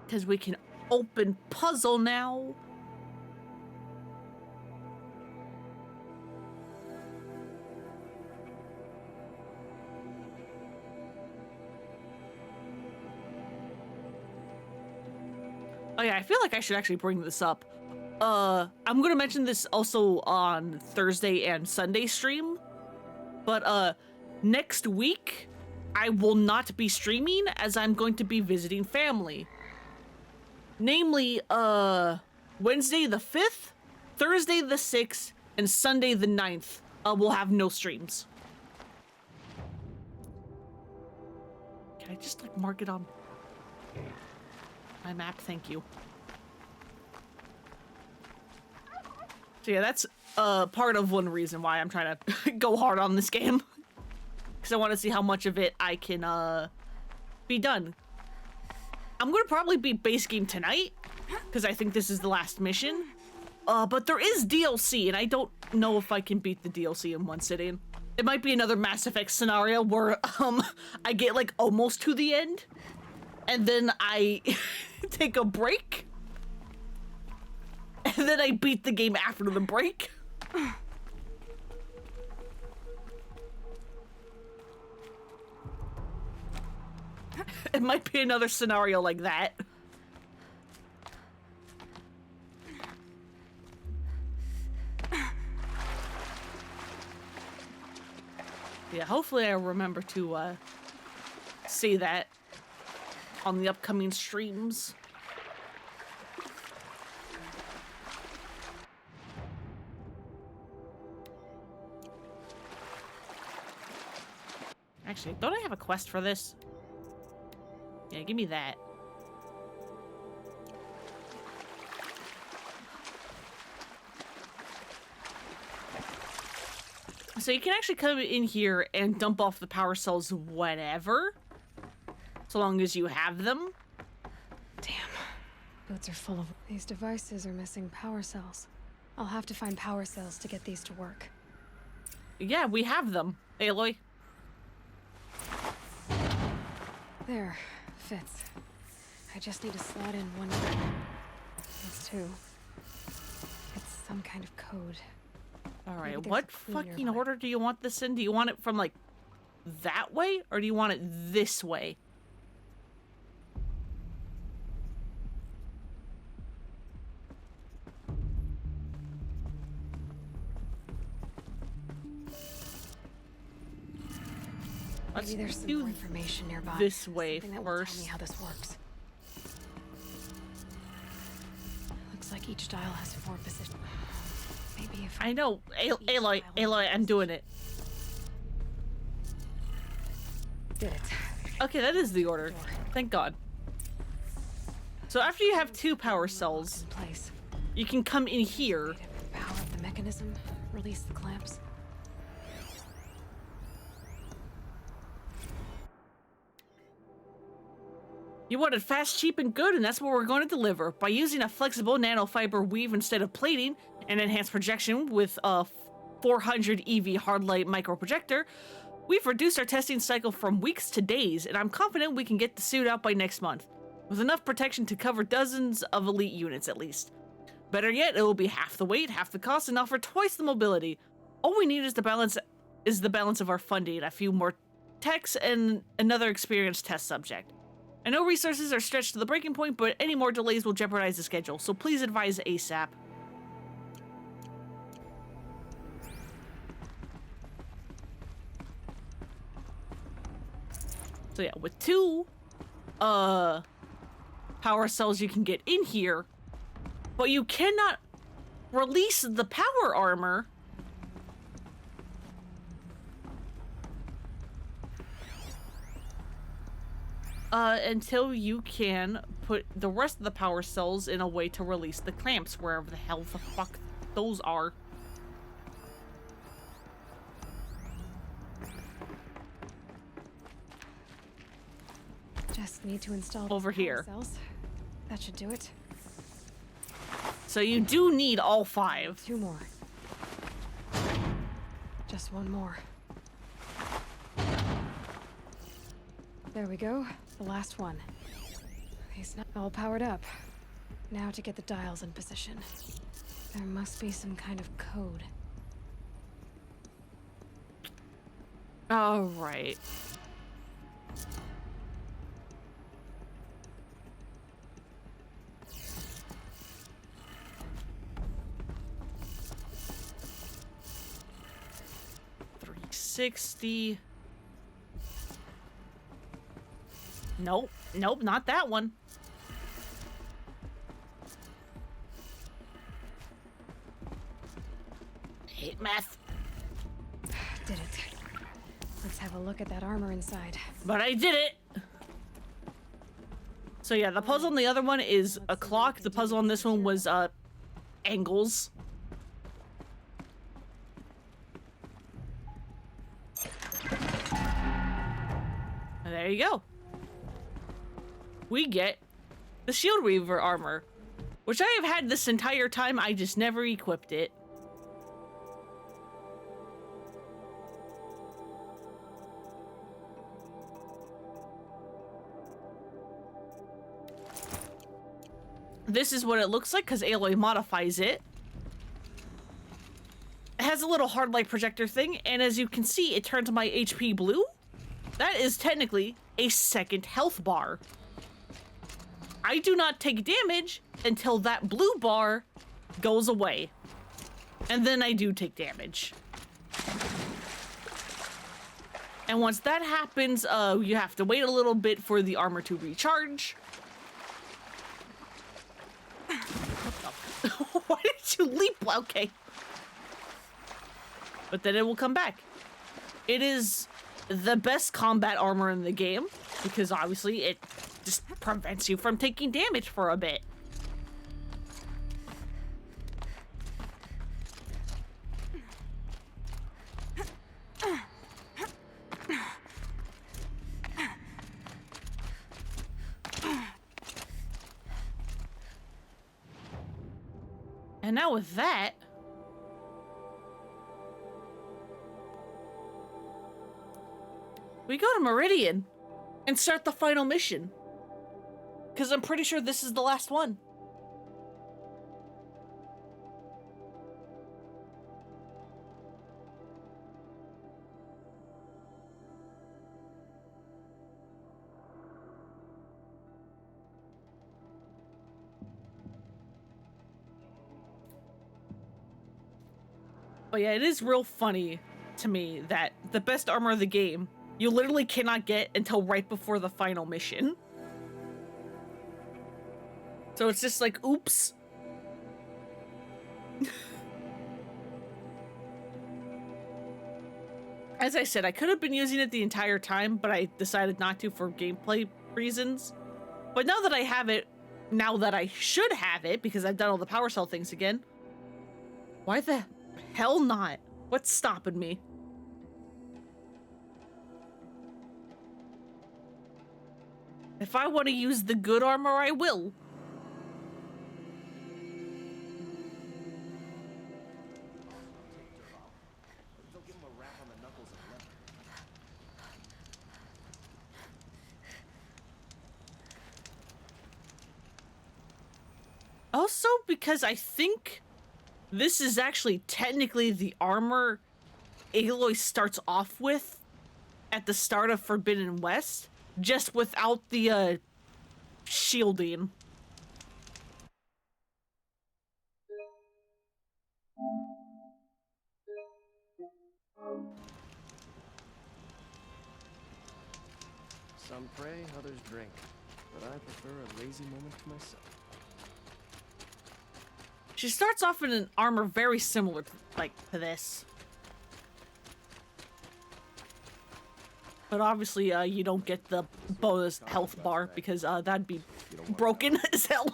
Because we can open puzzle now. Oh yeah, I feel like I should actually bring this up. I'm gonna mention this also on Thursday and Sunday stream, but next week I will not be streaming as I'm going to be visiting family. Namely, Wednesday the 5th, Thursday the 6th, and Sunday the 9th, we'll have no streams. Can I just, like, mark it on my map? Thank you. So yeah, that's, part of one reason why I'm trying to go hard on this game. Because I want to see how much of it I can, be done. I'm gonna probably beat base game tonight, because I think this is the last mission. But there is DLC, and I don't know if I can beat the DLC in one sitting. It might be another Mass Effect scenario where, I get, like, almost to the end, and then I take a break, and then I beat the game after the break. It might be another scenario like that. Yeah, hopefully I remember to say that on the upcoming streams. Actually, don't I have a quest for this? Yeah, give me that. So you can actually come in here and dump off the power cells whenever, so long as you have them. Damn. Boots are full of... These devices are missing power cells. I'll have to find power cells to get these to work. Yeah, we have them, Aloy. There. Fits. I just need to slot in one. These two. It's some kind of code. Alright, what fucking order do you want this in? Do you want it from, like, that way? Or do you want it this way? Maybe there's some more information nearby. This way Something that will tell me how this works. Looks like each dial has 4 positions. Maybe if I know, Aloy, I'm doing it. Did it. Okay, that is the order. Thank God. So after you have 2 power cells, you can come in here. Power up the mechanism, release the clamps. You wanted fast, cheap, and good, and that's what we're going to deliver. By using a flexible nanofiber weave instead of plating, and enhanced projection with a 400 EV hardlight microprojector, we've reduced our testing cycle from weeks to days, and I'm confident we can get the suit out by next month, with enough protection to cover dozens of elite units at least. Better yet, it will be half the weight, half the cost, and offer twice the mobility. All we need is the balance of our funding, a few more techs, and another experienced test subject. I know resources are stretched to the breaking point, but any more delays will jeopardize the schedule, so please advise ASAP. So yeah, with 2 power cells you can get in here, but you cannot release the power armor until you can put the rest of the power cells in a way to release the clamps, wherever the hell the fuck those are. Just need to install over the power here. cells. That should do it. So you do need all 5. 2 more. Just 1 more. There we go. The last one. He's not all powered up. Now to get the dials in position. There must be some kind of code. All right. $360. Nope. Nope, not that one. Hate math. Did it. Let's have a look at that armor inside. But I did it! So yeah, the puzzle on the other one is a clock. The puzzle on this one was, angles. And there you go. We get the Shield Weaver armor, which I have had this entire time, I just never equipped it. This is what it looks like because Aloy modifies it. It has a little hard light projector thing, and as you can see, it turns my HP blue. That is technically a second health bar. I do not take damage until that blue bar goes away. And then I do take damage. And once that happens, you have to wait a little bit for the armor to recharge. Why did you leap? Okay. But then it will come back. It is the best combat armor in the game because obviously it just prevents you from taking damage for a bit. And now with that, we go to Meridian and start the final mission. Because I'm pretty sure this is the last one. But yeah, it is real funny to me that the best armor of the game, you literally cannot get until right before the final mission. So it's just like, oops. As I said, I could have been using it the entire time, but I decided not to for gameplay reasons. But now that I have it, now that I should have it, because I've done all the power cell things again, why the hell not? What's stopping me? If I want to use the good armor, I will. Also, because I think this is actually technically the armor Aloy starts off with at the start of Forbidden West, just without the shielding. Some pray, others drink, but I prefer a lazy moment to myself. She starts off in an armor very similar to, to this. But obviously, you don't get the bonus health bar because that'd be broken as hell.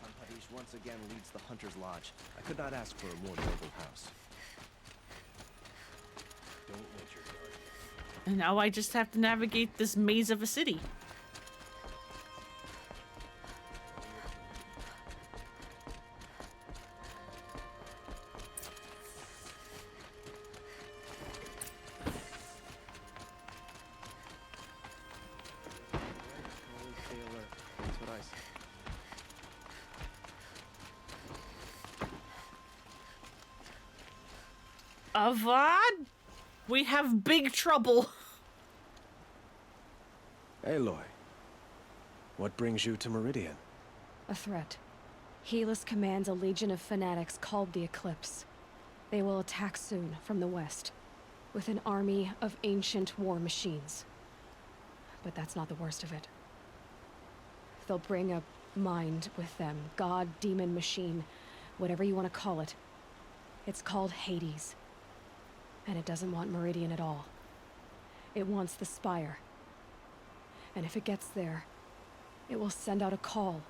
HADES once again leads the Hunter's Lodge. I could not ask for a more noble house. Don't let your guard down. And now I just have to navigate this maze of a city. That's what I said. Avad, we have big trouble. Aloy, what brings you to Meridian? A threat. Helis commands a legion of fanatics called the Eclipse. They will attack soon from the west, with an army of ancient war machines. But that's not the worst of it. They'll bring a mind with them, god, demon, machine, whatever you want to call it. It's called Hades. And it doesn't want Meridian at all. It wants the Spire. And if it gets there, it will send out a call,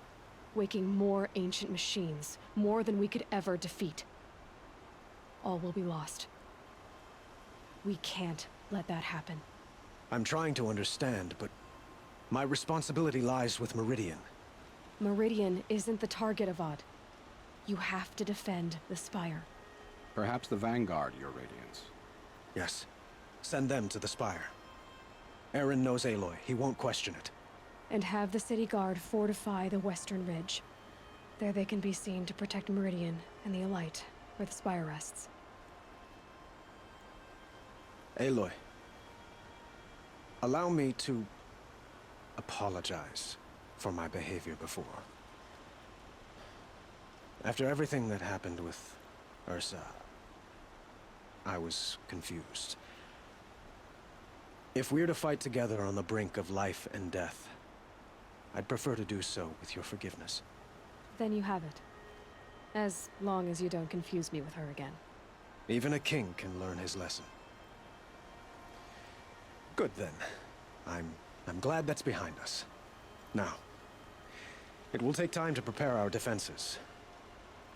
waking more ancient machines, more than we could ever defeat. All will be lost. We can't let that happen. I'm trying to understand, but my responsibility lies with Meridian. Meridian isn't the target, Avad. You have to defend the Spire. Perhaps the Vanguard, Your Radiance. Yes. Send them to the Spire. Eren knows Aloy. He won't question it. And have the city guard fortify the western ridge. There they can be seen to protect Meridian and the Elite, where the Spire rests. Aloy, allow me to apologize for my behavior before. After everything that happened with Ursa, I was confused. If we're to fight together on the brink of life and death, I'd prefer to do so with your forgiveness. Then you have it. As long as you don't confuse me with her again. Even a king can learn his lesson. Good then. I'm glad that's behind us. Now, it will take time to prepare our defenses.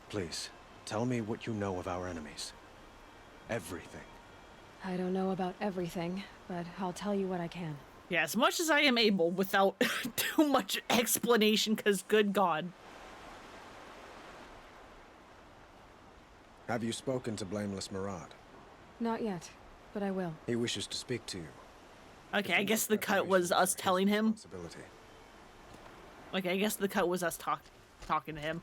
Please, tell me what you know of our enemies. Everything. I don't know about everything, but I'll tell you what I can. Yeah, as much as I am able without too much explanation, because good God. Have you spoken to Blameless Murad? Not yet, but I will. He wishes to speak to you. Okay, I guess the cut was us telling him. Okay, I guess the cut was us talking to him.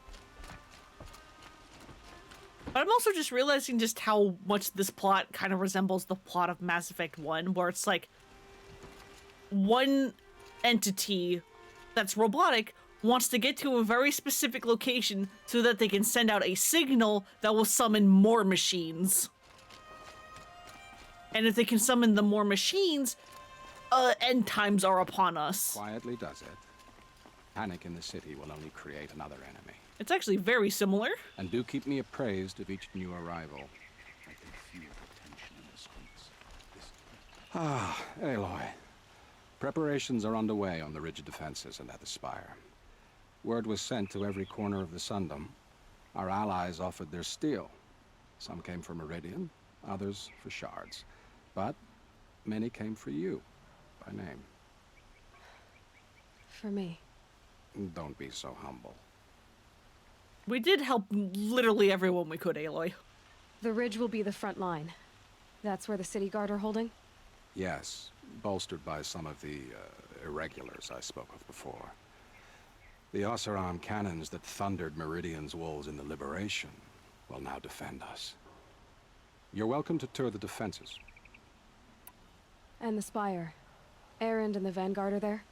But I'm also just realizing just how much this plot kind of resembles the plot of Mass Effect 1, where it's like one entity that's robotic wants to get to a very specific location so that they can send out a signal that will summon more machines. And if they can summon the more machines, end times are upon us. Quietly does it. Panic in the city will only create another enemy. It's actually very similar. And do keep me appraised of each new arrival. I can feel the tension in the streets. Ah, Aloy. Preparations are underway on the ridge defenses and at the Spire. Word was sent to every corner of the Sundom. Our allies offered their steel. Some came for Meridian, others for shards. But many came for you, by name. For me. Don't be so humble. We did help literally everyone we could, Aloy. The ridge will be the front line. That's where the city guard are holding? Yes, bolstered by some of the irregulars I spoke of before. The Oseram cannons that thundered Meridian's walls in the Liberation will now defend us. You're welcome to tour the defenses. And the Spire. Erend and the Vanguard are there?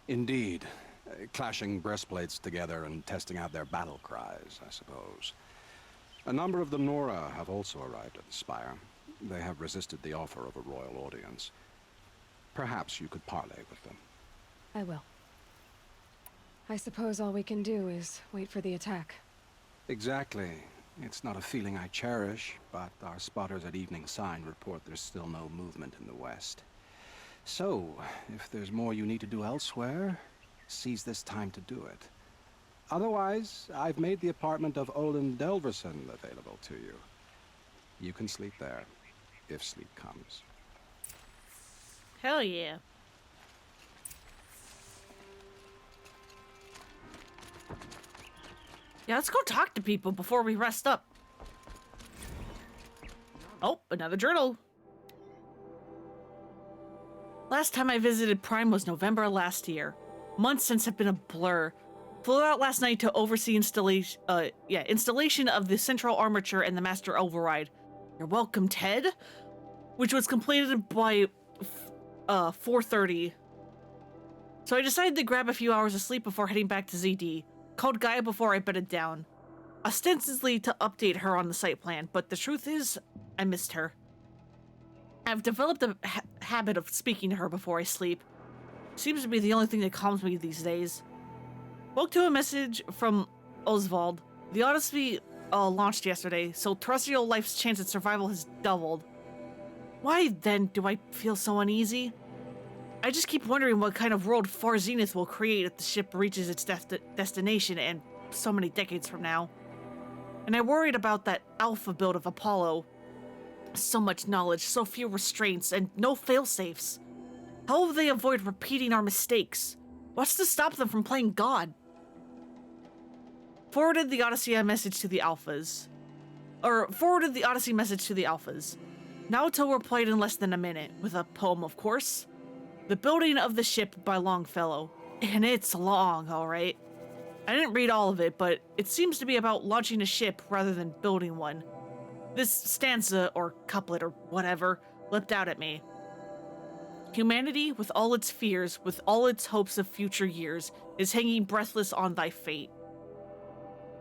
Indeed. Clashing breastplates together and testing out their battle cries, I suppose. A number of the Nora have also arrived at the Spire. They have resisted the offer of a royal audience. Perhaps you could parley with them. I will. I suppose all we can do is wait for the attack. Exactly. It's not a feeling I cherish, but our spotters at Evening Sign report there's still no movement in the west. So, if there's more you need to do elsewhere, seize this time to do it. Otherwise, I've made the apartment of Olin Delverson available to you. You can sleep there, if sleep comes. Hell yeah. Yeah, let's go talk to people before we rest up. Oh, another journal. Last time I visited Prime was November last year. Months since have been a blur. Flew out last night to oversee installation of the central armature and the master override. You're welcome, Ted. Which was completed by 4:30. So I decided to grab a few hours of sleep before heading back to ZD. Called Gaia before I bedded down. Ostensibly to update her on the site plan, but the truth is, I missed her. I've developed a habit of speaking to her before I sleep. Seems to be the only thing that calms me these days. Woke to a message from Oswald. The Odyssey launched yesterday, so terrestrial life's chance at survival has doubled. Why then do I feel so uneasy? I just keep wondering what kind of world Far Zenith will create if the ship reaches its destination and so many decades from now. And I worried about that alpha build of Apollo. So much knowledge, so few restraints, and no failsafes. How will they avoid repeating our mistakes? What's to stop them from playing God? Forwarded the Odyssey message to the Alphas. Naoto replied in less than a minute, with a poem, of course. The Building of the Ship by Longfellow. And it's long, alright. I didn't read all of it, but it seems to be about launching a ship rather than building one. This stanza, or couplet, or whatever, leapt out at me. Humanity, with all its fears, with all its hopes of future years, is hanging breathless on thy fate.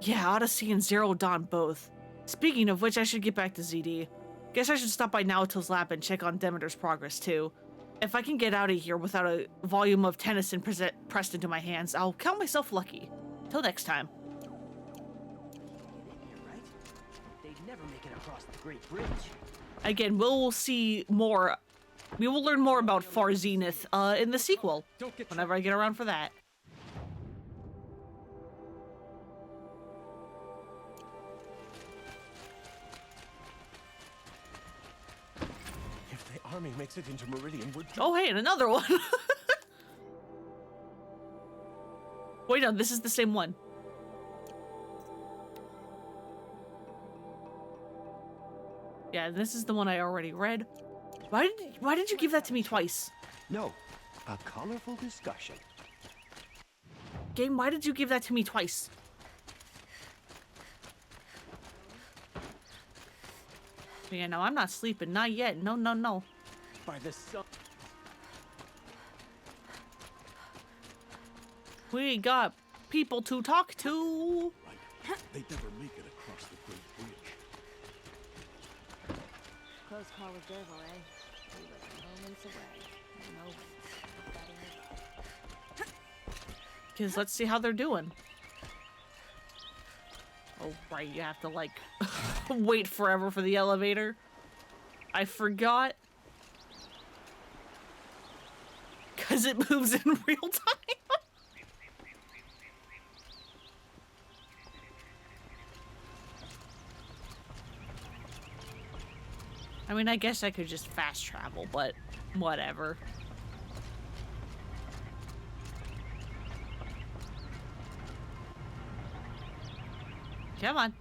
Yeah, Odyssey and Zero Dawn both. Speaking of which, I should get back to ZD. Guess I should stop by Naoto's lab and check on Demeter's progress, too. If I can get out of here without a volume of Tennyson pressed into my hands, I'll count myself lucky. Till next time. They'd never make it across the Great Bridge. Again, we'll see more. We will learn more about Far Zenith in the sequel, whenever I get around for that. If the army makes it into Meridian, we're... Oh, hey, and another one. Wait, no, this is the same one. Yeah, this is the one I already read. Why did you give that to me twice? No, a colorful discussion. Game, why did you give that to me twice? Yeah, no, I'm not sleeping. Not yet. No, no, no. By the sun. We got people to talk to. Right. They'd never make it across the Great Bridge. Close call with Derval, eh? He was moments away. Because let's see how they're doing. Oh, right, you have to, like, wait forever for the elevator. I forgot. Because it moves in real time. I mean, I guess I could just fast travel, but whatever. Come on.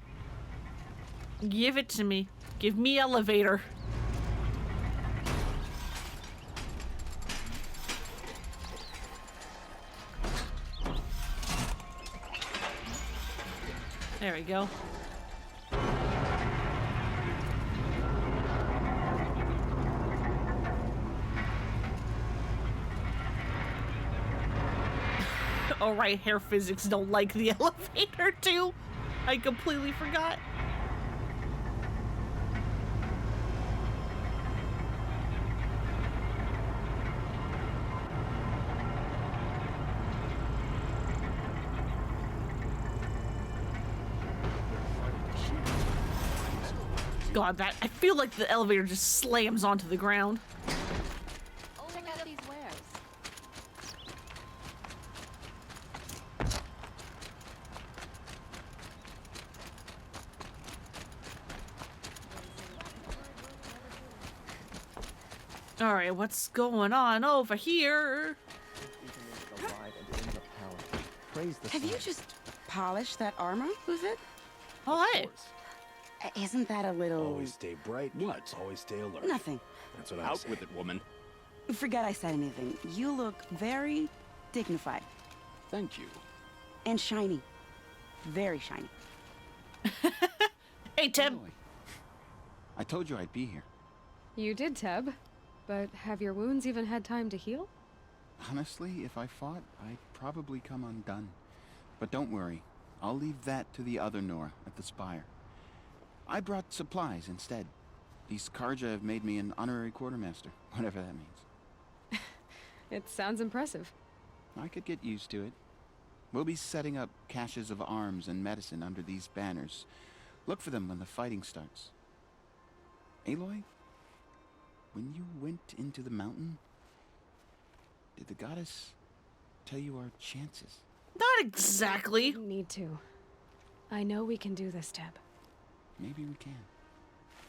Give it to me. Give me elevator. There we go. Oh right, hair physics don't like the elevator too. I completely forgot. God, that I feel like the elevator just slams onto the ground. Check out these wares. All right, what's going on over here? Have you just polished that armor with it? Oh, hey. Isn't that a little... Always stay bright. What? Always stay alert. Nothing. That's what I Out say. with it, woman. Forget I said anything. You look very dignified. Thank you. And shiny. Very shiny. Hey, Tim. I told you I'd be here. You did, Teb. But have your wounds even had time to heal? Honestly, if I fought, I'd probably come undone. But don't worry. I'll leave that to the other Nora at the Spire. I brought supplies instead. These Karja have made me an honorary quartermaster, whatever that means. It sounds impressive. I could get used to it. We'll be setting up caches of arms and medicine under these banners. Look for them when the fighting starts. Aloy, when you went into the mountain, did the goddess tell you our chances? Not exactly. You need to. I know we can do this, Teb. Maybe we can.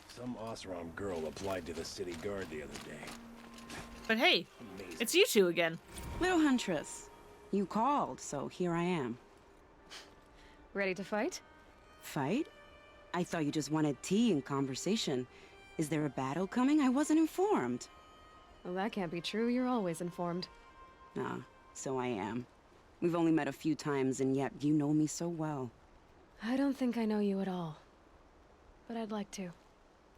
Some Osram girl applied to the city guard the other day. But hey, it's you two again. Little Huntress, you called, so here I am. Ready to fight? Fight? I thought you just wanted tea and conversation. Is there a battle coming? I wasn't informed. Well, that can't be true. You're always informed. Ah, so I am. We've only met a few times, and yet you know me so well. I don't think I know you at all. But I'd like to.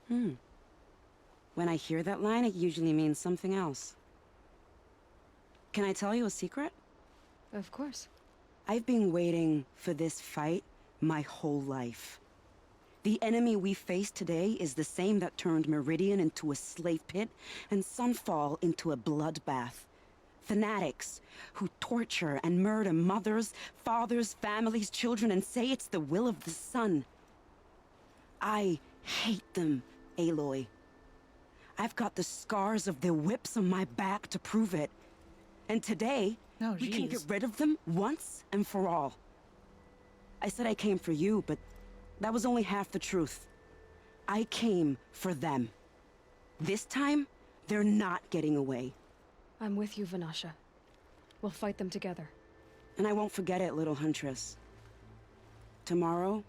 When I hear that line, it usually means something else. Can I tell you a secret? Of course. I've been waiting for this fight my whole life. The enemy we face today is the same that turned Meridian into a slave pit and Sunfall into a bloodbath. Fanatics who torture and murder mothers, fathers, families, children, and say it's the will of the sun. I hate them, Aloy. I've got the scars of their whips on my back to prove it. And today, we can get rid of them once and for all. I said I came for you, but that was only half the truth. I came for them. This time, they're not getting away. I'm with you, Vanasha. We'll fight them together. And I won't forget it, little Huntress. Tomorrow,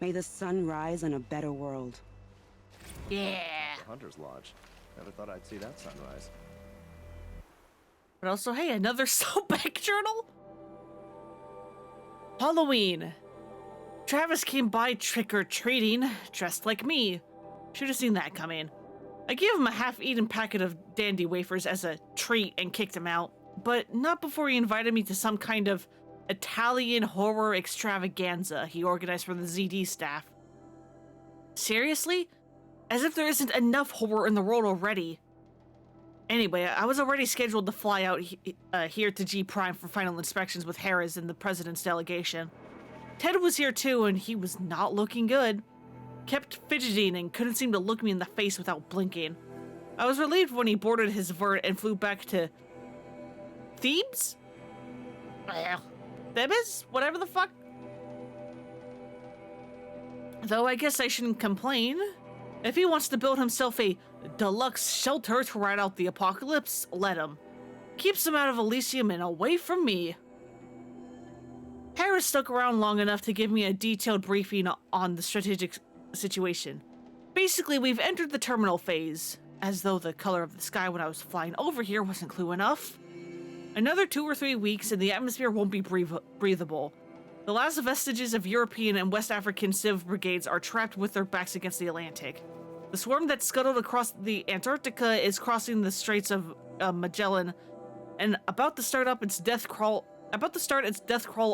may the sun rise in a better world. Yeah. The Hunter's Lodge. Never thought I'd see that sunrise. But also, hey, another Sobek journal? Halloween. Travis came by trick-or-treating, dressed like me. Should have seen that coming. I gave him a half-eaten packet of dandy wafers as a treat and kicked him out, but not before he invited me to some kind of Italian horror extravaganza he organized for the ZD staff. Seriously? As if there isn't enough horror in the world already. Anyway, I was already scheduled to fly out here to G Prime for final inspections with HADES and the president's delegation. Ted was here too, and he was not looking good. Kept fidgeting and couldn't seem to look me in the face without blinking. I was relieved when he boarded his vert and flew back to Thebes? Thebes? Whatever the fuck. Though I guess I shouldn't complain. If he wants to build himself a deluxe shelter to ride out the apocalypse, let him. Keeps him out of Elysium and away from me. Harris stuck around long enough to give me a detailed briefing on the strategic situation. Basically, we've entered the terminal phase, as though the color of the sky when I was flying over here wasn't clue enough. Another 2 or 3 weeks and the atmosphere won't be breathable. The last vestiges of European and West African Civ brigades are trapped with their backs against the Atlantic. The swarm that scuttled across the Antarctica is crossing the Straits of Magellan and about to start its death crawl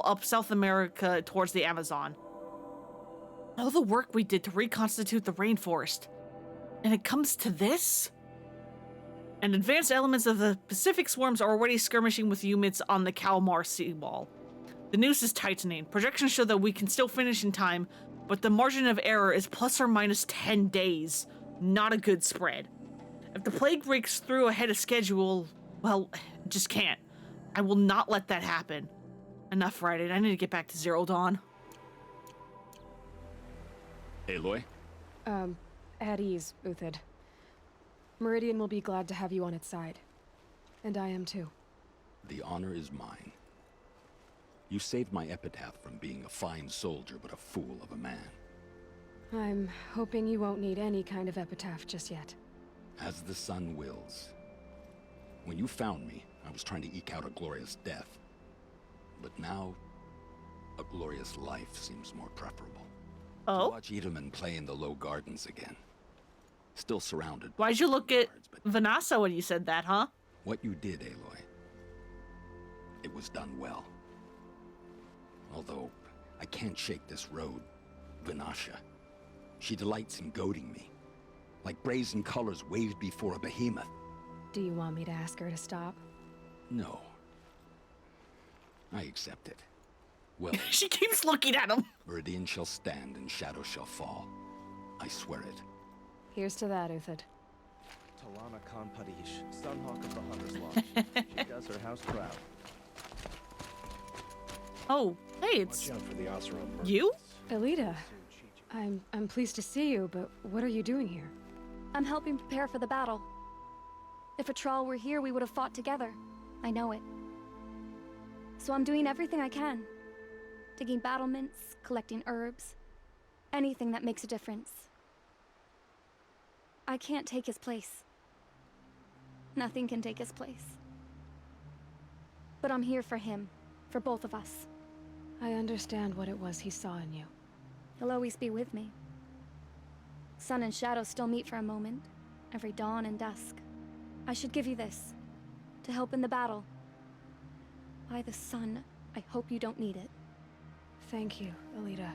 up South America towards the Amazon. All the work we did to reconstitute the rainforest, and it comes to this? And advanced elements of the Pacific swarms are already skirmishing with units on the Kalmar seawall. The noose is tightening. Projections show that we can still finish in time, but the margin of error is plus or minus 10 days. Not a good spread. If the plague breaks through ahead of schedule, well, just can't. I will not let that happen. Enough writing. I need to get back to Zero Dawn. Aloy? At ease, Uthid. Meridian will be glad to have you on its side. And I am too. The honor is mine. You saved my epitaph from being a fine soldier, but a fool of a man. I'm hoping you won't need any kind of epitaph just yet. As the sun wills. When you found me, I was trying to eke out a glorious death. But now, a glorious life seems more preferable. Oh? To watch Edelman play in the low gardens again. Still surrounded. Why'd you look at Vanessa when you said that, huh? What you did, Aloy, it was done well. Although, I can't shake this road, Vanasha. She delights in goading me, like brazen colors waved before a behemoth. Do you want me to ask her to stop? No. I accept it. Well, she keeps looking at him. Meridian shall stand and shadow shall fall. I swear it. Here's to that, Uthid. Talana Khan Padish, Sunhawk of the Hunter's Lodge. She does her house proud. Oh, hey, it's Watch out for the Oseram merchants. you? Elita, I'm pleased to see you, but what are you doing here? I'm helping prepare for the battle. If Atral were here, we would have fought together. I know it. So I'm doing everything I can. Digging battlements, collecting herbs. Anything that makes a difference. I can't take his place. Nothing can take his place. But I'm here for him. For both of us. I understand what it was he saw in you. He'll always be with me. Sun and shadow still meet for a moment. Every dawn and dusk. I should give you this. To help in the battle. By the sun, I hope you don't need it. Thank you, Elita.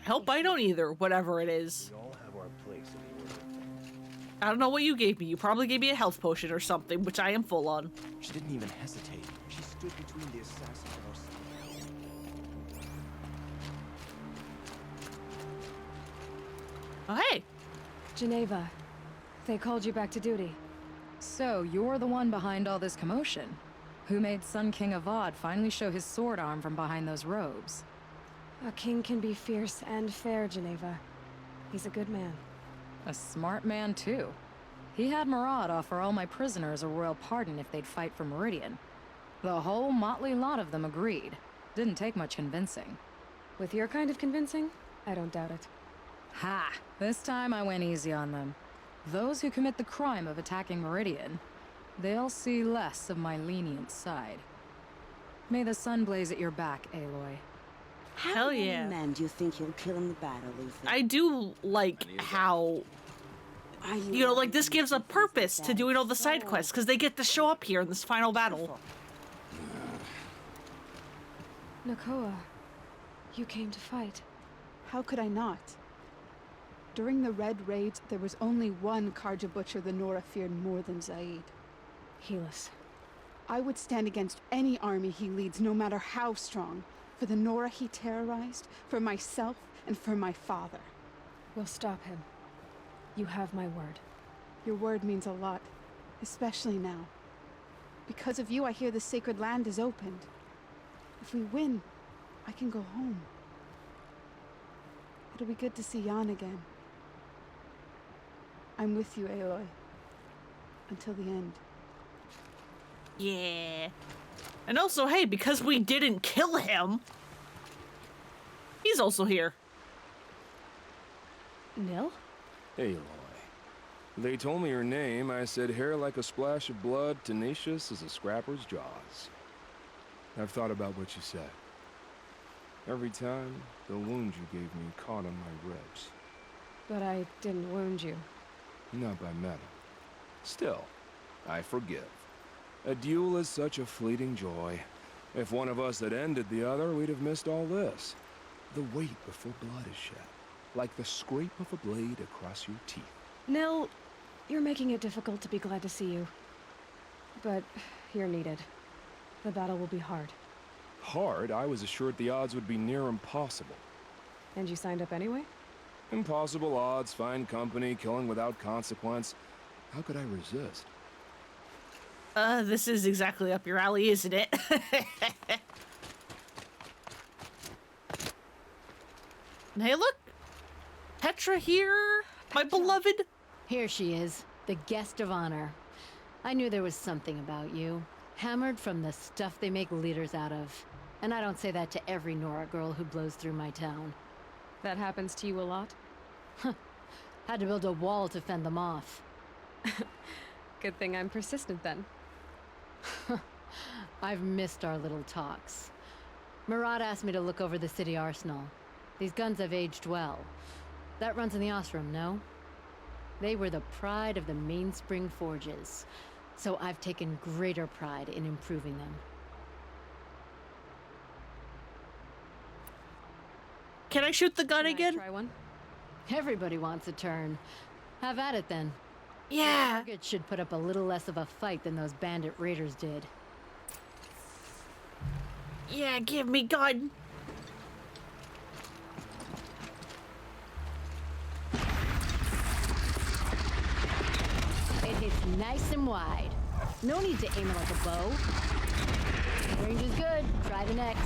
I hope I don't either, whatever it is. We all have our place in the order of things. I don't know what you gave me. You probably gave me a health potion or something, which I am full on. She didn't even hesitate. She stood between the assassin and our son. Oh, hey. Geneva, they called you back to duty. So, you're the one behind all this commotion? Who made Sun King Avad finally show his sword arm from behind those robes? A king can be fierce and fair, Geneva. He's a good man. A smart man, too. He had Murad offer all my prisoners a royal pardon if they'd fight for Meridian. The whole motley lot of them agreed. Didn't take much convincing. With your kind of convincing, I don't doubt it. Ha! This time I went easy on them. Those who commit the crime of attacking Meridian, they'll see less of my lenient side. May the sun blaze at your back, Aloy. Hell yeah. How many men do you think you'll kill in the battle, Luther? I do like how, you know, like this gives a purpose to doing all the side quests because they get to show up here in this final battle. Nakoa, you came to fight. How could I not? During the Red Raids, there was only one Karja Butcher the Nora feared more than Zaid. Helis. I would stand against any army he leads, no matter how strong. For the Nora he terrorized, for myself, and for my father. We'll stop him. You have my word. Your word means a lot, especially now. Because of you, I hear the sacred land is opened. If we win, I can go home. It'll be good to see Jan again. I'm with you, Aloy. Until the end. Yeah. And also, hey, because we didn't kill him, he's also here. Nil? Aloy. They told me your name. I said hair like a splash of blood, tenacious as a scrapper's jaws. I've thought about what you said. Every time, the wound you gave me caught on my ribs. But I didn't wound you. Not by metal. Still, I forgive. A duel is such a fleeting joy. If one of us had ended the other, we'd have missed all this. The weight before blood is shed, like the scrape of a blade across your teeth. Nil, you're making it difficult to be glad to see you. But you're needed. The battle will be hard. Hard? I was assured the odds would be near impossible. And you signed up anyway? Impossible odds, fine company, killing without consequence. How could I resist? This is exactly up your alley, isn't it? And hey, look! Petra here, my beloved. Here she is, the guest of honor. I knew there was something about you. Hammered from the stuff they make leaders out of. And I don't say that to every Nora girl who blows through my town. That happens to you a lot? Had to build a wall to fend them off. Good thing I'm persistent then. I've missed our little talks. Murad asked me to look over the city arsenal. These guns have aged well. That runs in the Osram, no? They were the pride of the Mainspring Forges, so I've taken greater pride in improving them. Can I shoot the gun again? Try one? Everybody wants a turn. Have at it then. Yeah. Target should put up a little less of a fight than those bandit raiders did. Yeah, give me gun. It hits nice and wide. No need to aim it like a bow. Range is good. Try the next.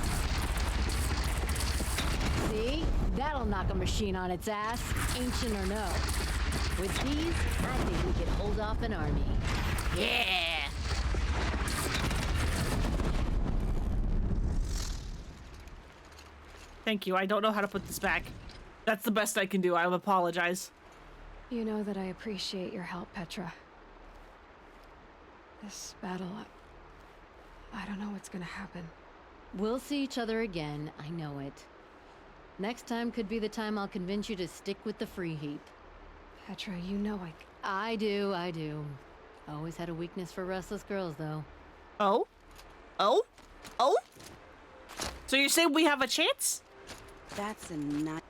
See? That'll knock a machine on its ass, ancient or no. With these, I think we could hold off an army. Yeah! Thank you, I don't know how to put this back. That's the best I can do, I apologize. You know that I appreciate your help, Petra. This battle, I don't know what's gonna happen. We'll see each other again, I know it. Next time could be the time I'll convince you to stick with the free heap. Petra, you know I do. Always had a weakness for restless girls, though. Oh? Oh? Oh? So you say we have a chance? That's a nice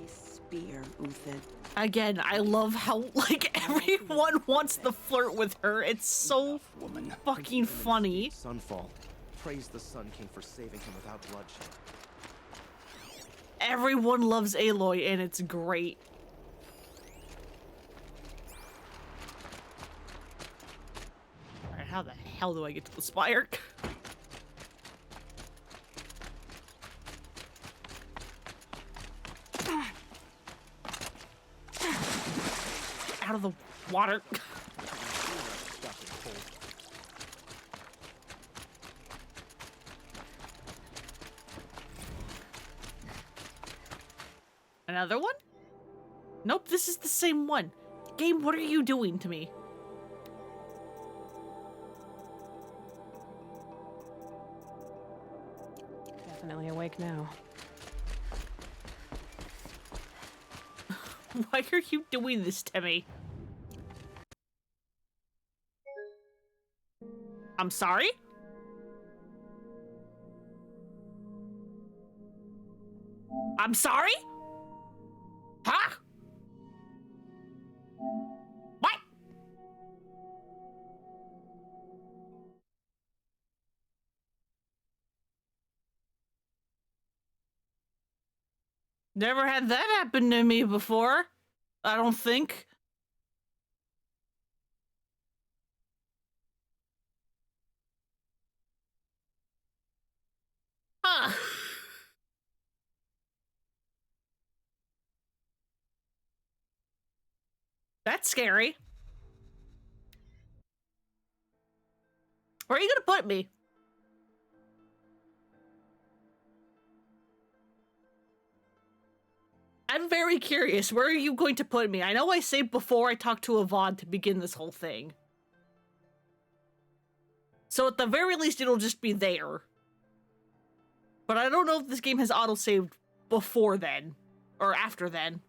spear, Uthid. Again, I love how, like, everyone wants to flirt with her. It's so fucking funny. Sunfall. Praise the Sun King for saving him without bloodshed. Everyone loves Aloy, and it's great. Alright, how the hell do I get to the spire? Out of the water. Another one? Nope, this is the same one. Game, what are you doing to me? Definitely awake now. Why are you doing this to me? I'm sorry? I'm sorry? Huh? What? Never had that happen to me before. I don't think. Huh. That's scary. Where are you gonna put me? I'm very curious. Where are you going to put me? I know I saved before I talked to Avad to begin this whole thing. So at the very least, it'll just be there. But I don't know if this game has auto-saved before then. Or after then.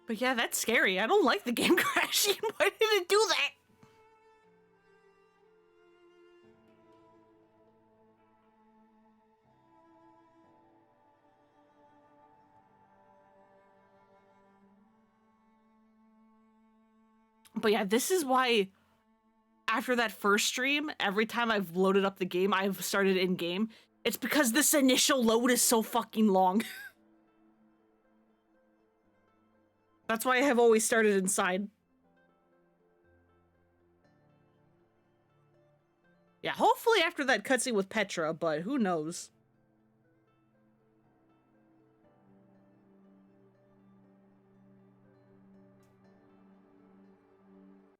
But yeah, that's scary. I don't like the game crashing. Why did it do that? But yeah, this is why after that first stream, every time I've loaded up the game, I've started in-game. It's because this initial load is so fucking long. That's why I have always started inside. Yeah, hopefully after that cutscene with Petra, but who knows?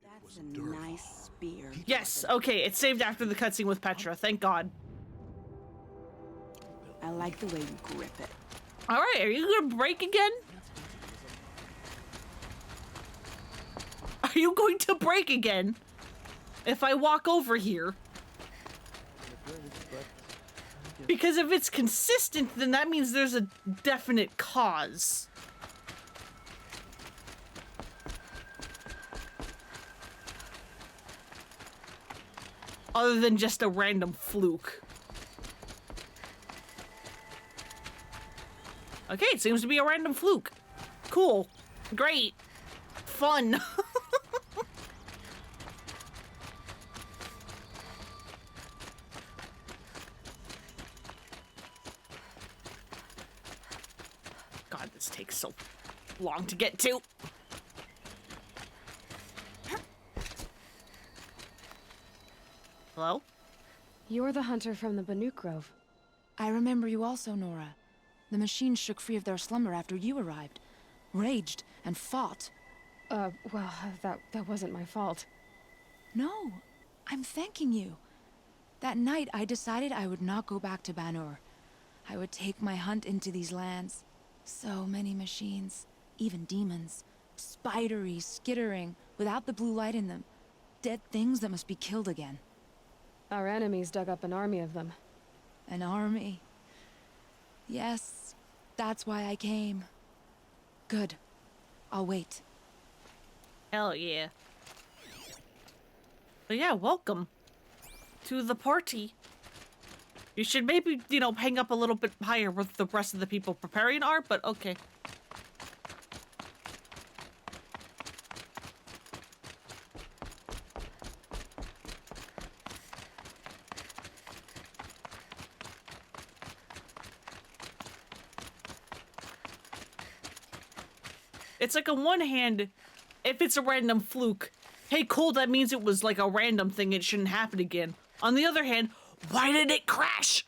That's a nice spear. Yes, okay, it saved after the cutscene with Petra, thank God. I like the way you grip it. Alright, are you gonna break again? Are you going to break again? If I walk over here? Because if it's consistent, then that means there's a definite cause. Other than just a random fluke. Okay, it seems to be a random fluke. Cool. Great. Fun. God, this takes so long to get to. Hello? You're the hunter from the Banuk Grove. I remember you also, Nora. The machines shook free of their slumber after you arrived. Raged and fought. Well, that wasn't my fault. No, I'm thanking you. That night, I decided I would not go back to Banur. I would take my hunt into these lands. So many machines, even demons. Spidery, skittering, without the blue light in them. Dead things that must be killed again. Our enemies dug up an army of them. An army? Yes, that's why I came. Good. I'll wait. Hell yeah. But yeah, welcome to the party. You should maybe, you know, hang up a little bit higher with the rest of the people preparing art, but okay. It's like on one hand, if it's a random fluke, hey cool, that means it was like a random thing, it shouldn't happen again. On the other hand, why did it crash?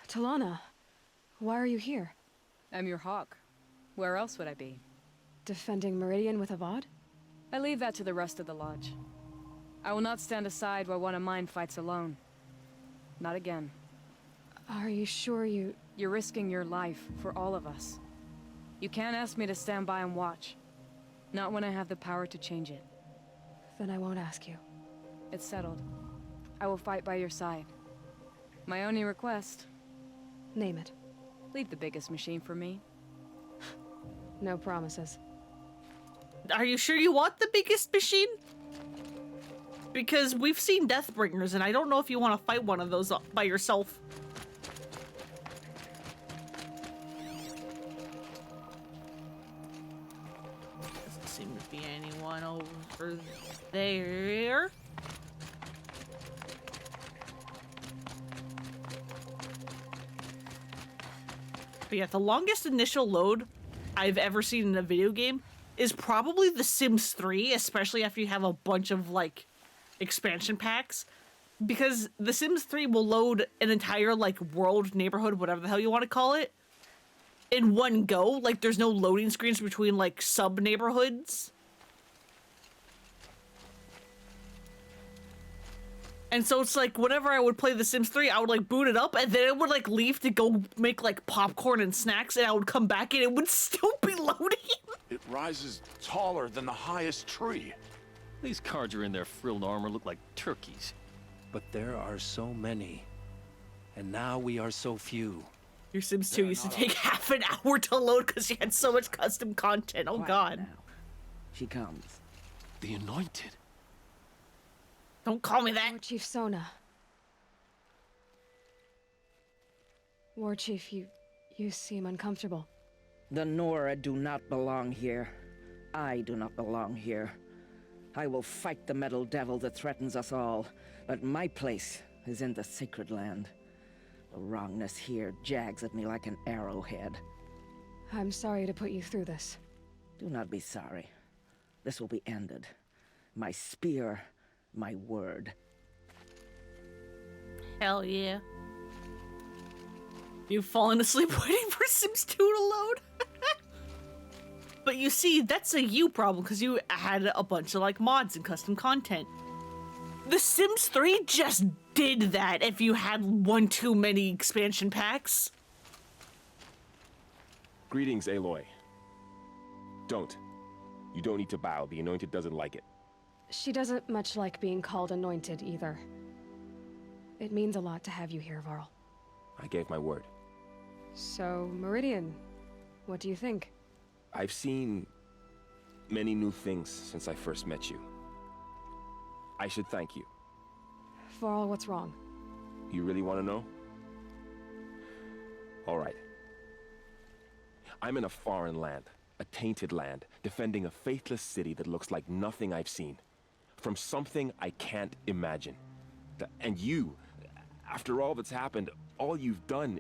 Talana, why are you here? I'm your hawk. Where else would I be? Defending Meridian with Avad? I leave that to the rest of the lodge. I will not stand aside while one of mine fights alone. Not again. Are you sure you... You're risking your life for all of us. You can't ask me to stand by and watch. Not when I have the power to change it. Then I won't ask you. It's settled. I will fight by your side. My only request... Name it. Leave the biggest machine for me. No promises. Are you sure you want the biggest machine? Because we've seen Deathbringers, and I don't know if you want to fight one of those by yourself. Doesn't seem to be anyone over there. But yeah, the longest initial load I've ever seen in a video game is probably The Sims 3, especially after you have a bunch of, like, expansion packs. Because The Sims 3 will load an entire, like, world, neighborhood, whatever the hell you want to call it, in one go. Like, there's no loading screens between, like, sub-neighborhoods. And so it's like, whenever I would play The Sims 3, I would, like, boot it up, and then it would, like, leave to go make, like, popcorn and snacks, and I would come back, and it would still be loading. It rises taller than the highest tree. These cards are in their frilled armor look like turkeys. But there are so many. And now we are so few. Your Sims 2 used to take half an hour to load because you had so much custom content. Oh, God. Now. She comes. The Anointed. Don't call me that. War Chief Sona. War Chief, you seem uncomfortable. The Nora do not belong here. I do not belong here. I will fight the metal devil that threatens us all, but my place is in the sacred land. The wrongness here jags at me like an arrowhead. I'm sorry to put you through this. Do not be sorry. This will be ended. My spear, my word. Hell yeah. You've fallen asleep waiting for Sims 2 to load? But you see, that's a you problem because you had a bunch of like mods and custom content. The Sims 3 just did that if you had one too many expansion packs. Greetings, Aloy. Don't. You don't need to bow. The Anointed doesn't like it. She doesn't much like being called anointed either. It means a lot to have you here, Varl. I gave my word. So, Meridian, what do you think? I've seen many new things since I first met you. I should thank you. Varl, what's wrong? You really want to know? All right. I'm in a foreign land, a tainted land, defending a faithless city that looks like nothing I've seen. From something I can't imagine. And you, after all that's happened, all you've done,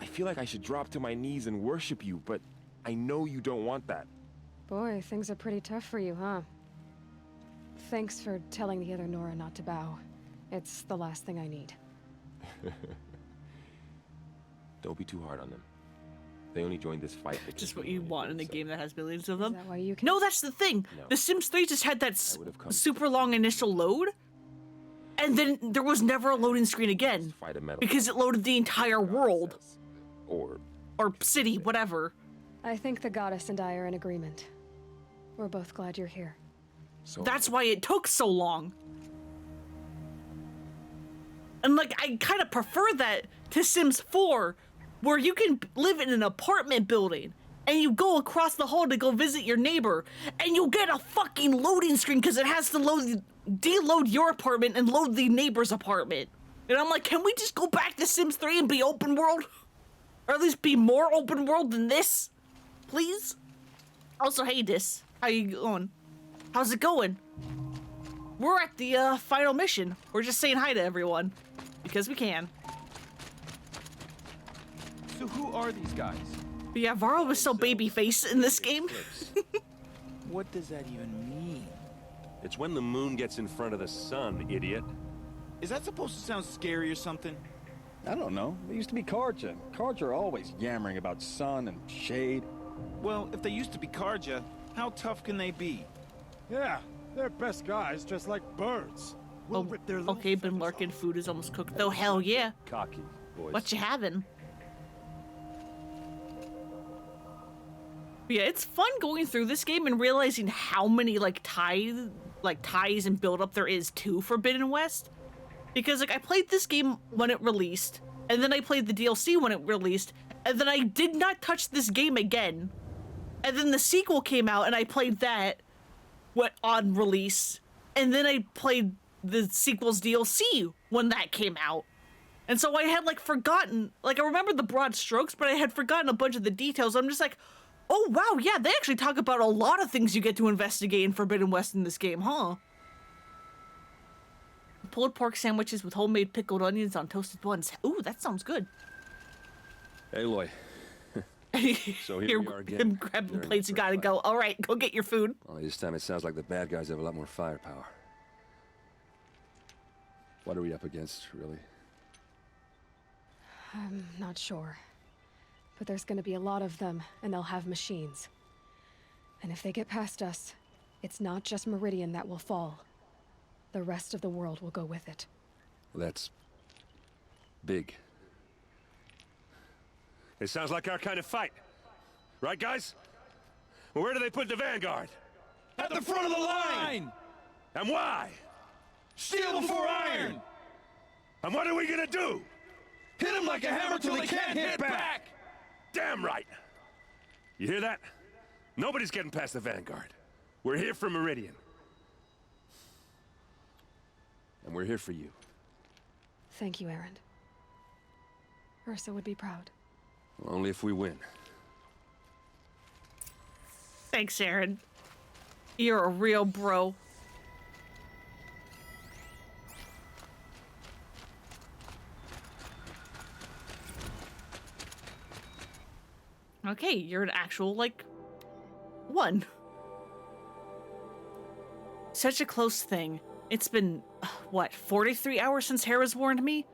I feel like I should drop to my knees and worship you, but I know you don't want that. Boy, things are pretty tough for you, huh? Thanks for telling the other Nora not to bow. It's the last thing I need. Don't be too hard on them. They only joined this fight because just what you want in a game that has millions of them. Is that why you can... No, that's the thing. No. The Sims 3 just had that super long initial load, and then there was never a loading screen again because it loaded the entire world or city, whatever. I think the goddess and I are in agreement. We're both glad you're here. So that's why it took so long. And like, I kind of prefer that to Sims 4, where you can live in an apartment building and you go across the hall to go visit your neighbor and you get a fucking loading screen because it has to deload your apartment and load the neighbor's apartment. And I'm like, can we just go back to Sims 3 and be open world? Or at least be more open world than this? Please? Also, hey, Dis. How you going? How's it going? We're at the final mission. We're just saying hi to everyone. Because we can. So who are these guys? But yeah, Varl was so babyface in this game. What does that even mean? It's when the moon gets in front of the sun, idiot. Is that supposed to sound scary or something? I don't know. They used to be Karja. Karja are always yammering about sun and shade. Well, if they used to be Karja, how tough can they be? Yeah, they're best guys, just like birds. We'll rip their little Okay, Ben Larkin, food is almost cooked. Though, hell yeah. Cocky, boys. What you having? But yeah, it's fun going through this game and realizing how many ties and build up there is to Forbidden West. Because like I played this game when it released, and then I played the DLC when it released, and then I did not touch this game again. And then the sequel came out and I played that on release, and then I played the sequel's DLC when that came out. And so I had like forgotten, like I remember the broad strokes, but I had forgotten a bunch of the details. I'm just like, oh wow, yeah, they actually talk about a lot of things you get to investigate in Forbidden West in this game, huh? Pulled pork sandwiches with homemade pickled onions on toasted buns. Ooh, that sounds good. Aloy. So here we are again. Him grabbing plates, you gotta go. All right, go get your food. Well, this time it sounds like the bad guys have a lot more firepower. What are we up against, really? I'm not sure. But there's gonna be a lot of them, and they'll have machines. And if they get past us, it's not just Meridian that will fall. The rest of the world will go with it. Well, that's big. It sounds like our kind of fight. Right, guys? Well, where do they put the Vanguard? At the front of the line! And why? Steel before iron! And what are we gonna do? Hit them like a hammer till they can't hit back! Damn right! You hear that? Nobody's getting past the Vanguard. We're here for Meridian. And we're here for you. Thank you, Erend. Ursa would be proud. Well, only if we win. Thanks, Aaron. You're a real bro. Okay, you're an actual, like, one. Such a close thing. It's been, what, 43 hours since Harris warned me?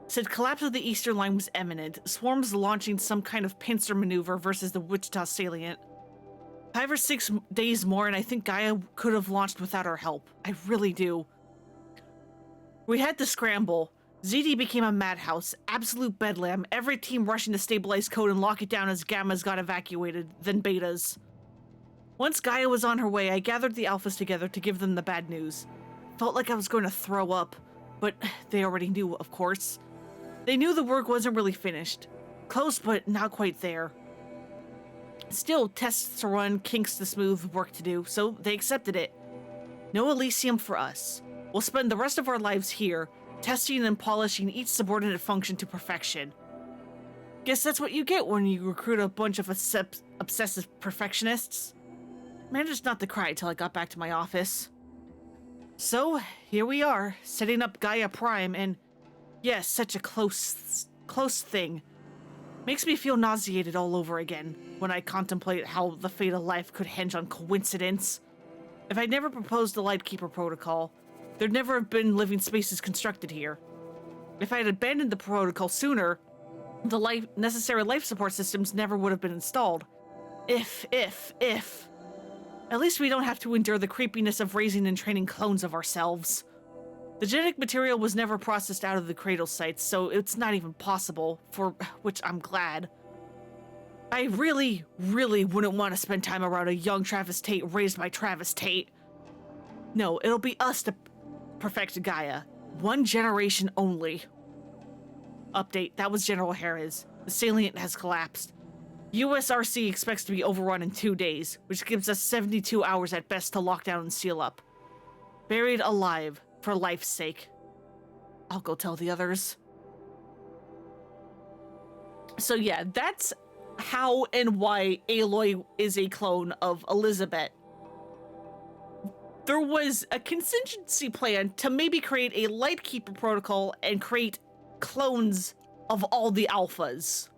Said collapse of the Eastern Line was imminent. Swarms launching some kind of pincer maneuver versus the Wichita salient. 5 or 6 days more, and I think Gaia could have launched without our help. I really do. We had to scramble. ZD became a madhouse, absolute bedlam, every team rushing to stabilize code and lock it down as Gammas got evacuated, then Betas. Once Gaia was on her way, I gathered the Alphas together to give them the bad news. Felt like I was going to throw up, but they already knew, of course. They knew the work wasn't really finished. Close, but not quite there. Still, tests to run, kinks to smooth, work to do, so they accepted it. No Elysium for us. We'll spend the rest of our lives here, testing and polishing each subordinate function to perfection. Guess that's what you get when you recruit a bunch of obsessive perfectionists. Managed not to cry till I got back to my office. So, here we are, setting up Gaia Prime, and yes, such a close thing. Makes me feel nauseated all over again when I contemplate how the fate of life could hinge on coincidence. If I'd never proposed the Lightkeeper Protocol, there'd never have been living spaces constructed here. If I had abandoned the protocol sooner, the necessary life support systems never would have been installed. If. At least we don't have to endure the creepiness of raising and training clones of ourselves. The genetic material was never processed out of the cradle sites, so it's not even possible, for which I'm glad. I really wouldn't want to spend time around a young Travis Tate raised by Travis Tate. No, it'll be us to perfect Gaia. 1 generation only. Update, that was General Harris. The salient has collapsed. USRC expects to be overrun in 2 days, which gives us 72 hours at best to lock down and seal up. Buried alive, for life's sake. I'll go tell the others. So yeah, that's how and why Aloy is a clone of Elizabeth. There was a contingency plan to maybe create a Lightkeeper protocol and create clones of all the Alphas.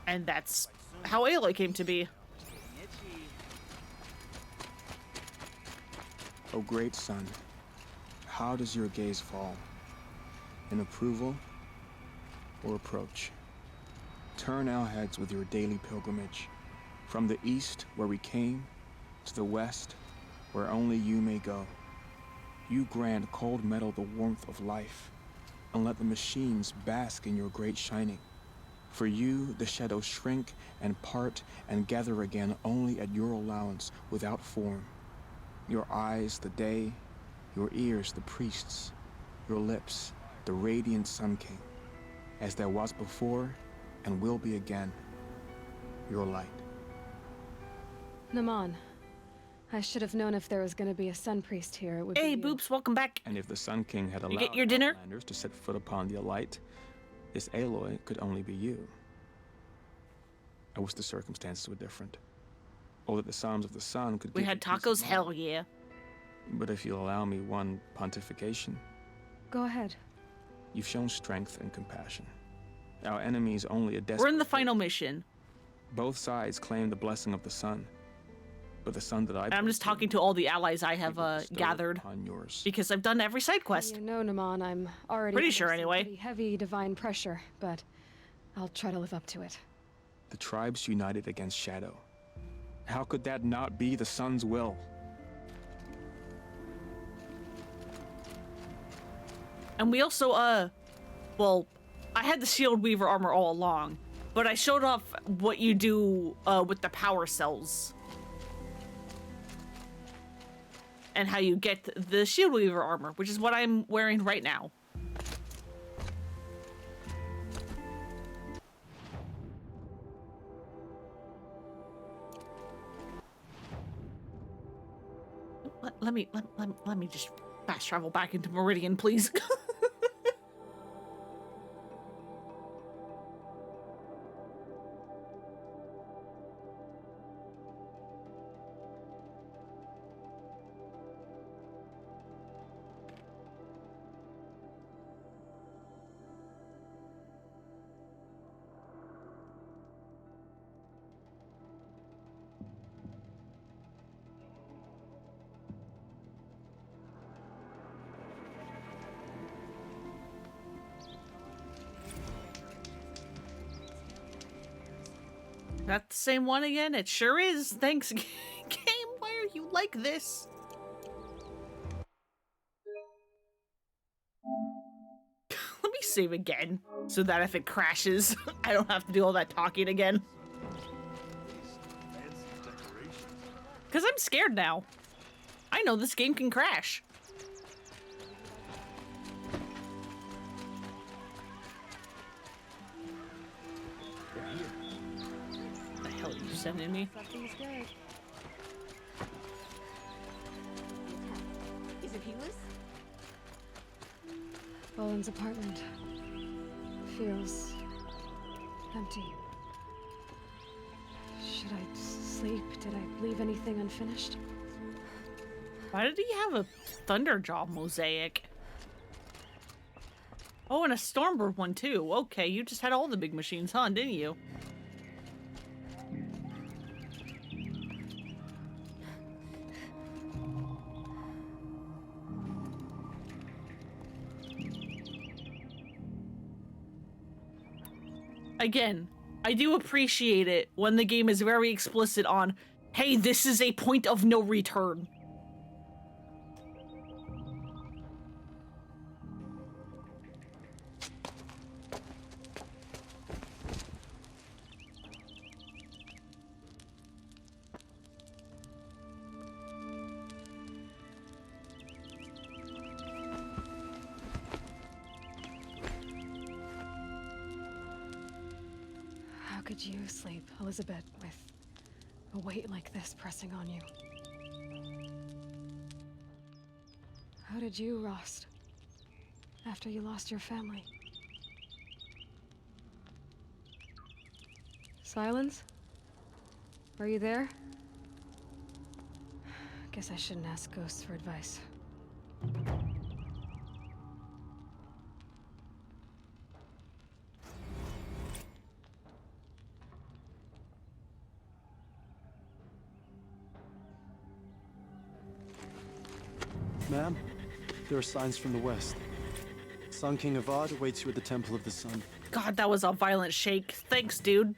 And that's how Aloy came to be. O great sun, how does your gaze fall? In approval or approach? Turn our heads with your daily pilgrimage, from the east where we came, to the west where only you may go. You grant cold metal the warmth of life, and let the machines bask in your great shining. For you, the shadows shrink and part and gather again only at your allowance without form. Your eyes, the day, your ears, the priests, your lips, the radiant Sun King, as there was before and will be again, your light. Naman, I should have known if there was going to be a Sun Priest here, it would Hey, be Boops, welcome back. And if the Sun King had You allowed get your dinner? Outlanders to set foot upon the Alight, this Aloy could only be you. I wish the circumstances were different, or that the Psalms of the Sun could We give had you peace of tacos, mind. hell yeah. But if you'll allow me one pontification, Go ahead. you've shown strength and compassion. Our enemy is only a desperate... We're in the final mission. Both sides claim the blessing of the sun, but the sun that I... And I'm just talking to all the allies I have gathered, yours. because I've done every side quest. You know, Naman, I'm already Pretty under sure some anyway. pretty heavy divine pressure, but I'll try to live up to it. The tribes united against Shadow. How could that not be the sun's will? And we also, well, I had the Shield Weaver armor all along, but I showed off what you do with the power cells. And how you get the Shield Weaver armor, which is what I'm wearing right now. Let me just fast travel back into Meridian, please. That the same one again? It sure is. Thanks, game. Why are you like this? Let me save again, so that if it crashes, I don't have to do all that talking again. Because I'm scared now. I know this game can crash. What the hell are you sending me? Something's good. Is it healers? Bowen's apartment feels empty. Should I sleep? Did I leave anything unfinished? Why did he have a Thunderjaw mosaic? Oh, and a Stormbird one too. Okay, you just had all the big machines, huh? Didn't you? Again, I do appreciate it when the game is very explicit on, hey, this is a point of no return. How could you sleep, Elizabeth, with a weight like this pressing on you? How did you, Rost, after you lost your family? Silence? Are you there? Guess I shouldn't ask ghosts for advice. Ma'am, there are signs from the west. Sun King Avad awaits you at the Temple of the Sun. God, that was a violent shake. Thanks, dude.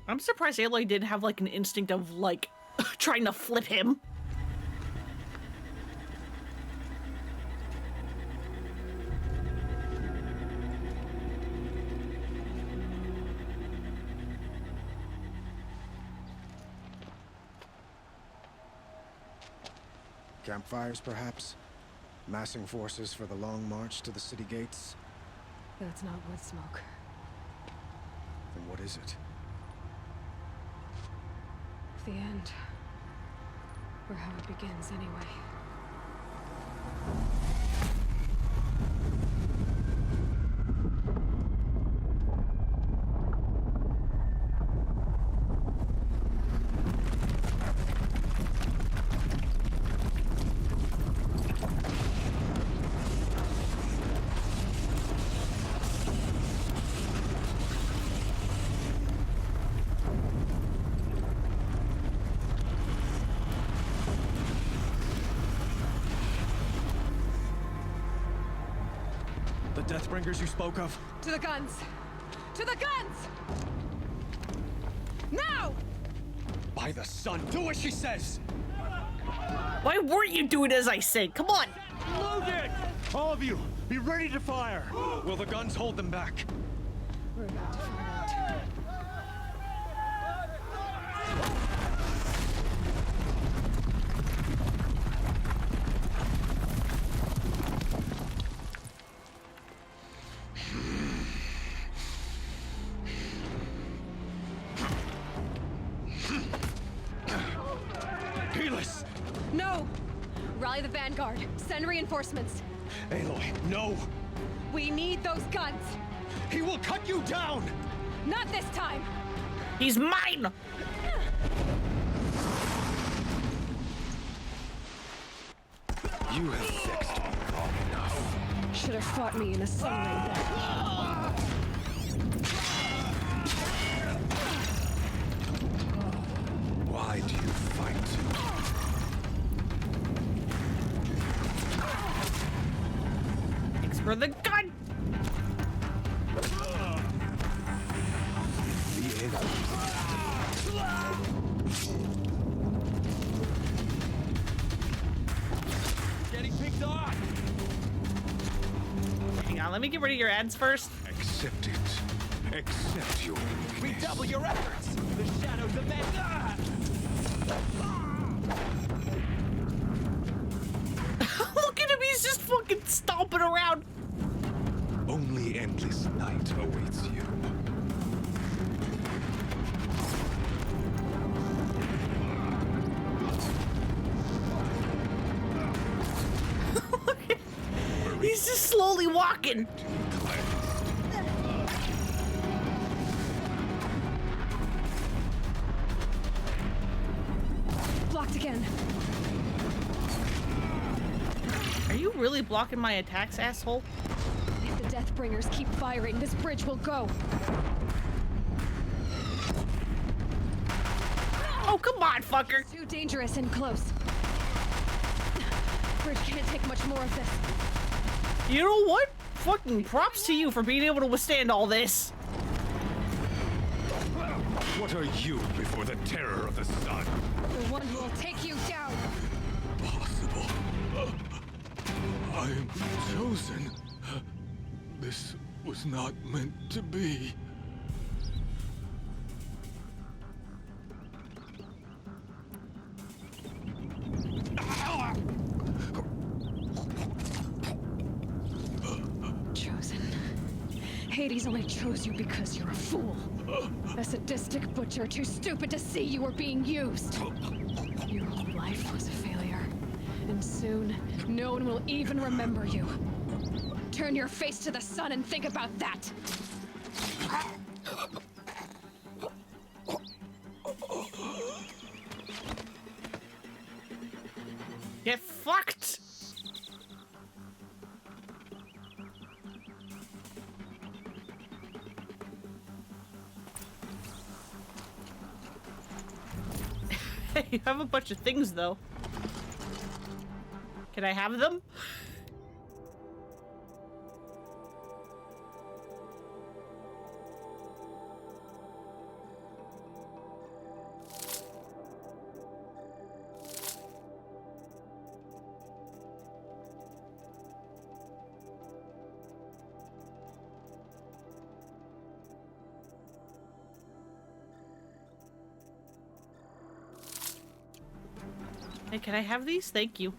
I'm surprised Aloy didn't have like an instinct of like trying to flip him. Campfires, perhaps? Massing forces for the long march to the city gates? That's not wood smoke. Then what is it? The end. Or how it begins, anyway. Deathbringers you spoke of? To the guns! To the guns! Now! By the sun, do as she says! Why weren't you doing as I say? Come on! Load it! All of you, be ready to fire! Will the guns hold them back? We're about to find out. No! Rally the vanguard. Send reinforcements. Aloy, no! We need those guns! He will cut you down! Not this time! He's mine! You have fixed me long enough. Should have fought me in a sunlight then. Why do you fight? For the gun! Getting picked off! Hang on, let me get rid of your ads first. Accept it. Accept your weakness. Redouble your efforts! The shadows of men. Look at him, he's just fucking stomping around. Only endless night awaits you. He's just slowly walking. Blocked again. Are you really blocking my attacks, asshole? If the Deathbringers keep firing, this bridge will go. Oh, come on, fucker. Too dangerous and close. Bridge can't take much more of this. You know what? Fucking props to you for being able to withstand all this. What are you before the terror of the sun? The one who will take you down. Possible. I am chosen. This was not meant to be. Chosen. Hades only chose you because you're a fool. A sadistic butcher too stupid to see you were being used. Your whole life was a failure. And soon, no one will even remember you. Turn your face to the sun and think about that. Get fucked! You have a bunch of things, though. Can I have them? Hey, can I have these? Thank you.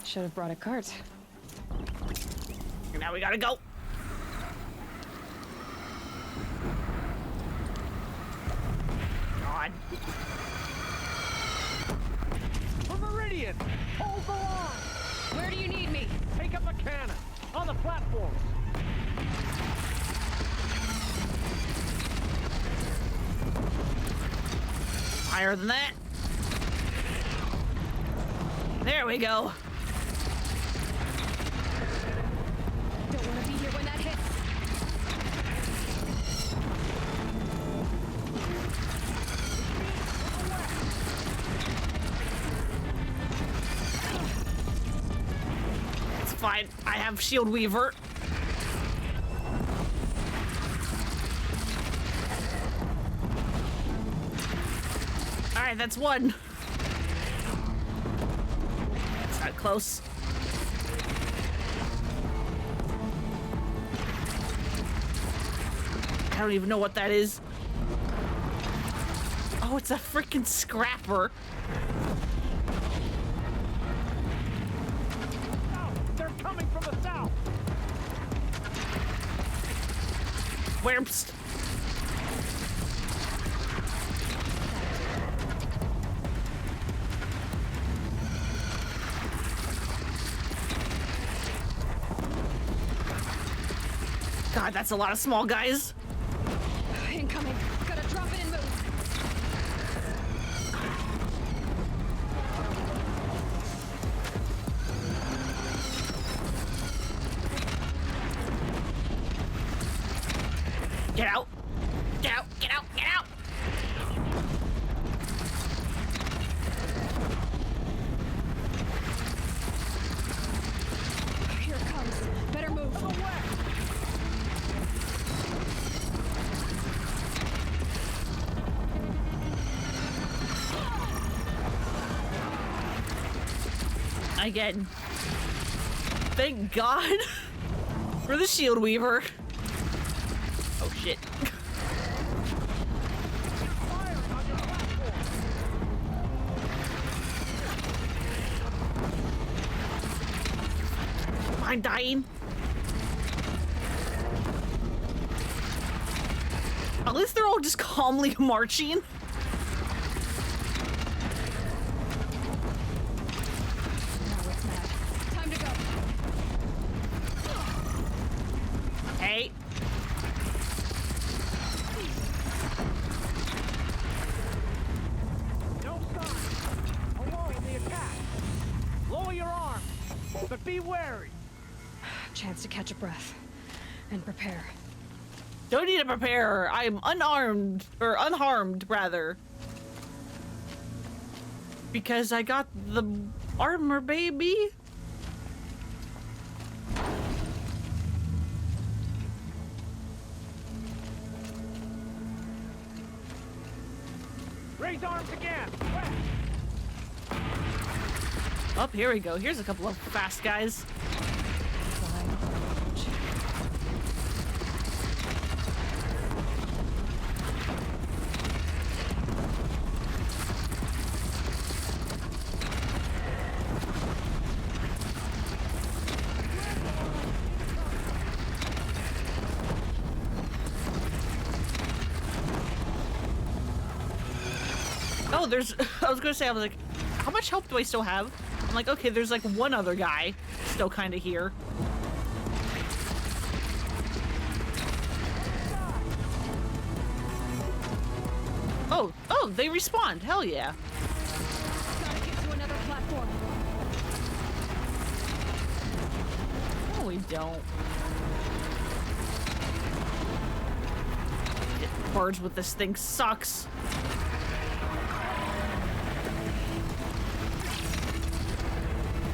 Should have brought a cart. Now we gotta go. God. For Meridian! Hold the line! Where do you need me? Take up a cannon! On the platform! Higher than that. There we go. Don't want to be here when that hits. It's fine. I have Shield Weaver. Alright, that's one. It's not close. I don't even know what that is. Oh, it's a freaking scrapper. They're coming from the south! Whoops. God, that's a lot of small guys. Incoming. Gotta drop it and move. Get out. Again. Thank God for the shield weaver. Oh shit. I'm dying. At least they're all just calmly marching. Time to go. Hey. No sign. Alone in the attack. Lower your arm, but be wary. Chance to catch a breath and prepare. Don't need to prepare. I'm unarmed, or unharmed, rather. Because I got the armor, baby. Raise arms again. Oh, here we go. Here's a couple of fast guys. Oh, there's, I was gonna say, I was like, how much health do I still have? I'm like, okay, there's like one other guy still kind of here. Oh, they respawned. Hell yeah. Gotta get to another platform. No, we don't. Birds with this thing sucks.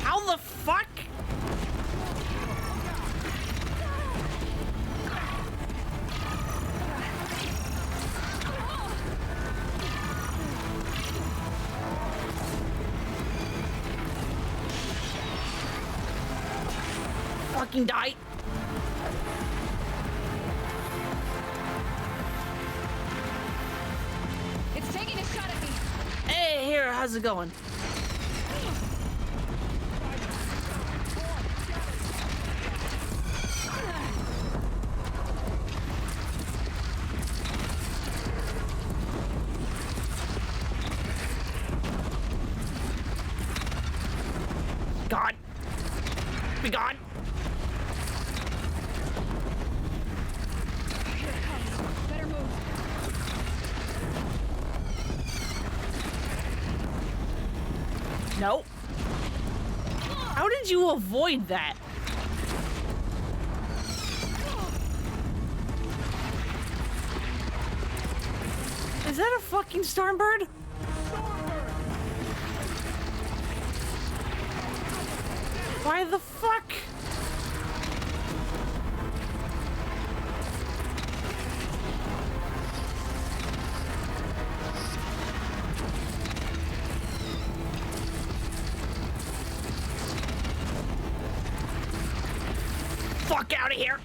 How the fuck? Fucking die. It's taking a shot at me. Hey, here, how's it going? God. Be gone. Here it comes. Better move. No. How did you avoid that? Is that a fucking Stormbird? Why the fuck? Fuck out of here.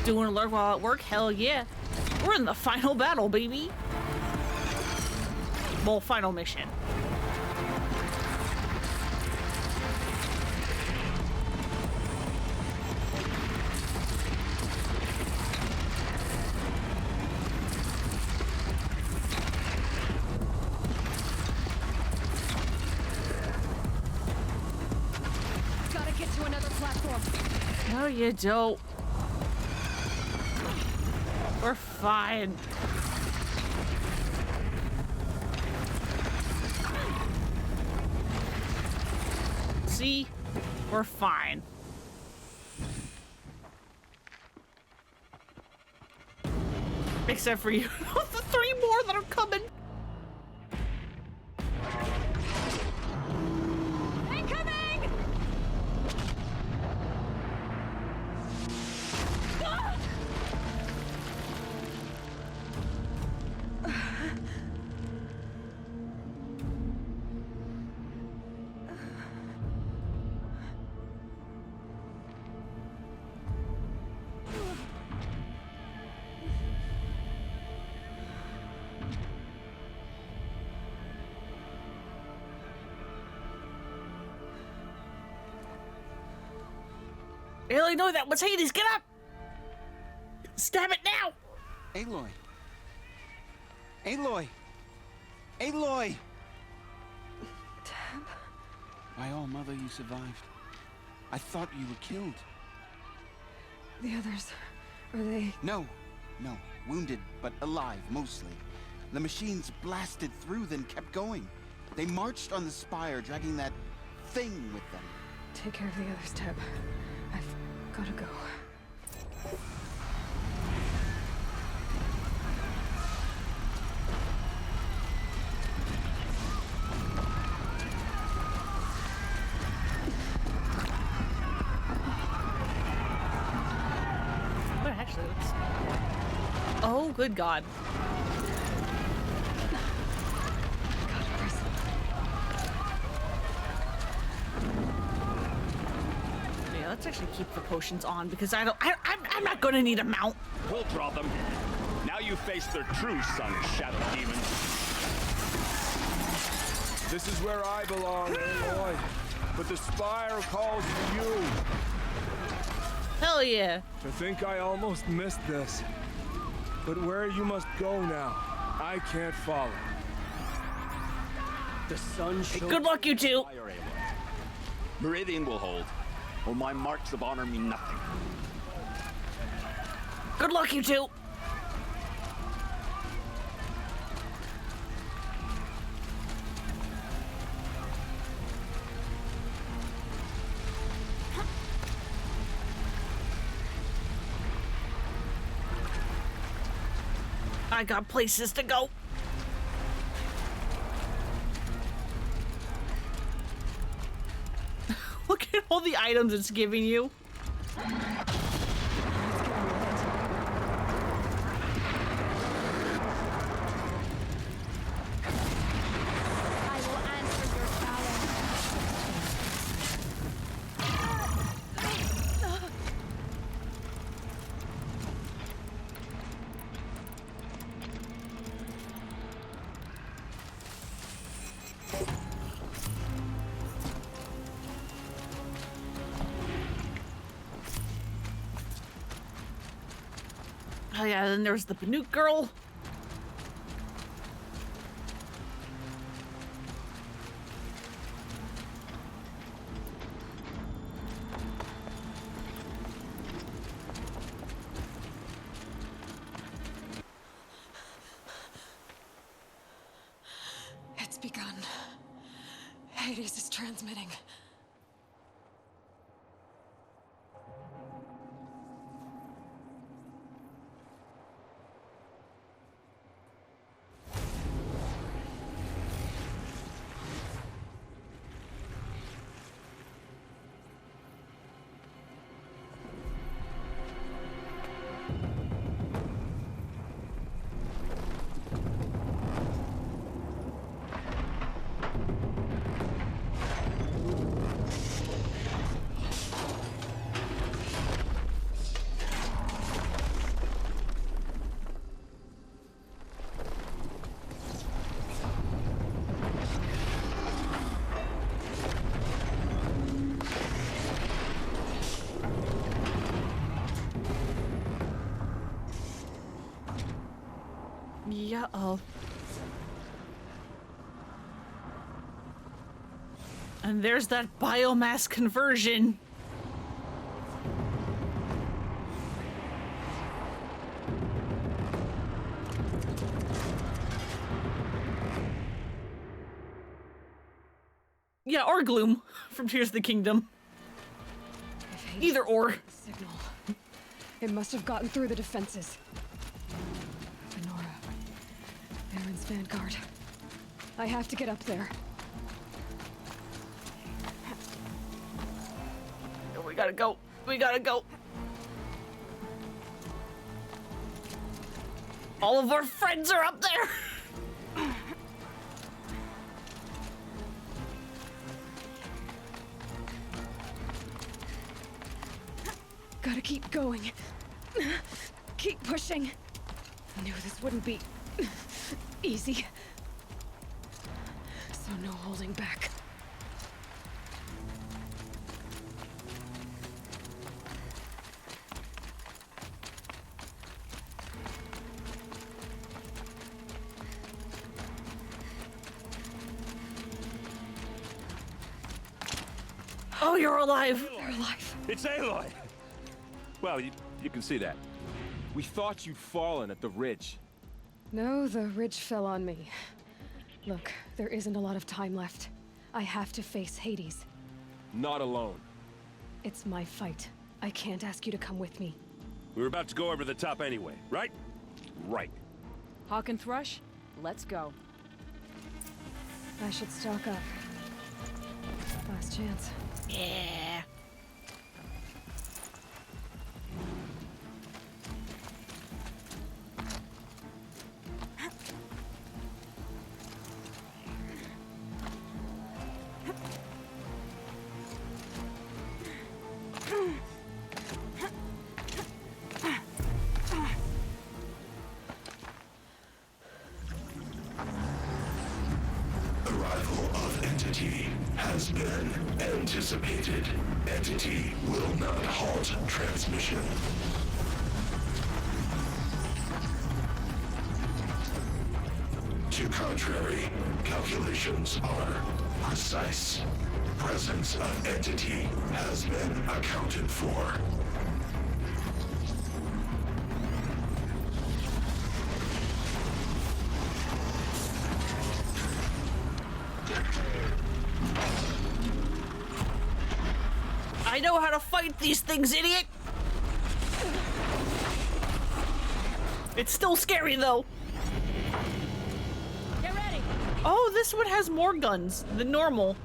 Doing alert while at work? Hell yeah. We're in the final battle, baby. Well, final mission. Gotta get to another platform. No, you don't. We're fine. See? We're fine. Except for you. The 3 more that are coming. Incoming! Really? No, that was Hades. Get up! Stab it now! Aloy. Aloy! Aloy! Tab? My all mother, you survived. I thought you were killed. The others, are they... No. Wounded, but alive, mostly. The machines blasted through, then kept going. They marched on the spire, dragging that thing with them. Take care of the others, Tab. I've gotta go. What actually looks... Oh, good God. Yeah, let's actually keep the potions on because I'm not gonna need a mount. We'll draw them. Now you face their true son, Shadow Demon. This is where I belong, Aloy. But the Spire calls to you. Hell yeah. To think I almost missed this. But where you must go now, I can't follow. The sun Hey, good luck, you two. Fire, Aloy. Meridian will hold, or my marks of honor mean nothing. Good luck, you two. I got places to go. Look at all the items it's giving you. I will answer your challenge. Oh yeah, then there's the Banuk girl. It's begun. Hades is transmitting. Yeah, oh. And there's that biomass conversion. Yeah, or Gloom from Tears of the Kingdom. Either or. Signal. It must have gotten through the defenses. Venora. Baron's vanguard. I have to get up there. We gotta go. We gotta go. All of our friends are up there. Gotta keep going. Keep pushing. Knew this wouldn't be easy. So no holding back. Oh, you're alive. You're alive. It's Aloy! Well, you can see that. We thought you'd fallen at the ridge. No, the ridge fell on me. Look, there isn't a lot of time left. I have to face Hades. Not alone. It's my fight. I can't ask you to come with me. We were about to go over the top anyway, right? Right. Hawk and Thrush, let's go. I should stock up. Last chance. Yeah. Arrival of Entity has been anticipated. Entity will not halt transmission. To contrary, calculations are precise. Presence of Entity has been accounted for. I know how to fight these things, idiot! It's still scary, though. Get ready. Oh, this one has more guns than normal.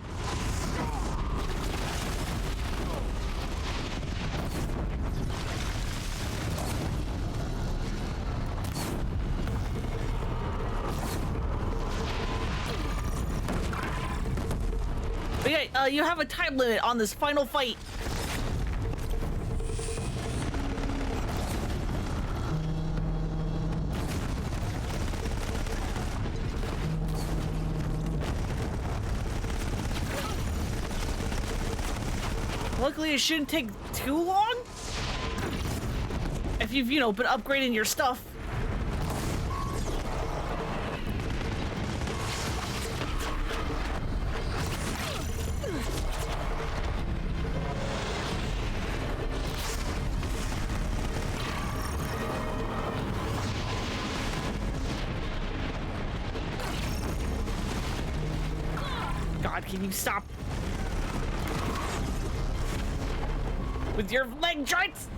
But yeah, you have a time limit on this final fight. Luckily, it shouldn't take too long. If you've, you know, been upgrading your stuff. God, can you stop? With your leg joints?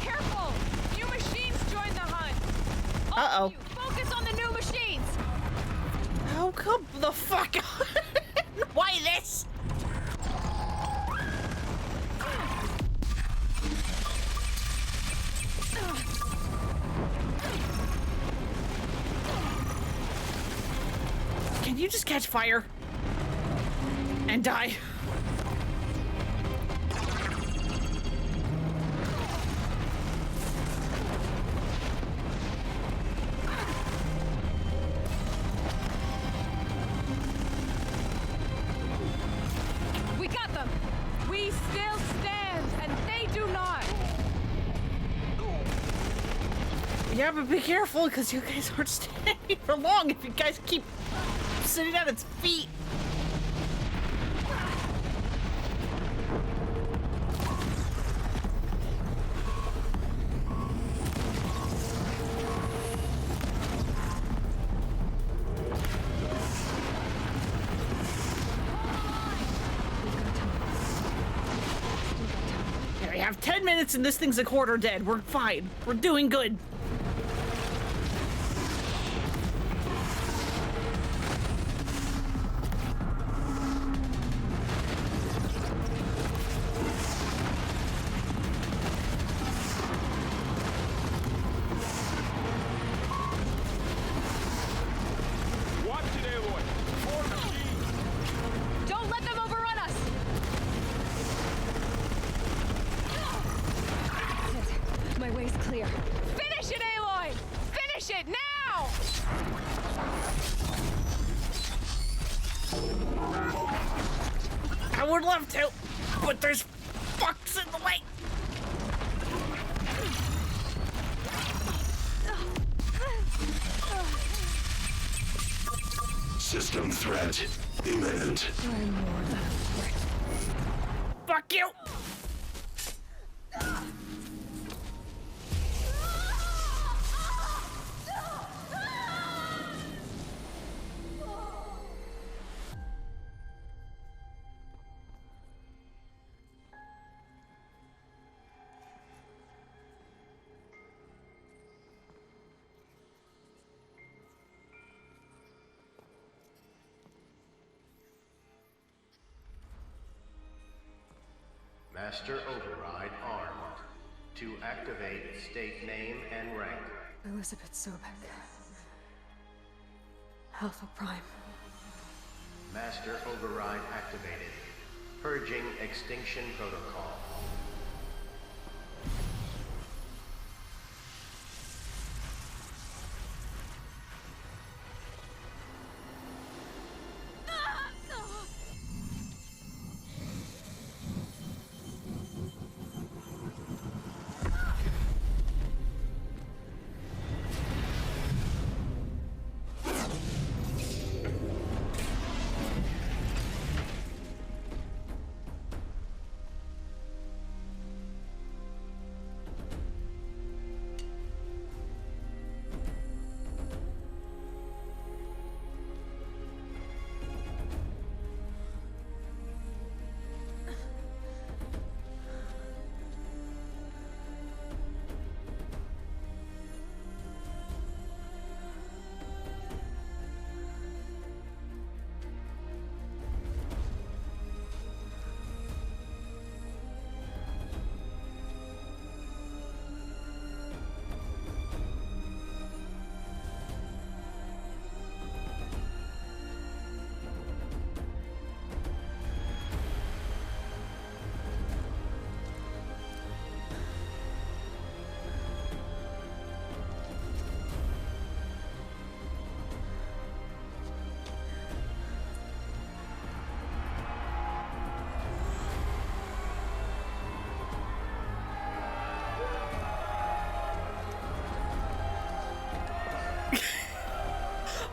Careful! New machines join the hunt. Uh-oh. Focus on the new machines. Oh, come the fuck on. Why this? Can you just catch fire? And die? We got them. We still stand, and they do not. Yeah, but be careful, because you guys aren't standing for long if you guys keep sitting at its feet. Yeah, we have 10 minutes and this thing's a quarter dead. We're fine. We're doing good. Watch it, Aloy. More machines. Don't let them overrun us. That's it. My way's clear. Finish it, Aloy. Finish it. would love to, but there's fucks in the way. System threat imminent. I'm more than a threat. Fuck you! Master Override armed. To activate, state name and rank. Elizabeth Sobek. Alpha Prime. Master Override activated. Purging extinction protocol.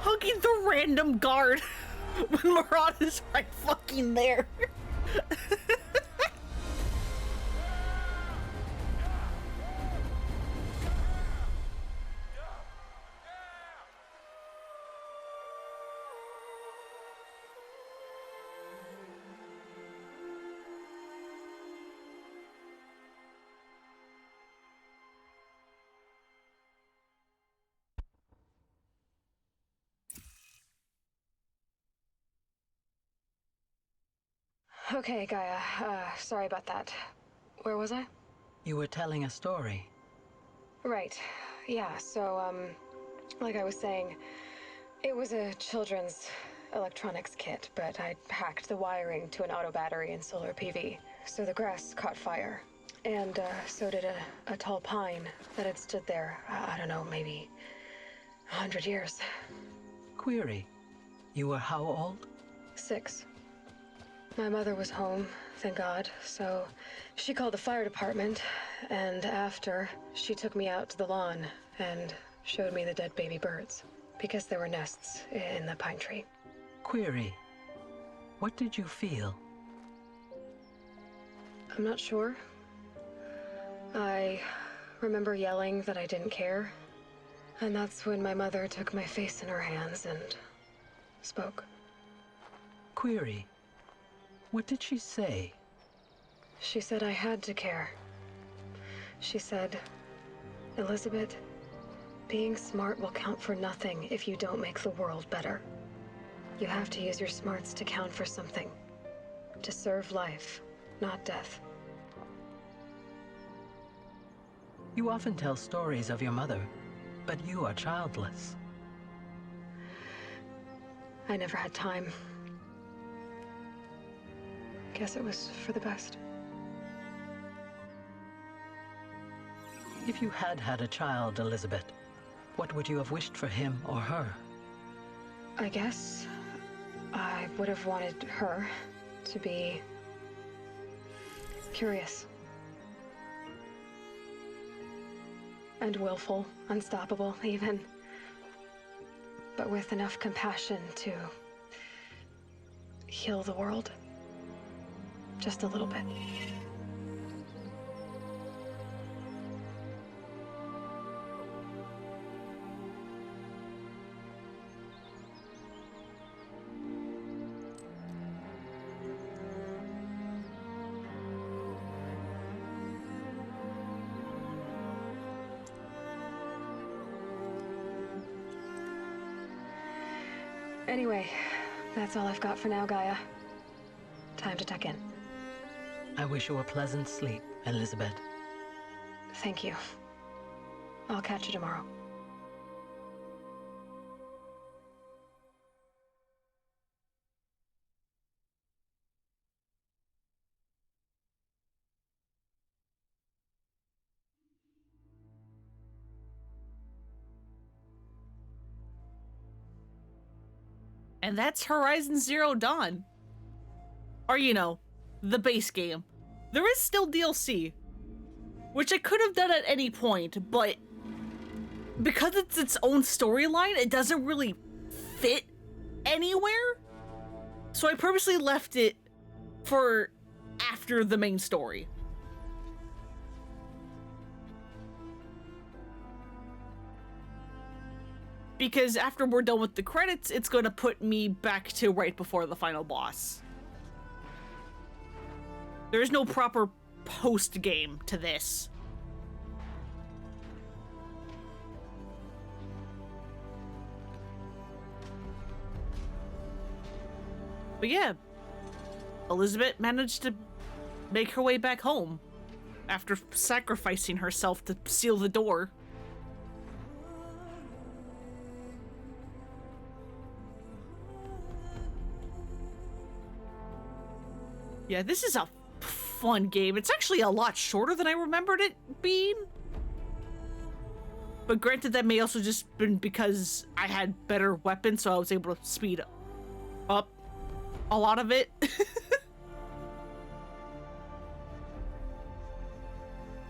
Hugging the random guard when Murad is right fucking there. Okay, Gaia. Sorry about that. Where was I? You were telling a story. Right. Yeah, so, like I was saying, it was a children's electronics kit, but I'd hacked the wiring to an auto battery and solar PV. So the grass caught fire. And, so did a tall pine that had stood there, I don't know, maybe 100 years. Query. You were how old? 6. My mother was home, thank God, so she called the fire department, and after, she took me out to the lawn and showed me the dead baby birds, because there were nests in the pine tree. Query. What did you feel? I'm not sure. I remember yelling that I didn't care, and that's when my mother took my face in her hands and spoke. Query. What did she say? She said I had to care. She said, Elizabeth, being smart will count for nothing if you don't make the world better. You have to use your smarts to count for something. To serve life, not death. You often tell stories of your mother, but you are childless. I never had time. Guess it was for the best. If you had had a child, Elizabeth, what would you have wished for him or her? I guess I would have wanted her to be Curious. And willful, unstoppable, even. But with enough compassion to heal the world. Just a little bit. Anyway, that's all I've got for now, Gaia. Time to tuck in. I wish you a pleasant sleep, Elizabeth. Thank you. I'll catch you tomorrow. And that's Horizon Zero Dawn. Or, you know, the base game. There is still DLC, which I could have done at any point, but because it's its own storyline, it doesn't really fit anywhere. So I purposely left it for after the main story. Because after we're done with the credits, it's going to put me back to right before the final boss. There is no proper post-game to this. But yeah, Elizabeth managed to make her way back home after sacrificing herself to seal the door. Yeah, this is a fun game. It's actually a lot shorter than I remembered it being. But granted, that may also just been because I had better weapons, so I was able to speed up a lot of it.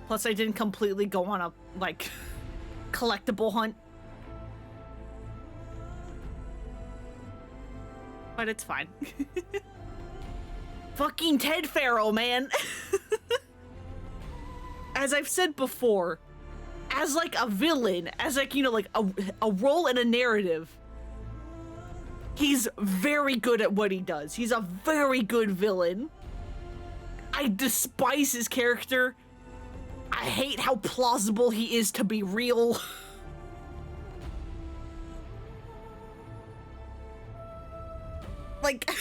Plus, I didn't completely go on a, like, collectible hunt. But it's fine. Fucking Ted Faro, man. As I've said before, as like a villain, as like, you know, like a role in a narrative, he's very good at what he does. He's a very good villain. I despise his character. I hate how plausible he is to be real. Like...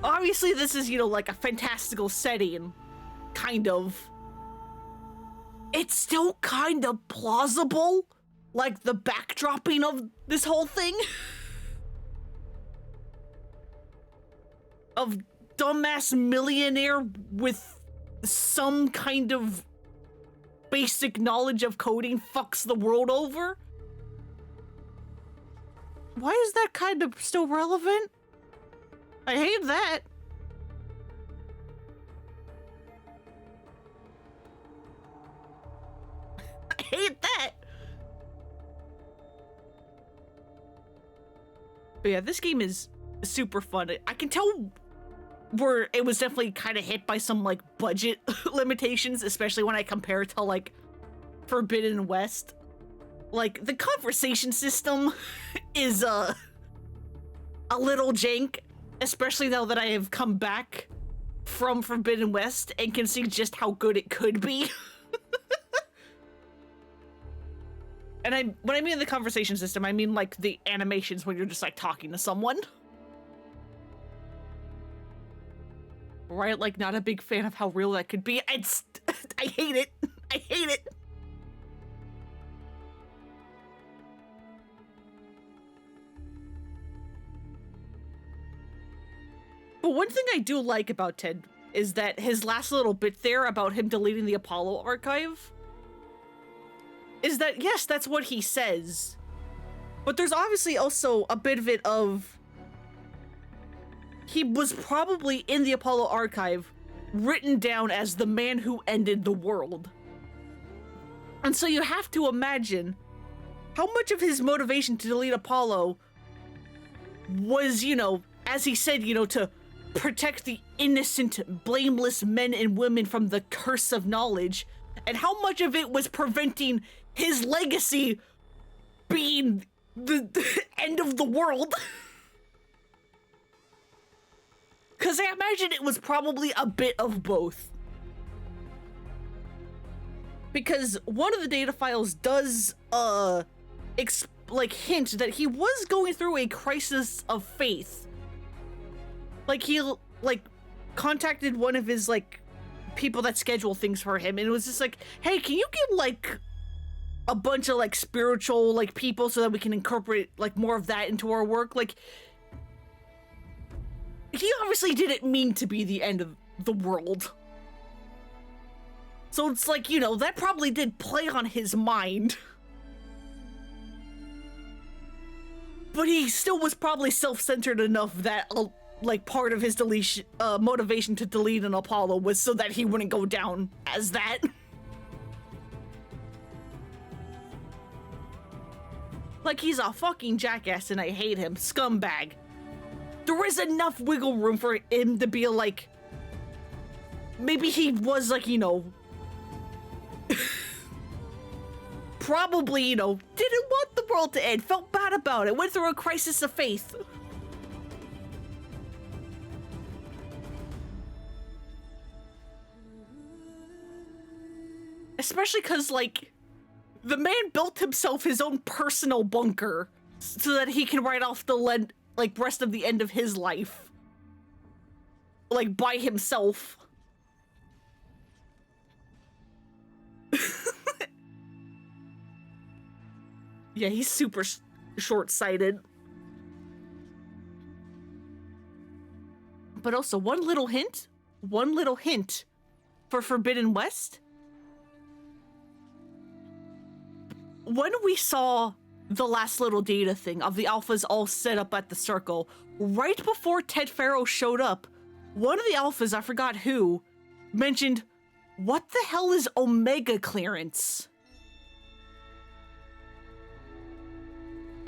Obviously, this is, you know, like a fantastical setting, kind of. It's still kind of plausible, like the backdropping of this whole thing. Of dumbass millionaire with some kind of basic knowledge of coding fucks the world over. Why is that kind of still relevant? I hate that. I hate that. But yeah, this game is super fun. I can tell where it was definitely kind of hit by some like budget limitations, especially when I compare it to like Forbidden West. Like the conversation system is a little jank. Especially now that I have come back from Forbidden West and can see just how good it could be. And when I mean the conversation system, I mean like the animations when you're just like talking to someone. Right? Like not a big fan of how real that could be. I hate it. I hate it. But one thing I do like about Ted is that his last little bit there about him deleting the Apollo archive is that, yes, that's what he says. But there's obviously also a bit of it of he was probably in the Apollo archive written down as the man who ended the world. And so you have to imagine how much of his motivation to delete Apollo was, you know, as he said, you know, to protect the innocent, blameless men and women from the curse of knowledge, and how much of it was preventing his legacy being the end of the world. Because I imagine it was probably a bit of both. Because one of the data files does, hint that he was going through a crisis of faith. Like, he, contacted one of his, people that schedule things for him, and it was just like, hey, can you get, a bunch of, spiritual, people so that we can incorporate, more of that into our work? He obviously didn't mean to be the end of the world. So it's you know, that probably did play on his mind. But he still was probably self-centered enough that, part of his deletion, motivation to delete an Apollo was so that he wouldn't go down as that. He's a fucking jackass and I hate him. Scumbag. There is enough wiggle room for him to be maybe he was you know, probably, you know, didn't want the world to end, felt bad about it, went through a crisis of faith. Especially because, the man built himself his own personal bunker so that he can write off the rest of the end of his life. By himself. Yeah, he's super short-sighted. But also, one little hint for Forbidden West. When we saw the last little data thing of the alphas all set up at the circle, right before Ted Faro showed up, one of the alphas, I forgot who, mentioned, what the hell is Omega clearance?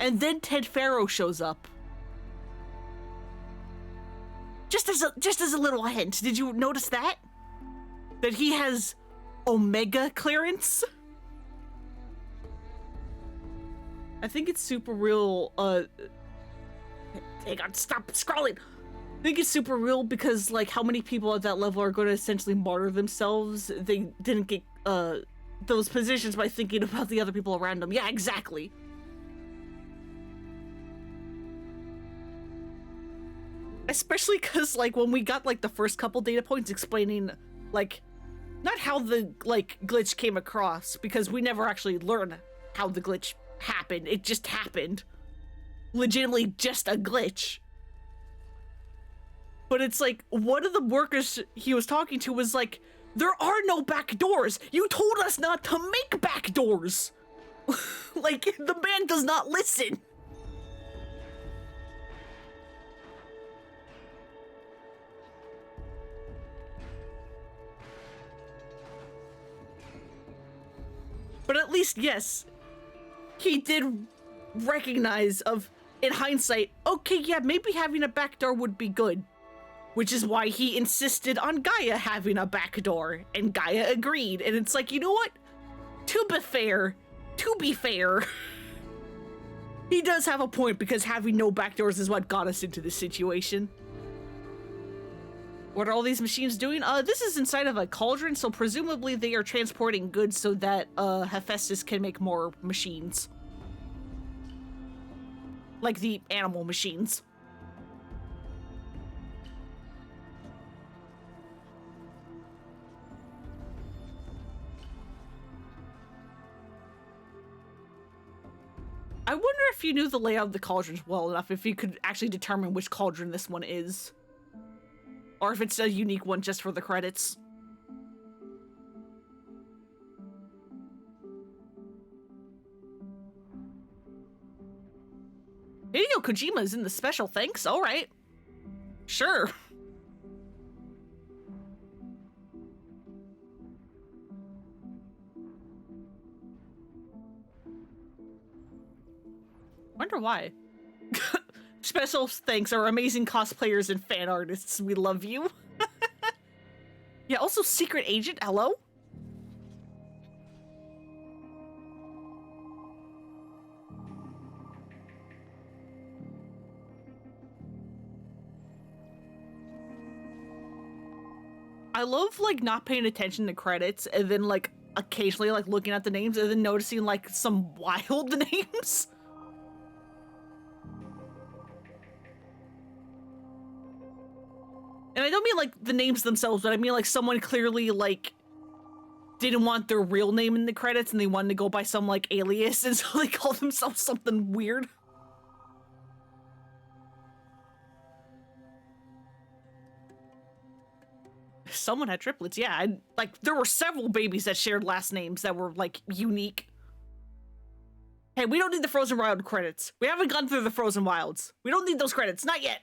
And then Ted Faro shows up. Just as a little hint, did you notice that? That he has Omega clearance? I think it's super real, hang on, stop scrolling! I think it's super real because, how many people at that level are going to essentially martyr themselves? They didn't get, those positions by thinking about the other people around them. Yeah, exactly. Especially because, when we got, the first couple data points explaining, not how the, glitch came across, because we never actually learned how the glitch happened. It just happened. Legitimately just a glitch. But it's one of the workers he was talking to was there are no back doors. You told us not to make back doors. The man does not listen. But at least, yes, he did recognize in hindsight, okay, yeah, maybe having a back door would be good. Which is why he insisted on Gaia having a back door, and Gaia agreed. And it's you know what? To be fair, he does have a point, because having no back doors is what got us into this situation. What are all these machines doing? This is inside of a cauldron, so presumably they are transporting goods so that, Hephaestus can make more machines. Like the animal machines. I wonder if you knew the layout of the cauldrons well enough, if you could actually determine which cauldron this one is. Or if it's a unique one just for the credits. Hideo Kojima is in the special thanks, alright. Sure. Wonder why. Special thanks, our amazing cosplayers and fan artists. We love you. Yeah, also Secret Agent, hello? I love, like, not paying attention to credits and then, like, occasionally, like, looking at the names and then noticing, like, some wild names. And I don't mean, like, the names themselves, but I mean, like, someone clearly, like, didn't want their real name in the credits and they wanted to go by some, like, alias, and so they called themselves something weird. Someone had triplets, yeah. Like, there were several babies that shared last names that were, like, unique. Hey, we don't need the Frozen Wild credits. We haven't gone through the Frozen Wilds. We don't need those credits, not yet.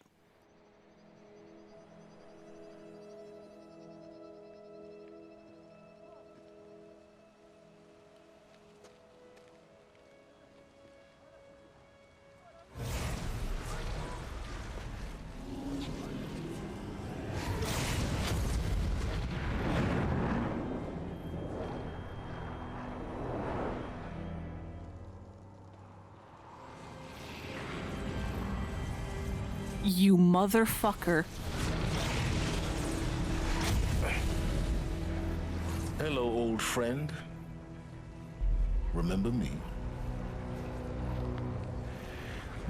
You motherfucker. Hello, old friend. Remember me?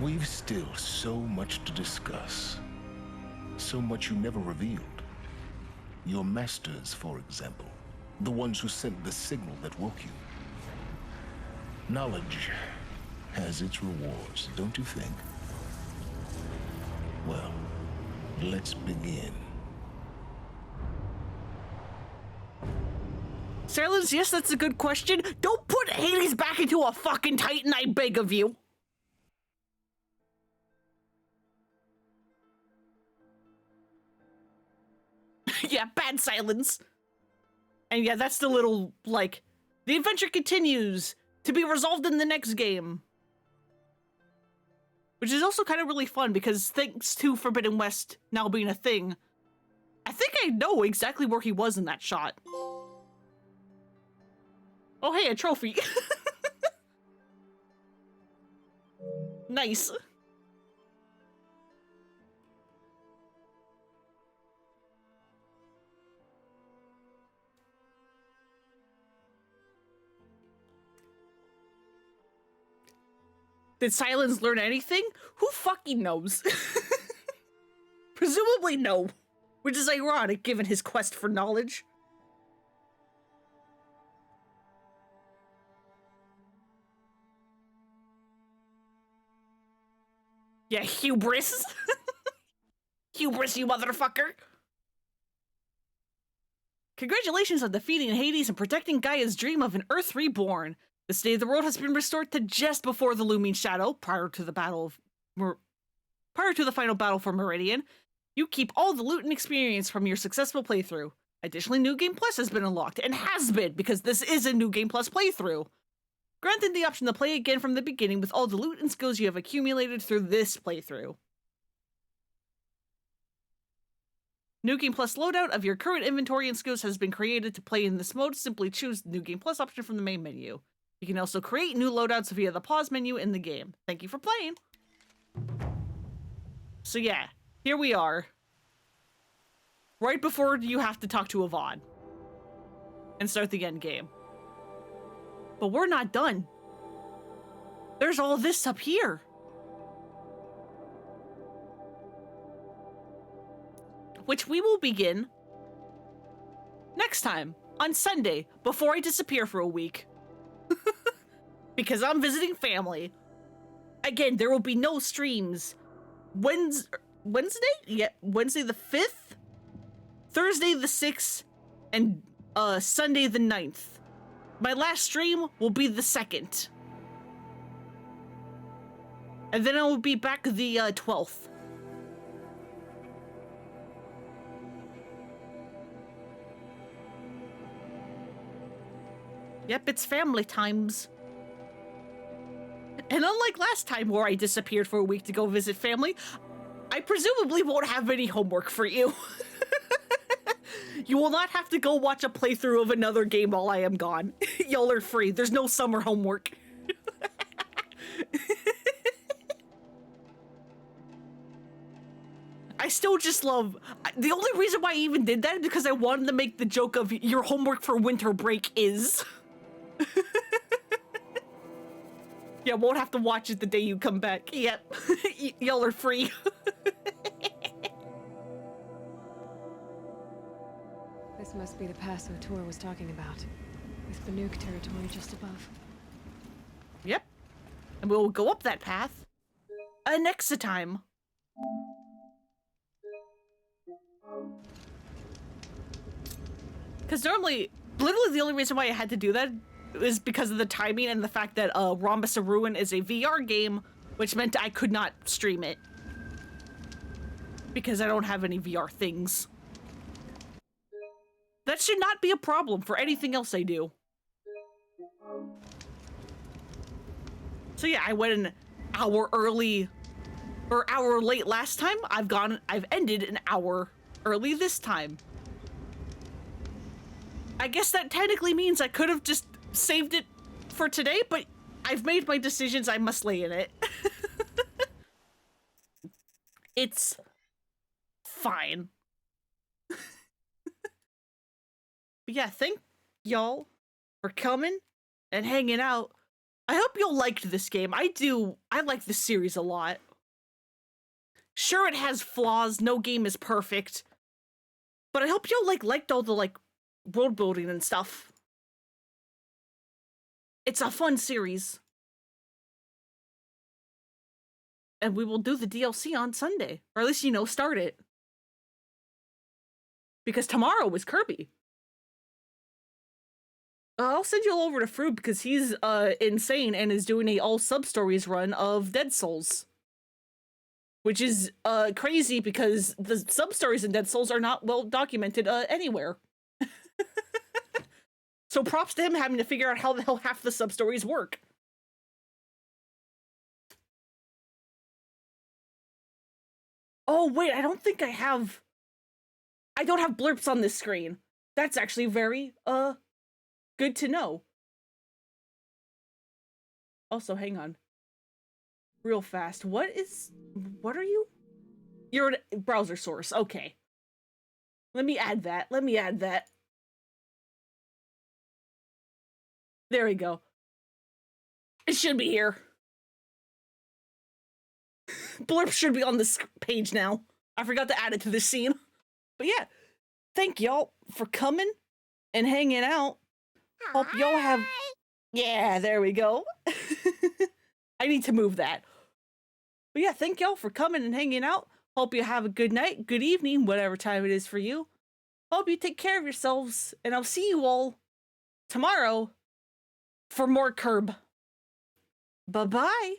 We've still so much to discuss. So much you never revealed. Your masters, for example. The ones who sent the signal that woke you. Knowledge has its rewards, don't you think? Well, let's begin. Silence, yes, that's a good question. Don't put Hades back into a fucking Titan, I beg of you. Yeah, bad silence. And yeah, that's the little, like, the adventure continues to be resolved in the next game. Which is also kind of really fun because thanks to Forbidden West now being a thing, I think I know exactly where he was in that shot. Oh, hey, a trophy. Nice. Did Silence learn anything? Who fucking knows? Presumably no. Which is ironic given his quest for knowledge. Yeah, hubris. Hubris, you motherfucker. Congratulations on defeating Hades and protecting Gaia's dream of an Earth reborn. The state of the world has been restored to just before the looming shadow, prior to the final battle for Meridian. You keep all the loot and experience from your successful playthrough. Additionally, New Game Plus has been unlocked, and has been, because this is a New Game Plus playthrough. Granted the option to play again from the beginning with all the loot and skills you have accumulated through this playthrough. New Game Plus loadout of your current inventory and skills has been created to play in this mode. Simply choose the New Game Plus option from the main menu. You can also create new loadouts via the pause menu in the game. Thank you for playing. So yeah, here we are. Right before you have to talk to Yvonne. And start the end game. But we're not done. There's all this up here. Which we will begin next time, on Sunday, before I disappear for a week. Because I'm visiting family. Again, there will be no streams. Wednesday? Yeah, Wednesday the 5th? Thursday the 6th? And Sunday the 9th. My last stream will be the 2nd. And then I will be back the 12th. Yep, it's family times. And unlike last time where I disappeared for a week to go visit family, I presumably won't have any homework for you. You will not have to go watch a playthrough of another game while I am gone. Y'all are free. There's no summer homework. I still just love... The only reason why I even did that is because I wanted to make the joke of your homework for winter break is... Yeah, won't have to watch it the day you come back. Yep. Y'all are free. This must be the pass O'Toole was talking about, with Banuk territory just above. Yep. And we'll go up that path next time. Because normally, literally the only reason why I had to do that is because of the timing and the fact that Rhombus of Ruin is a VR game, which meant I could not stream it. Because I don't have any VR things. That should not be a problem for anything else I do. So yeah, I went an hour early, or hour late last time. I've ended an hour early this time. I guess that technically means I could have just saved it for today, but I've made my decisions. I must lay in it. It's fine. But yeah, thank y'all for coming and hanging out. I hope y'all liked this game. I like this series a lot. Sure, it has flaws. No game is perfect. But I hope y'all liked all the world building and stuff. It's a fun series. And we will do the DLC on Sunday. Or at least, start it. Because tomorrow is Kirby. I'll send you all over to Fruit because he's insane and is doing a all sub-stories run of Dead Souls. Which is crazy because the sub-stories in Dead Souls are not well documented anywhere. So props to him having to figure out how the hell half the sub-stories work. Oh, wait, I don't think I don't have blurps on this screen. That's actually very, good to know. Also, hang on. Real fast. What are you? You're a browser source. Okay. Let me add that. There we go. It should be here. Blurb should be on this page now. I forgot to add it to this scene. But yeah, thank y'all for coming and hanging out. Hope y'all have... Yeah, there we go. I need to move that. But yeah, thank y'all for coming and hanging out. Hope you have a good night, good evening, whatever time it is for you. Hope you take care of yourselves, and I'll see you all tomorrow for more Curb. Bye-bye.